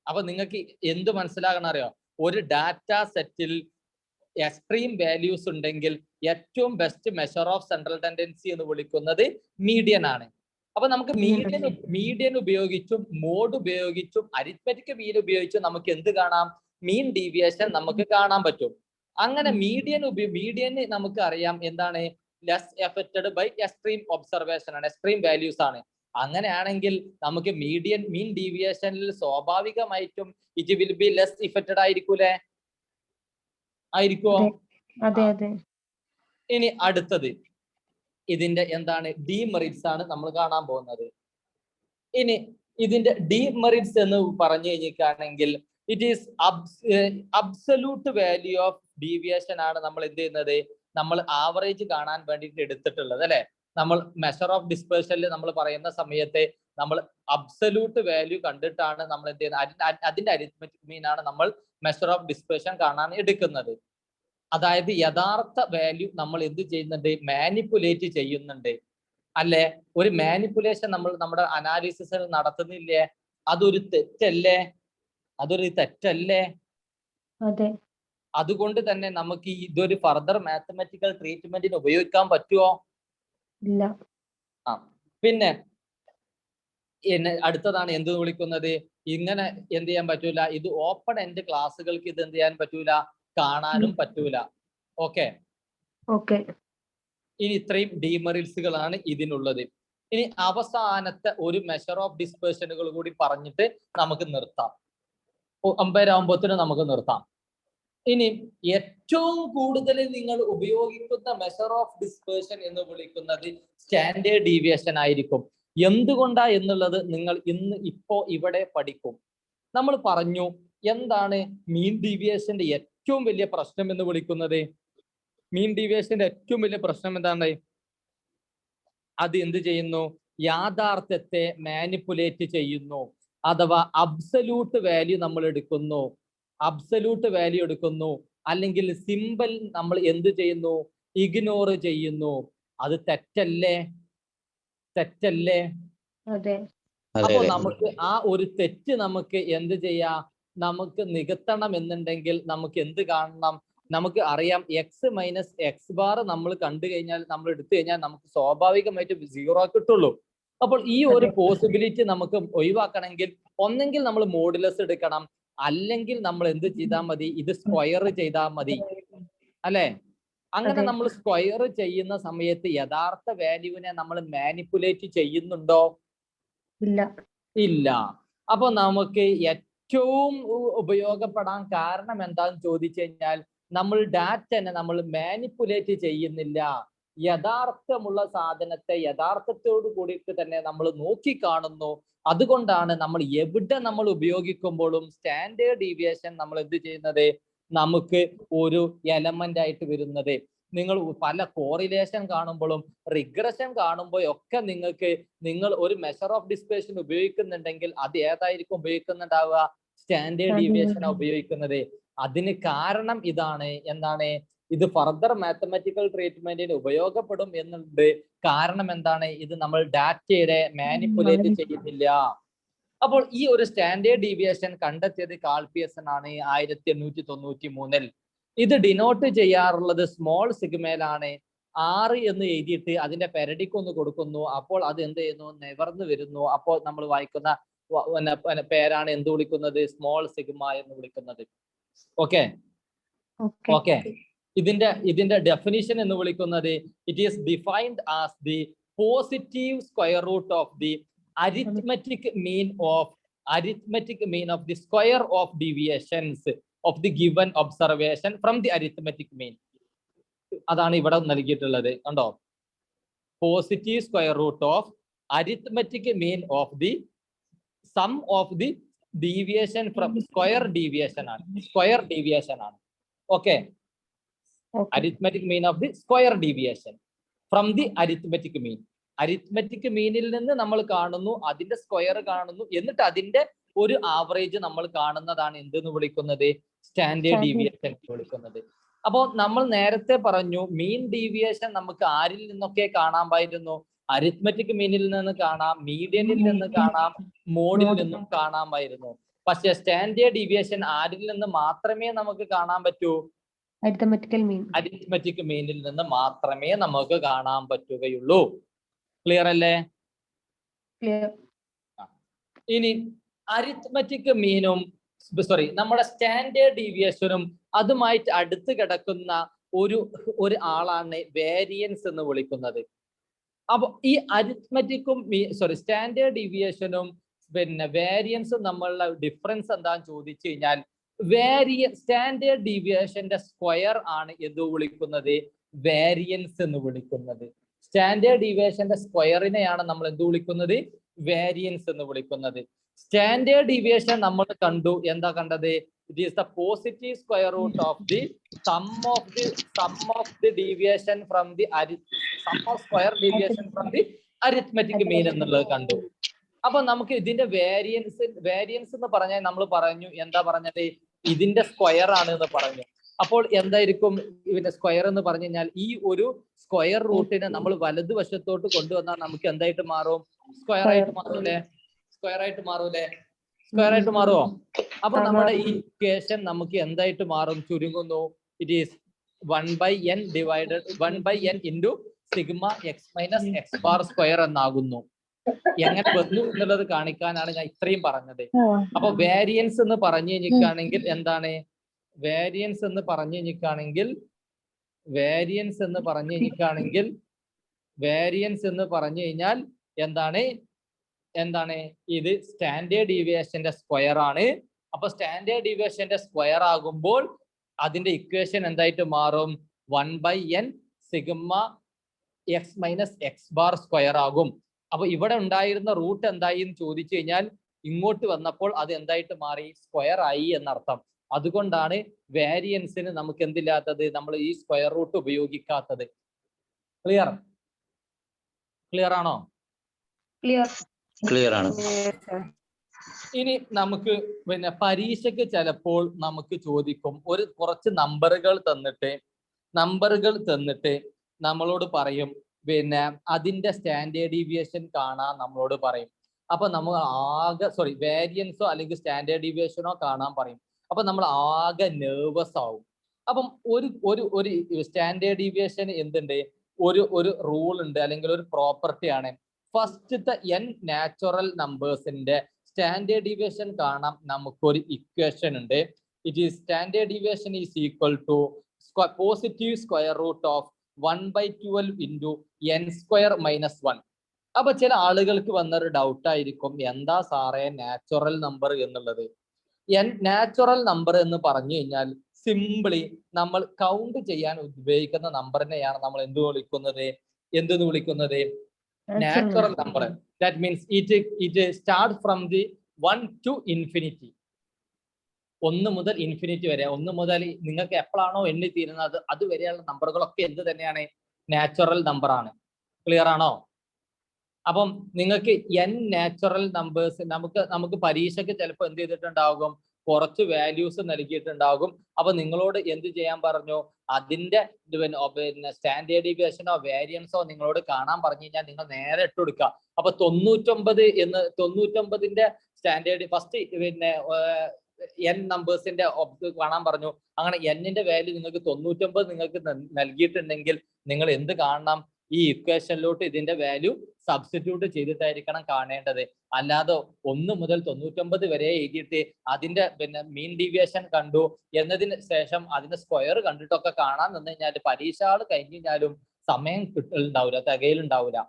അപ്പൊ നിങ്ങൾക്ക് എന്ത് മനസ്സിലാകണം അറിയോ? ഒരു ഡാറ്റ സെറ്റിൽ എക്സ്ട്രീം വാല്യൂസ് ഉണ്ടെങ്കിൽ ഏറ്റവും best measure of central tendency എന്ന് വിളിക്കുന്നത് മീഡിയൻ ആണ്. അപ്പൊ നമുക്ക് മീഡിയൻ ഉപയോഗിച്ചും മോഡ് ഉപയോഗിച്ചും അരിത്മെറ്റിക് മീൻ ഉപയോഗിച്ചും നമുക്ക് എന്ത് കാണാം? മീൻ ഡീവിയേഷൻ നമുക്ക് കാണാൻ പറ്റും. അങ്ങനെ മീഡിയന് നമുക്ക് അറിയാം എന്താണ്? Less affected by extreme observation ആണ്, എക്സ്ട്രീം വാല്യൂസ് ആണ്. അങ്ങനെയാണെങ്കിൽ നമുക്ക് മീൻ ഡീവിയേഷനിൽ സ്വാഭാവികമായിട്ടും it will be less affected ആയിരിക്കൂലേ? ആയിരിക്കുമോ? ഇനി അടുത്തത് ഇതിന്റെ എന്താണ്? ഡീമെറിറ്റ്സ് ആണ് നമ്മൾ കാണാൻ പോകുന്നത്. ഇനി ഇതിന്റെ ഡീമെറിറ്റ്സ് എന്ന് പറഞ്ഞു കഴിഞ്ഞിട്ടാണെങ്കിൽ it is absolute value of deviation ആണ് നമ്മൾ എന്ത് ചെയ്യുന്നത്? നമ്മൾ ആവറേജ് കാണാൻ വേണ്ടിയിട്ട് എടുത്തിട്ടുള്ളത് അല്ലെ? നമ്മൾ മെഷർ ഓഫ് ഡിസ്പേഴ്സനിൽ നമ്മൾ പറയുന്ന സമയത്ത് നമ്മൾ അബ്സല്യൂട്ട് വാല്യൂ കണ്ടിട്ടാണ് നമ്മൾ എന്ത് ചെയ്യുന്നത്? അതിന്റെ അരിത്മെറ്റിക് മീൻ ആണ് നമ്മൾ മെഷർ ഓഫ് ഡിസ്പേഴ്സൺ കാണാൻ എടുക്കുന്നത്. അതായത് യഥാർത്ഥ വാല്യൂ നമ്മൾ എന്ത് ചെയ്യുന്നുണ്ട്? മാനിപ്പുലേറ്റ് ചെയ്യുന്നുണ്ട് അല്ലെ? ഒരു മാനിപ്പുലേഷൻ നമ്മൾ നമ്മുടെ അനാലിസിസിൽ നടത്തുന്നില്ലേ? അതൊരു തെറ്റല്ലേ? അതുകൊണ്ട് തന്നെ നമുക്ക് ഇതൊരു ഫർദർ മാത്തമാറ്റിക്കൽ ട്രീറ്റ്മെന്റിന് ഉപയോഗിക്കാൻ പറ്റുമോ? ഇല്ല. പിന്നെ അടുത്തതാണ് എന്ത് വിളിക്കുന്നത്? ഇങ്ങനെ എന്ത് ചെയ്യാൻ പറ്റൂല? ഇത് ഓപ്പൺ എൻഡ് ക്ലാസ്സുകൾക്ക് ഇത് എന്ത് ചെയ്യാൻ പറ്റൂല? കാണാനും പറ്റൂല. ഓക്കെ, ഇനി ഇത്രയും ഡീമെറിറ്റ്സുകളാണ് ഇതിനുള്ളത്. ഇനി അവസാനത്തെ ഒരു മെഷർ ഓഫ് ഡിസ്പേഴ്സണുകൾ കൂടി പറഞ്ഞിട്ട് നമുക്ക് നിർത്താം. 9 നമുക്ക് നിർത്താം. ഇനി ഏറ്റവും കൂടുതൽ നിങ്ങൾ ഉപയോഗിക്കുന്ന മെഷർ ഓഫ് ഡിസ്പേഴ്സൺ എന്ന് വിളിക്കുന്നത് സ്റ്റാൻഡേർഡ് ഡീവിയേഷൻ ആയിരിക്കും. എന്തുകൊണ്ടാ എന്നുള്ളത് നിങ്ങൾ ഇപ്പോ ഇവിടെ പഠിക്കും. നമ്മൾ പറഞ്ഞു എന്താണ് മീൻ ഡീവിയേഷന്റെ ഏറ്റവും വലിയ പ്രശ്നം എന്ന് വിളിക്കുന്നത്? മീൻ ഡീവിയേഷന്റെ ഏറ്റവും വലിയ പ്രശ്നം എന്താണ്? അത് എന്ത് ചെയ്യുന്നു? യാഥാർത്ഥ്യത്തെ മാനിപ്പുലേറ്റ് ചെയ്യുന്നു. അഥവാ അബ്സല്യൂട്ട് വാല്യൂ നമ്മൾ എടുക്കുന്നു, അല്ലെങ്കിൽ സിമ്പിൾ നമ്മൾ എന്ത് ചെയ്യുന്നു? ഇഗ്നോർ ചെയ്യുന്നു. അത് തെറ്റല്ലേ? അപ്പൊ നമുക്ക് ആ ഒരു തെറ്റ് നമുക്ക് എന്ത് ചെയ്യാം? നമുക്ക് നികത്തണം എന്നുണ്ടെങ്കിൽ നമുക്ക് എന്ത് കാണണം? നമുക്ക് അറിയാം എക്സ് മൈനസ് എക്സ് ബാർ നമ്മൾ കണ്ടു കഴിഞ്ഞാൽ, നമ്മൾ എടുത്തു കഴിഞ്ഞാൽ നമുക്ക് സ്വാഭാവികമായിട്ട് 0 കിട്ടുള്ളൂ. അപ്പോൾ ഈ ഒരു പോസിബിലിറ്റി നമുക്ക് ഒഴിവാക്കണമെങ്കിൽ ഒന്നെങ്കിൽ നമ്മൾ മോഡുലസ് എടുക്കണം, അല്ലെങ്കിൽ നമ്മൾ എന്ത് ചെയ്താൽ മതി, ഇത് സ്ക്വയർ ചെയ്താൽ മതി അല്ലെ. അങ്ങനെ നമ്മൾ സ്ക്വയർ ചെയ്യുന്ന സമയത്ത് യഥാർത്ഥ വാല്യൂവിനെ നമ്മൾ മാനിപ്പുലേറ്റ് ചെയ്യുന്നുണ്ടോ? ഇല്ല. അപ്പൊ നമുക്ക് ഏറ്റവും ഉപയോഗപ്പെടാൻ കാരണം എന്താന്ന് ചോദിച്ചു കഴിഞ്ഞാൽ നമ്മൾ ഡാറ്റനെ നമ്മൾ മാനിപ്പുലേറ്റ് ചെയ്യുന്നില്ല. യഥാർത്ഥമുള്ള സാധനത്തെ യഥാർത്ഥത്തോടു കൂടിയിട്ട് തന്നെ നമ്മൾ നോക്കി കാണുന്നു. അതുകൊണ്ടാണ് നമ്മൾ എവിടെ നമ്മൾ ഉപയോഗിക്കുമ്പോഴും സ്റ്റാൻഡേർഡ് ഡീവിയേഷൻ നമ്മൾ എന്ത് ചെയ്യുന്നത്, നമുക്ക് ഒരു എലമെന്റ് ആയിട്ട് വരുന്നത്. നിങ്ങൾ പല കോറിലേഷൻ കാണുമ്പോഴും റിഗ്രഷൻ കാണുമ്പോഴൊക്കെ നിങ്ങൾ ഒരു മെഷർ ഓഫ് ഡിസ്പേർഷൻ ഉപയോഗിക്കുന്നുണ്ടെങ്കിൽ അത് ഏതായിരിക്കും ഉപയോഗിക്കുന്നുണ്ടാവുക? സ്റ്റാൻഡേർഡ് ഡീവിയേഷൻ ഉപയോഗിക്കുന്നത്. അതിന് കാരണം ഇതാണ്. എന്താണ്? ഇത് ഫർദർ മാത്തമാറ്റിക്കൽ ട്രീറ്റ്മെന്റിന് ഉപയോഗപ്പെടും എന്നുണ്ട്. കാരണം എന്താണ്? ഇത് നമ്മൾ ഡാറ്റയുടെ മാനിപ്പുലേറ്റ് ചെയ്യുന്നില്ല. അപ്പോൾ ഈ ഒരു സ്റ്റാൻഡേർഡ് ഡീവിയേഷൻ കണ്ടെത്തിയത് കാൾ പിയേഴ്സൺ ആണ് 1893. ഇത് ഡിനോട്ട് ചെയ്യാറുള്ളത് സ്മോൾ സിഗ്മയിലാണ്. 6 എന്ന് എഴുതിയിട്ട് അതിന്റെ പെരഡിക്ക് ഒന്ന് കൊടുക്കുന്നു. അപ്പോൾ അത് എന്ത് ചെയ്യുന്നു? നിവർന്നു വരുന്നു. അപ്പോൾ നമ്മൾ വായിക്കുന്ന പേരാണ് എന്ത് വിളിക്കുന്നത്? സ്മോൾ സിഗ്മ എന്ന് വിളിക്കുന്നത്. ഓക്കെ. ഇതിന്റെ ഡെഫിനിഷൻ എന്ന് വിളിക്കുന്നത് it is defined as the positive square root of the arithmetic mean of the square of deviations of the given observation from the arithmetic mean. അതാണ് ഇവിടെ നൽകിയിട്ടുള്ളത്. കണ്ടോ? Positive square root of arithmetic mean of the sum of the deviation from square deviation ആണ്. Okay. Arithmetic mean of the square deviation from the arithmetic mean. Arithmetic മീനിൽ നിന്ന് നമ്മൾ കാണുന്നു, അതിന്റെ സ്ക്വയർ കാണുന്നു, എന്നിട്ട് അതിന്റെ ഒരു ആവറേജ് നമ്മൾ കാണുന്നതാണ് എന്തെന്ന് വിളിക്കുന്നത്? സ്റ്റാൻഡേർഡ് ഡീവിയേഷൻ വിളിക്കുന്നത്. അപ്പോൾ നമ്മൾ നേരത്തെ പറഞ്ഞു മീൻ ഡീവിയേഷൻ നമുക്ക് ആരിൽ നിന്നൊക്കെ കാണാമായിരുന്നു? അരിത്മെറ്റിക് മീനിൽ നിന്ന് കാണാം, മീഡിയനിൽ നിന്ന് കാണാം, മോഡിൽ നിന്നും കാണാമായിരുന്നു. പക്ഷെ സ്റ്റാൻഡേർഡ് ഡീവിയേഷൻ ആരിൽ നിന്ന് മാത്രമേ നമുക്ക് കാണാൻ പറ്റൂ? അരിത്മെറ്റിക് മീനിൽ നിന്ന് മാത്രമേ നമുക്ക് കാണാൻ പറ്റുകയുള്ളൂ. ക്ലിയർ അല്ലേ? ഇനി അരിത്മെറ്റിക് മീനും നമ്മുടെ സ്റ്റാൻഡേർഡ് ഡീവിയേഷനും അതുമായിട്ട് അടുത്ത് കിടക്കുന്ന ഒരു ആളാണ് വേരിയൻസ് എന്ന് വിളിക്കുന്നത്. അപ്പൊ ഈ അരിത്മെറ്റിക്കും സ്റ്റാൻഡേർഡ് ഡീവിയേഷനും വേരിയൻസും തമ്മിലുള്ള ഡിഫറൻസ് എന്താന്ന് ചോദിച്ചു കഴിഞ്ഞാൽ സ്റ്റാൻഡേർഡ് ഡീവിയേഷന്റെ സ്ക്വയർ ആണ് എന്ത് വിളിക്കുന്നത്? വേരിയൻസ് എന്ന് വിളിക്കുന്നത്. സ്റ്റാൻഡേർഡ് ഡീവിയേഷന്റെ സ്ക്വയറിനെയാണ് നമ്മൾ എന്ത് വിളിക്കുന്നത്? വേരിയൻസ് എന്ന് വിളിക്കുന്നത്. സ്റ്റാൻഡേർഡ് ഡീവിയേഷൻ നമ്മൾ കണ്ടു. എന്താ കണ്ടത്? It is the positive square root of the sum of the deviation from the square deviation from the arithmetic mean എന്നുള്ളത് കണ്ടു. അപ്പൊ നമുക്ക് ഇതിന്റെ വേരിയൻസ് എന്ന് പറഞ്ഞാൽ നമ്മൾ പറഞ്ഞു, എന്താ പറഞ്ഞത്? ഇതിന്റെ സ്ക്വയർ ആണ് എന്ന് പറഞ്ഞു. അപ്പോൾ എന്തായിരിക്കും ഇതിന്റെ സ്ക്വയർ എന്ന് പറഞ്ഞു കഴിഞ്ഞാൽ ഈ ഒരു സ്ക്വയർ റൂട്ടിനെ നമ്മൾ വലതുവശത്തോട്ട് കൊണ്ടുവന്നാൽ നമുക്ക് എന്തായിട്ട് മാറും? സ്ക്വയർ ആയിട്ട് മാറുമോ? അപ്പൊ നമ്മുടെ ഈ ഇക്വേഷൻ നമുക്ക് എന്തായിട്ട് മാറും? ചുരുങ്ങുന്നു. It is 1/n into sigma x minus x bar square എന്നാകുന്നു. എങ്ങനെ വന്നു എന്നുള്ളത് കാണിക്കാനാണ് ഞാൻ ഇത്രയും പറഞ്ഞത്. അപ്പൊ വേരിയൻസ് എന്ന് പറഞ്ഞു കഴിഞ്ഞിട്ടാണെങ്കിൽ എന്താണ്? വേരിയൻസ് എന്ന് പറഞ്ഞു കഴിഞ്ഞാൽ എന്താണ്? ഇത് സ്റ്റാൻഡേർഡ് ഡീവിയേഷന്റെ സ്ക്വയർ ആണ്. അപ്പൊ സ്റ്റാൻഡേർഡ് ഡീവിയേഷന്റെ സ്ക്വയർ ആകുമ്പോൾ അതിന്റെ ഇക്വേഷൻ എന്തായിട്ട് മാറും? 1/n sigma x minus x bar square ആകും. അപ്പൊ ഇവിടെ ഉണ്ടായിരുന്ന റൂട്ട് എന്തായി എന്ന് ചോദിച്ചു കഴിഞ്ഞാൽ ഇങ്ങോട്ട് വന്നപ്പോൾ അത് എന്തായിട്ട് മാറി? സ്ക്വയർ ആയി എന്നർത്ഥം. അതുകൊണ്ടാണ് വേരിയൻസിന് നമുക്ക് എന്തില്ലാത്തത്? നമ്മൾ ഈ സ്ക്വയർ റൂട്ട് ഉപയോഗിക്കാത്തത്. ക്ലിയർ ആണോ? ക്ലിയർ ആണ്. ഇനി നമുക്ക് പരീക്ഷയ്ക്ക് ചിലപ്പോൾ നമുക്ക് ചോദിക്കും, കുറച്ച് നമ്പറുകൾ തന്നിട്ട് നമ്മളോട് പറയും അതിന്റെ സ്റ്റാൻഡേർഡ് ഡീവിയേഷൻ കാണാൻ നമ്മളോട് പറയും. അപ്പൊ നമ്മൾ വേരിയൻസോ അല്ലെങ്കിൽ സ്റ്റാൻഡേർഡ് ഡീവിയേഷനോ കാണാൻ പറയും. അപ്പൊ നമ്മൾ ആകെ നെർവസ് ആവും. അപ്പം ഒരു സ്റ്റാൻഡേർഡ് ഡീവിയേഷൻ എന്തുണ്ട്? ഒരു റൂൾ ഉണ്ട് അല്ലെങ്കിൽ ഒരു പ്രോപ്പർട്ടി ആണ്. ഫസ്റ്റത്തെ n നാച്ചുറൽ നമ്പേഴ്സിന്റെ സ്റ്റാൻഡേർഡ് ഡീവിയേഷൻ കാണാം. നമുക്കൊരു ഇക്വേഷൻ ഉണ്ട്. It is standard deviation is equal to positive square root of 1/12 into n square minus 1. അപ്പൊ ചില ആളുകൾക്ക് വന്നൊരു ഡൗട്ട് ആയിരിക്കും, എന്താ സാറേ നാച്ചുറൽ നമ്പർ എന്നുള്ളത്. നാച്ചുറൽ നമ്പർ എന്ന് പറഞ്ഞു കഴിഞ്ഞാൽ സിംപിളി നമ്മൾ കൗണ്ട് ചെയ്യാൻ ഉപയോഗിക്കുന്ന നമ്പറിനെയാണ് നമ്മൾ എന്ത് വിളിക്കുന്നത്? Natural number. That means it start from the 1 to infinity. 1 മുതൽ ഇൻഫിനിറ്റി വരെ, 1 മുതൽ നിങ്ങൾക്ക് എപ്പോഴാണോ എണ്ണി തീരുന്നത് അതുവരെയുള്ള നമ്പറുകളൊക്കെ എന്ത് തന്നെയാണ്? നാച്ചുറൽ നമ്പർ ആണ്. ക്ലിയർ ആണോ? അപ്പം നിങ്ങൾക്ക് n നാച്ചുറൽ നമ്പേഴ്സ് നമുക്ക് പരീക്ഷയ്ക്ക് ചിലപ്പോൾ എന്ത് ചെയ്തിട്ടുണ്ടാകും? കുറച്ച് വാല്യൂസ് നൽകിയിട്ടുണ്ടാകും. അപ്പൊ നിങ്ങളോട് എന്ത് ചെയ്യാൻ പറഞ്ഞു? അതിന്റെ പിന്നെ സ്റ്റാൻഡേർഡ് ഡീവിയേഷനോ വേരിയൻസോ നിങ്ങളോട് കാണാൻ പറഞ്ഞു കഴിഞ്ഞാൽ നിങ്ങൾ നേരെ ഇട്ട് കൊടുക്കുക. അപ്പൊ 99ന്റെ സ്റ്റാൻഡേർഡ് ഫസ്റ്റ് പിന്നെ n നമ്പേഴ്സിന്റെ കാണാൻ പറഞ്ഞു. അങ്ങനെ n-ന്റെ വാല്യൂ നിങ്ങൾക്ക് 99 നിങ്ങൾക്ക് നൽകിയിട്ടുണ്ടെങ്കിൽ നിങ്ങൾ എന്ത് കാണണം? ഈ ഇക്വേഷനിലോട്ട് ഇതിന്റെ വാല്യൂ സബ്സ്റ്റിറ്റ്യൂട്ട് ചെയ്തിട്ടായിരിക്കണം കാണേണ്ടത്. അല്ലാതെ 1 മുതൽ 99 വരെ എഴുതിയിട്ട് അതിന്റെ പിന്നെ മീൻ ഡീവിയേഷൻ കണ്ടു എന്നതിന് ശേഷം അതിന്റെ സ്ക്വയർ കണ്ടിട്ടൊക്കെ കാണാൻ നിന്ന് കഴിഞ്ഞാൽ പരീക്ഷകൾ കഴിഞ്ഞ് കഴിഞ്ഞാലും സമയം കിട്ടലുണ്ടാവില്ല, തികയിലുണ്ടാവില്ല.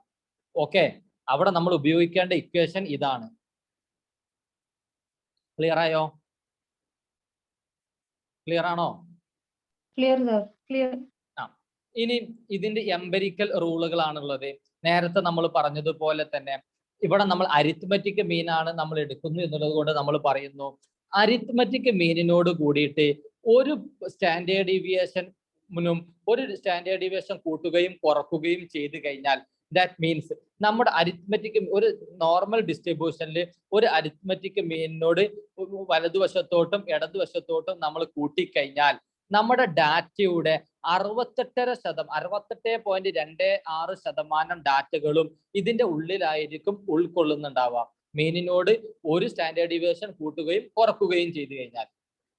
ഓക്കെ, അവിടെ നമ്മൾ ഉപയോഗിക്കേണ്ട ഇക്വേഷൻ ഇതാണ്. ക്ലിയർ ആയോ? ക്ലിയർ ആണോ? Clear sir, clear. ഇനി ഇതിന്റെ എംപെരിക്കൽ റൂളുകളാണുള്ളത്. നേരത്തെ നമ്മൾ പറഞ്ഞതുപോലെ തന്നെ ഇവിടെ നമ്മൾ അരിത്മെറ്റിക് മീനാണ് നമ്മൾ എടുക്കുന്നു എന്നുള്ളത് കൊണ്ട് നമ്മൾ പറയുന്നു അരിത്മെറ്റിക് മീനിനോട് കൂടിയിട്ട് ഒരു സ്റ്റാൻഡേർഡ് ഡീവിയേഷൻ കൂട്ടുകയും കുറക്കുകയും ചെയ്തു കഴിഞ്ഞാൽ ദാറ്റ് മീൻസ് നമ്മുടെ അരിത്മെറ്റിക് ഒരു നോർമൽ ഡിസ്ട്രിബ്യൂഷനിൽ ഒരു അരിത്മെറ്റിക് മീനിനോട് വലതുവശത്തോട്ടും ഇടതുവശത്തോട്ടും നമ്മൾ കൂട്ടിക്കഴിഞ്ഞാൽ നമ്മുടെ ഡാറ്റയുടെ 68.26% ഡാറ്റകളും ഇതിന്റെ ഉള്ളിലായിരിക്കും ഉൾക്കൊള്ളുന്നുണ്ടാവുക. മീനിനോട് ഒരു സ്റ്റാൻഡേർഡ് ഡീവിയേഷൻ കൂട്ടുകയും കുറക്കുകയും ചെയ്തു കഴിഞ്ഞാൽ.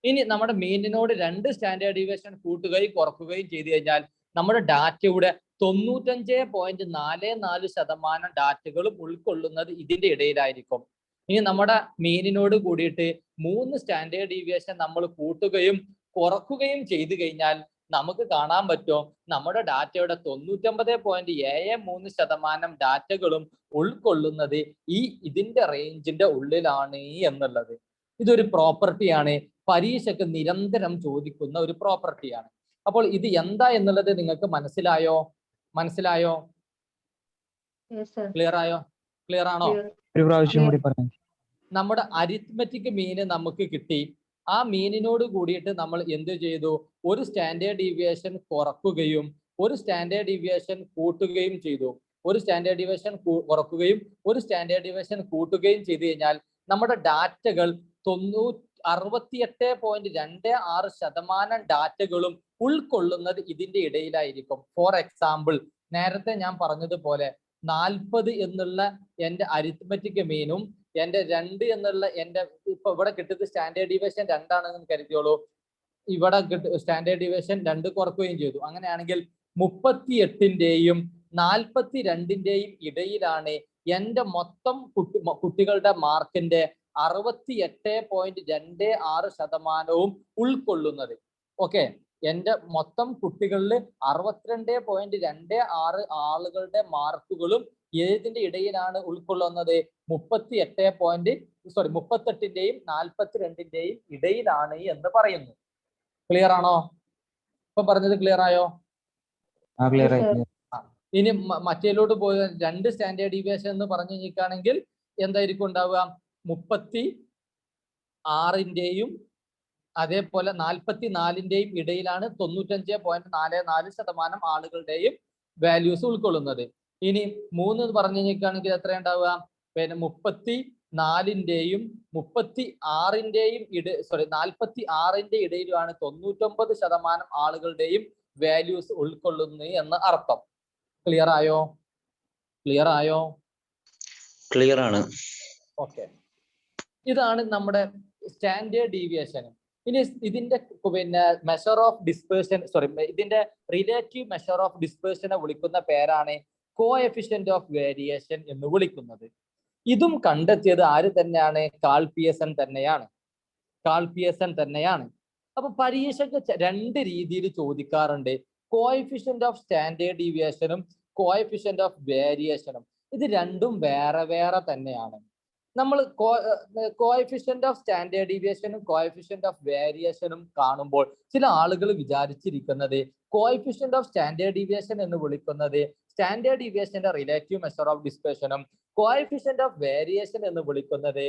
ഇനി നമ്മുടെ മീനിനോട് 2 സ്റ്റാൻഡേർഡ് ഡീവിയേഷൻ കൂട്ടുകയും കുറക്കുകയും ചെയ്തു കഴിഞ്ഞാൽ നമ്മുടെ ഡാറ്റയുടെ 95.44% ഡാറ്റകളും ഉൾക്കൊള്ളുന്നത് ഇതിന്റെ ഇടയിലായിരിക്കും. ഇനി നമ്മുടെ മീനിനോട് കൂടിയിട്ട് 3 സ്റ്റാൻഡേർഡ് ഡീവിയേഷൻ നമ്മൾ കൂട്ടുകയും കുറക്കുകയും ചെയ്തു കഴിഞ്ഞാൽ നമുക്ക് കാണാൻ പറ്റും നമ്മുടെ ഡാറ്റയുടെ 99.73% ഡാറ്റകളും ഉൾക്കൊള്ളുന്നത് ഇതിന്റെ റേഞ്ചിന്റെ ഉള്ളിലാണ് എന്നുള്ളത്. ഇതൊരു പ്രോപ്പർട്ടിയാണ്, പരീക്ഷയ്ക്ക് നിരന്തരം ചോദിക്കുന്ന ഒരു പ്രോപ്പർട്ടിയാണ്. അപ്പോൾ ഇത് എന്താ എന്നുള്ളത് നിങ്ങൾക്ക് മനസ്സിലായോ? ക്ലിയർ ആയോ? ക്ലിയർ ആണോ? ഒരു പ്രാവശ്യം കൂടി പറഞ്ഞു. നമ്മുടെ അരിത്മെറ്റിക് മീന് നമുക്ക് കിട്ടി. ആ മീനിനോട് കൂടിയിട്ട് നമ്മൾ എന്ത് ചെയ്തു? ഒരു സ്റ്റാൻഡേർഡ് ഡീവിയേഷൻ കുറക്കുകയും ഒരു സ്റ്റാൻഡേർഡ് ഡീവിയേഷൻ കൂട്ടുകയും ചെയ്തു. ഒരു സ്റ്റാൻഡേർഡ് ഡീവിയേഷൻ കുറക്കുകയും ഒരു സ്റ്റാൻഡേർഡ് ഡീവിയേഷൻ കൂട്ടുകയും ചെയ്തു കഴിഞ്ഞാൽ നമ്മുടെ ഡാറ്റകൾ 68.26% ഡാറ്റകളും ഉൾക്കൊള്ളുന്നത് ഇതിന്റെ ഇടയിലായിരിക്കും. ഫോർ എക്സാമ്പിൾ, നേരത്തെ ഞാൻ പറഞ്ഞതുപോലെ 40 എന്നുള്ള എൻ്റെ അരിത്മെറ്റിക് മീനും എൻ്റെ 2 എന്നുള്ള എൻ്റെ ഇപ്പൊ ഇവിടെ കിട്ടുന്നത് സ്റ്റാൻഡേർഡ് ഡീവിയേഷൻ 2 ആണെന്ന് കരുതിയോളൂ. ഇവിടെ സ്റ്റാൻഡേർഡ് ഡീവിയേഷൻ 2 കുറക്കുകയും ചെയ്തു. അങ്ങനെയാണെങ്കിൽ 38ന്റെയും 42ന്റെയും ഇടയിലാണ് എൻ്റെ മൊത്തം കുട്ടികളുടെ മാർക്കിന്റെ 68.26% ഉൾക്കൊള്ളുന്നത്. ഓക്കെ, എൻ്റെ മൊത്തം കുട്ടികളിൽ 62.26 ആളുകളുടെ മാർക്കുകളും ഏതിന്റെ ഇടയിലാണ് ഉൾക്കൊള്ളുന്നത്? 38ന്റെയും 42ന്റെയും ഇടയിലാണ് എന്ന് പറയുന്നു. ക്ലിയർ ആണോ? ഇപ്പൊ പറഞ്ഞത് ക്ലിയർ ആയോ? ഇനി മറ്റേലോട്ട് പോയ 2 സ്റ്റാൻഡേർഡ് ഡീവിയേഷൻ എന്ന് പറഞ്ഞു കഴിഞ്ഞിട്ടാണെങ്കിൽ എന്തായിരിക്കും ഉണ്ടാവുക? 36ന്റെയും അതേപോലെ 44ന്റെയും ഇടയിലാണ് 95.44% ആളുകളുടെയും വാല്യൂസ് ഉൾക്കൊള്ളുന്നത്. ഇനി 3 എന്ന് പറഞ്ഞു കഴിഞ്ഞിട്ടാണെങ്കിൽ എത്ര ഉണ്ടാവുക? പിന്നെ 34ന്റെയും 46ന്റെ ഇടയിലാണ് 99% ആളുകളുടെയും വാല്യൂസ് ഉൾക്കൊള്ളുന്നു എന്ന് അർത്ഥം. ക്ലിയർ ആയോ? ക്ലിയർ ആണ്. ഓക്കെ, ഇതാണ് നമ്മുടെ സ്റ്റാൻഡേർഡ് ഡീവിയേഷൻ. ഇനി ഇതിന്റെ പിന്നെ മെഷർ ഓഫ് ഡിസ്പേർഷൻ ഇതിന്റെ റിലേറ്റീവ് മെഷർ ഓഫ് ഡിസ്പേർഷനെ വിളിക്കുന്ന പേരാണ് കോഎഫിഷ്യന്റ് ഓഫ് വേരിയേഷൻ എന്ന് വിളിക്കുന്നത്. ഇതും കണ്ടെത്തിയത് ആര് തന്നെയാണ്? കാൾ പിയർസൺ തന്നെയാണ്. കാൾ പിയർസൺ തന്നെയാണ്. അപ്പൊ പരീക്ഷയ്ക്ക് രണ്ട് രീതിയിൽ ചോദിക്കാറുണ്ട്. കോഎഫിഷ്യന്റ് ഓഫ് സ്റ്റാൻഡേർഡ് ഡീവിയേഷനും കോഎഫിഷ്യന്റ് ഓഫ് വേരിയേഷനും. ഇത് രണ്ടും വേറെ വേറെ തന്നെയാണ്. നമ്മൾ കോഎഫിഷ്യന്റ് ഓഫ് സ്റ്റാൻഡേർഡ് ഡീവിയേഷനും കോഎഫിഷ്യന്റ് ഓഫ് വേരിയേഷനും കാണുമ്പോൾ ചില ആളുകൾ വിചാരിച്ചിരിക്കുന്നത് കോഎഫിഷ്യന്റ് ഓഫ് സ്റ്റാൻഡേർഡ് ഡീവിയേഷൻ എന്ന് വിളിക്കുന്നത് സ്റ്റാൻഡേർഡ് ഡീവിയേഷന്റെ റിലേറ്റീവ് മെഷർ ഓഫ് ഡിസ്പെർഷനും കോഎഫിഷ്യന്റ് ഓഫ് വേരിയേഷൻ എന്ന് വിളിക്കുന്നത്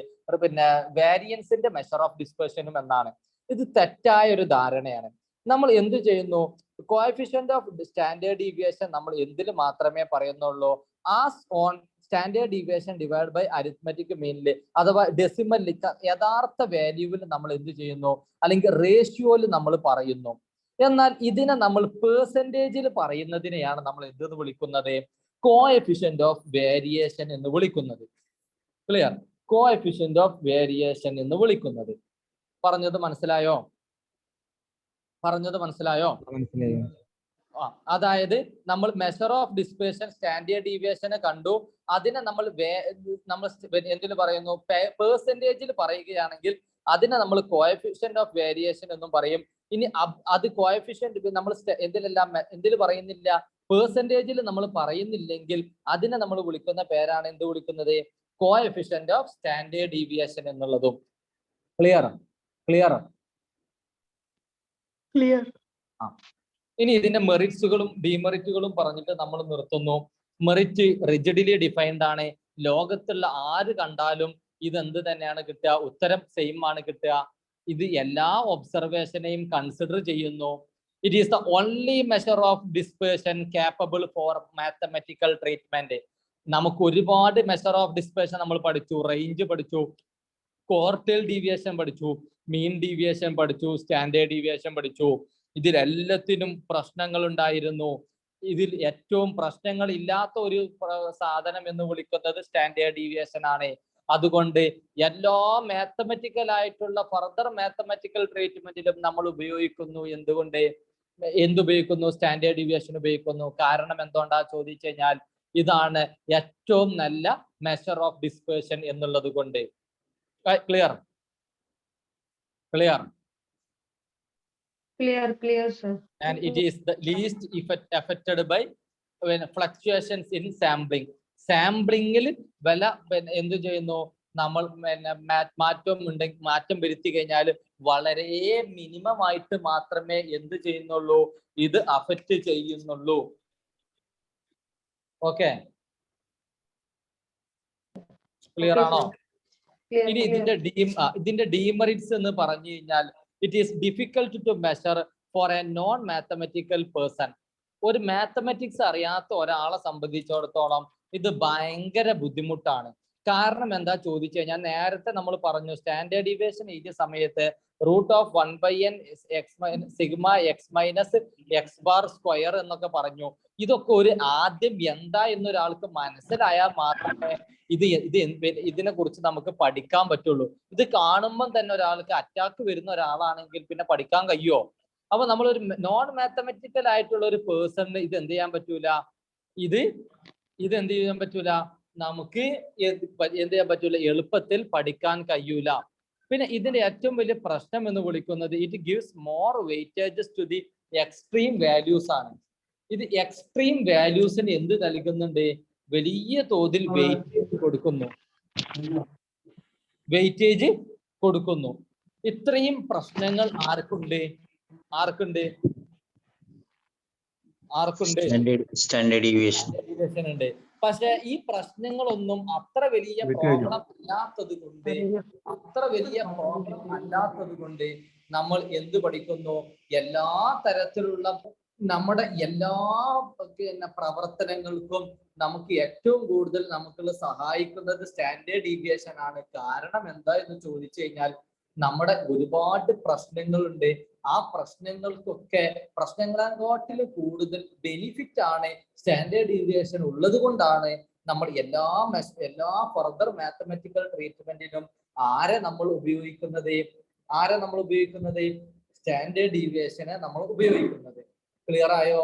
പിന്നെ വേരിയൻസിന്റെ മെഷർ ഓഫ് ഡിസ്പെർഷനും എന്നാണ്. ഇത് തെറ്റായ ഒരു ധാരണയാണ്. നമ്മൾ എന്ത് ചെയ്യുന്നു? കോഎഫിഷ്യന്റ് ഓഫ് സ്റ്റാൻഡേർഡ് ഡീവിയേഷൻ നമ്മൾ എന്തിൽ മാത്രമേ പറയുന്നുള്ളൂ? As on standard deviation divide by arithmetic മീനില് അഥവാ ഡെസിമലിൽ യഥാർത്ഥ വാല്യൂവിൽ നമ്മൾ എന്ത് ചെയ്യുന്നു? അല്ലെങ്കിൽ റേഷ്യോയിൽ നമ്മൾ പറയുന്നു. എന്നാൽ ഇതിനെ നമ്മൾ പേഴ്സൻറ്റേജിൽ പറയുന്നതിനെയാണ് നമ്മൾ എന്തെന്ന് വിളിക്കുന്നത്? കോഎഫിഷ്യന്റ് ഓഫ് വേരിയേഷൻ എന്ന് വിളിക്കുന്നത്. ക്ലിയർ? കോഎഫിഷ്യന്റ് ഓഫ് വേരിയേഷൻ എന്ന് വിളിക്കുന്നത്. പറഞ്ഞത് മനസ്സിലായോ? മനസ്സിലായോ? അതായത് നമ്മൾ മെഷർ ഓഫ് ഡിസ്പേർഷൻ സ്റ്റാൻഡേർഡ് ഡീവിയേഷനെ കണ്ടു. അതിനെ നമ്മൾ എന്തിനു പറയുന്നു? പേഴ്സൻറ്റേജിൽ പറയുകയാണെങ്കിൽ അതിനെ നമ്മൾ കോഎഫിഷ്യന്റ് ഓഫ് വേരിയേഷൻ എന്നും പറയും. ഇനി അത് കോഎഫിഷ്യന്റ് നമ്മൾ എന്തിൽ പറയുന്നില്ല, പേഴ്സൻറ്റേജിൽ നമ്മൾ പറയുന്നില്ലെങ്കിൽ അതിനെ നമ്മൾ വിളിക്കുന്ന പേരാണ് എന്ത് വിളിക്കുന്നത്? കോഎഫിഷ്യന്റ് ഓഫ് സ്റ്റാൻഡേർഡ് ഡീവിയേഷൻ എന്നുള്ളതും. ക്ലിയർ? ഇനി ഇതിന്റെ മെറിറ്റ്സുകളും ഡിമെറിറ്റുകളും പറഞ്ഞിട്ട് നമ്മൾ നിർത്തുന്നു. മെറിറ്റ് റിജിഡ്ലി ഡിഫൈൻഡ് ആണ്. ലോകത്തുള്ള ആര് കണ്ടാലും ഇത് എന്ത് തന്നെയാണ് കിട്ടുക? ഉത്തരം സെയിം ആണ് കിട്ടുക. ഇത് എല്ലാ ഒബ്സർവേഷനെയും കൺസിഡർ ചെയ്യുന്നു. It is the only measure of dispersion capable for mathematical treatment. നമുക്ക് ഒരുപാട് മെഷർ ഓഫ് ഡിസ്പേർഷൻ നമ്മൾ പഠിച്ചു. റേഞ്ച് പഠിച്ചു, ക്വാർട്ടൈൽ ഡീവിയേഷൻ പഠിച്ചു, മീൻ ഡീവിയേഷൻ പഠിച്ചു, സ്റ്റാൻഡേർഡ് ഡീവിയേഷൻ പഠിച്ചു. ഇതിലെല്ലാത്തിനും പ്രശ്നങ്ങൾ ഉണ്ടായിരുന്നു. ഇതിൽ ഏറ്റവും പ്രശ്നങ്ങൾ ഇല്ലാത്ത ഒരു സാധനം എന്ന് വിളിക്കുന്നത് സ്റ്റാൻഡേർഡ് ഡീവിയേഷൻ ആണ്. അതുകൊണ്ട് എല്ലാ മാത്തമാറ്റിക്കൽ ആയിട്ടുള്ള ഫർദർ മാത്തമാറ്റിക്കൽ ട്രീറ്റ്മെന്റിലും നമ്മൾ ഉപയോഗിക്കുന്നു. എന്തുപയോഗിക്കുന്നു? സ്റ്റാൻഡേർഡ് ഡീവിയേഷൻ ഉപയോഗിക്കുന്നു. കാരണം എന്തുകൊണ്ടാ ചോദിച്ചു കഴിഞ്ഞാൽ ഇതാണ് ഏറ്റവും നല്ല മെഷർ ഓഫ് ഡിസ്പേർഷൻ എന്നുള്ളത് കൊണ്ട്. Clear? Clear, sir. And it is the least affected by fluctuations in sampling. സാമ്പിളിങ്ങിൽ എന്ത് ചെയ്യുന്നു? നമ്മൾ മാറ്റം വരുത്തി കഴിഞ്ഞാൽ വളരെ മിനിമം ആയിട്ട് മാത്രമേ എന്ത് ചെയ്യുന്നുള്ളൂ? ഇത് അഫക്റ്റ് ചെയ്യുന്നുള്ളൂ. ഓക്കെ, ക്ലിയർ ആണോ? ഇനി ഇതിന്റെ ഡീമെറിറ്റ്സ് എന്ന് പറഞ്ഞു കഴിഞ്ഞാൽ it is difficult to measure for a non-mathematical person. ഒരു മാത്തമാറ്റിക്സ് അറിയാത്ത ഒരാളെ സംബന്ധിച്ചിടത്തോളം ഇത് ഭയങ്കര ബുദ്ധിമുട്ടാണ്. കാരണം എന്താ ചോദിച്ചു കഴിഞ്ഞാൽ നേരത്തെ നമ്മൾ പറഞ്ഞു സ്റ്റാൻഡേർഡ് ഡീവിയേഷൻ എഴുതിയ സമയത്ത് √1/n sigma x minus x bar square എന്നൊക്കെ പറഞ്ഞു. ഇതൊക്കെ ഒരു ആദ്യം എന്താ എന്നൊരാൾക്ക് മനസ്സിലായാൽ മാത്രമേ ഇതിനെ കുറിച്ച് നമുക്ക് പഠിക്കാൻ പറ്റുള്ളൂ. ഇത് കാണുമ്പോൾ തന്നെ ഒരാൾക്ക് അറ്റാക്ക് വരുന്ന ഒരാളാണെങ്കിൽ പിന്നെ പഠിക്കാൻ കഴിയുമോ? അപ്പൊ നമ്മളൊരു നോൺ മാത്തമാറ്റിക്കൽ ആയിട്ടുള്ള ഒരു പേഴ്സണിന് ഇത് എന്ത് ചെയ്യാൻ പറ്റൂല? ഇത് എന്ത് ചെയ്യാൻ പറ്റൂല? നമുക്ക് എന്ത് ചെയ്യാൻ പറ്റൂല? എളുപ്പത്തിൽ പഠിക്കാൻ കഴിയൂല. പിന്നെ ഇതിന്റെ ഏറ്റവും വലിയ പ്രശ്നം എന്ന് വിളിക്കുന്നത് it gives more weightages to the extreme values ആണ്. ഇത് എക്സ്ട്രീം വാല്യൂസിന് എന്ത് നൽകുന്നുണ്ട്? വലിയ തോതിൽ വെയിറ്റേജ് കൊടുക്കുന്നു. ഇത്രയും പ്രശ്നങ്ങൾ ആർക്കുണ്ട്? സ്റ്റാൻഡേർഡ് ഡീവിയേഷൻ ഉണ്ട്. പക്ഷെ ഈ പ്രശ്നങ്ങളൊന്നും അത്ര വലിയ പ്രോബ്ലം അല്ലാത്തത് കൊണ്ട് നമ്മൾ എന്ത് പഠിക്കുന്നു? എല്ലാ തരത്തിലുള്ള നമ്മുടെ എല്ലാ പ്രവർത്തനങ്ങൾക്കും നമുക്ക് ഏറ്റവും കൂടുതൽ നമുക്കുള്ള സഹായിക്കുന്നത് സ്റ്റാൻഡേർഡ് ഡീവിയേഷൻ ആണ്. കാരണം എന്താ എന്ന് ചോദിച്ചു കഴിഞ്ഞാൽ നമ്മുടെ ഒരുപാട് പ്രശ്നങ്ങളുണ്ട്. ആ പ്രശ്നങ്ങളെക്കാട്ടിൽ കൂടുതൽ ബെനിഫിറ്റ് ആണ് സ്റ്റാൻഡേർഡ് ഡീവിയേഷൻ ഉള്ളത് കൊണ്ടാണ് നമ്മൾ എല്ലാ ഫർദർ മാത്തമാറ്റിക്കൽ ട്രീറ്റ്മെന്റിനും ആരെ നമ്മൾ ഉപയോഗിക്കുന്നത്? സ്റ്റാൻഡേർഡ് ഡീവിയേഷനെ നമ്മൾ ഉപയോഗിക്കുന്നത്. ക്ലിയർ ആയോ?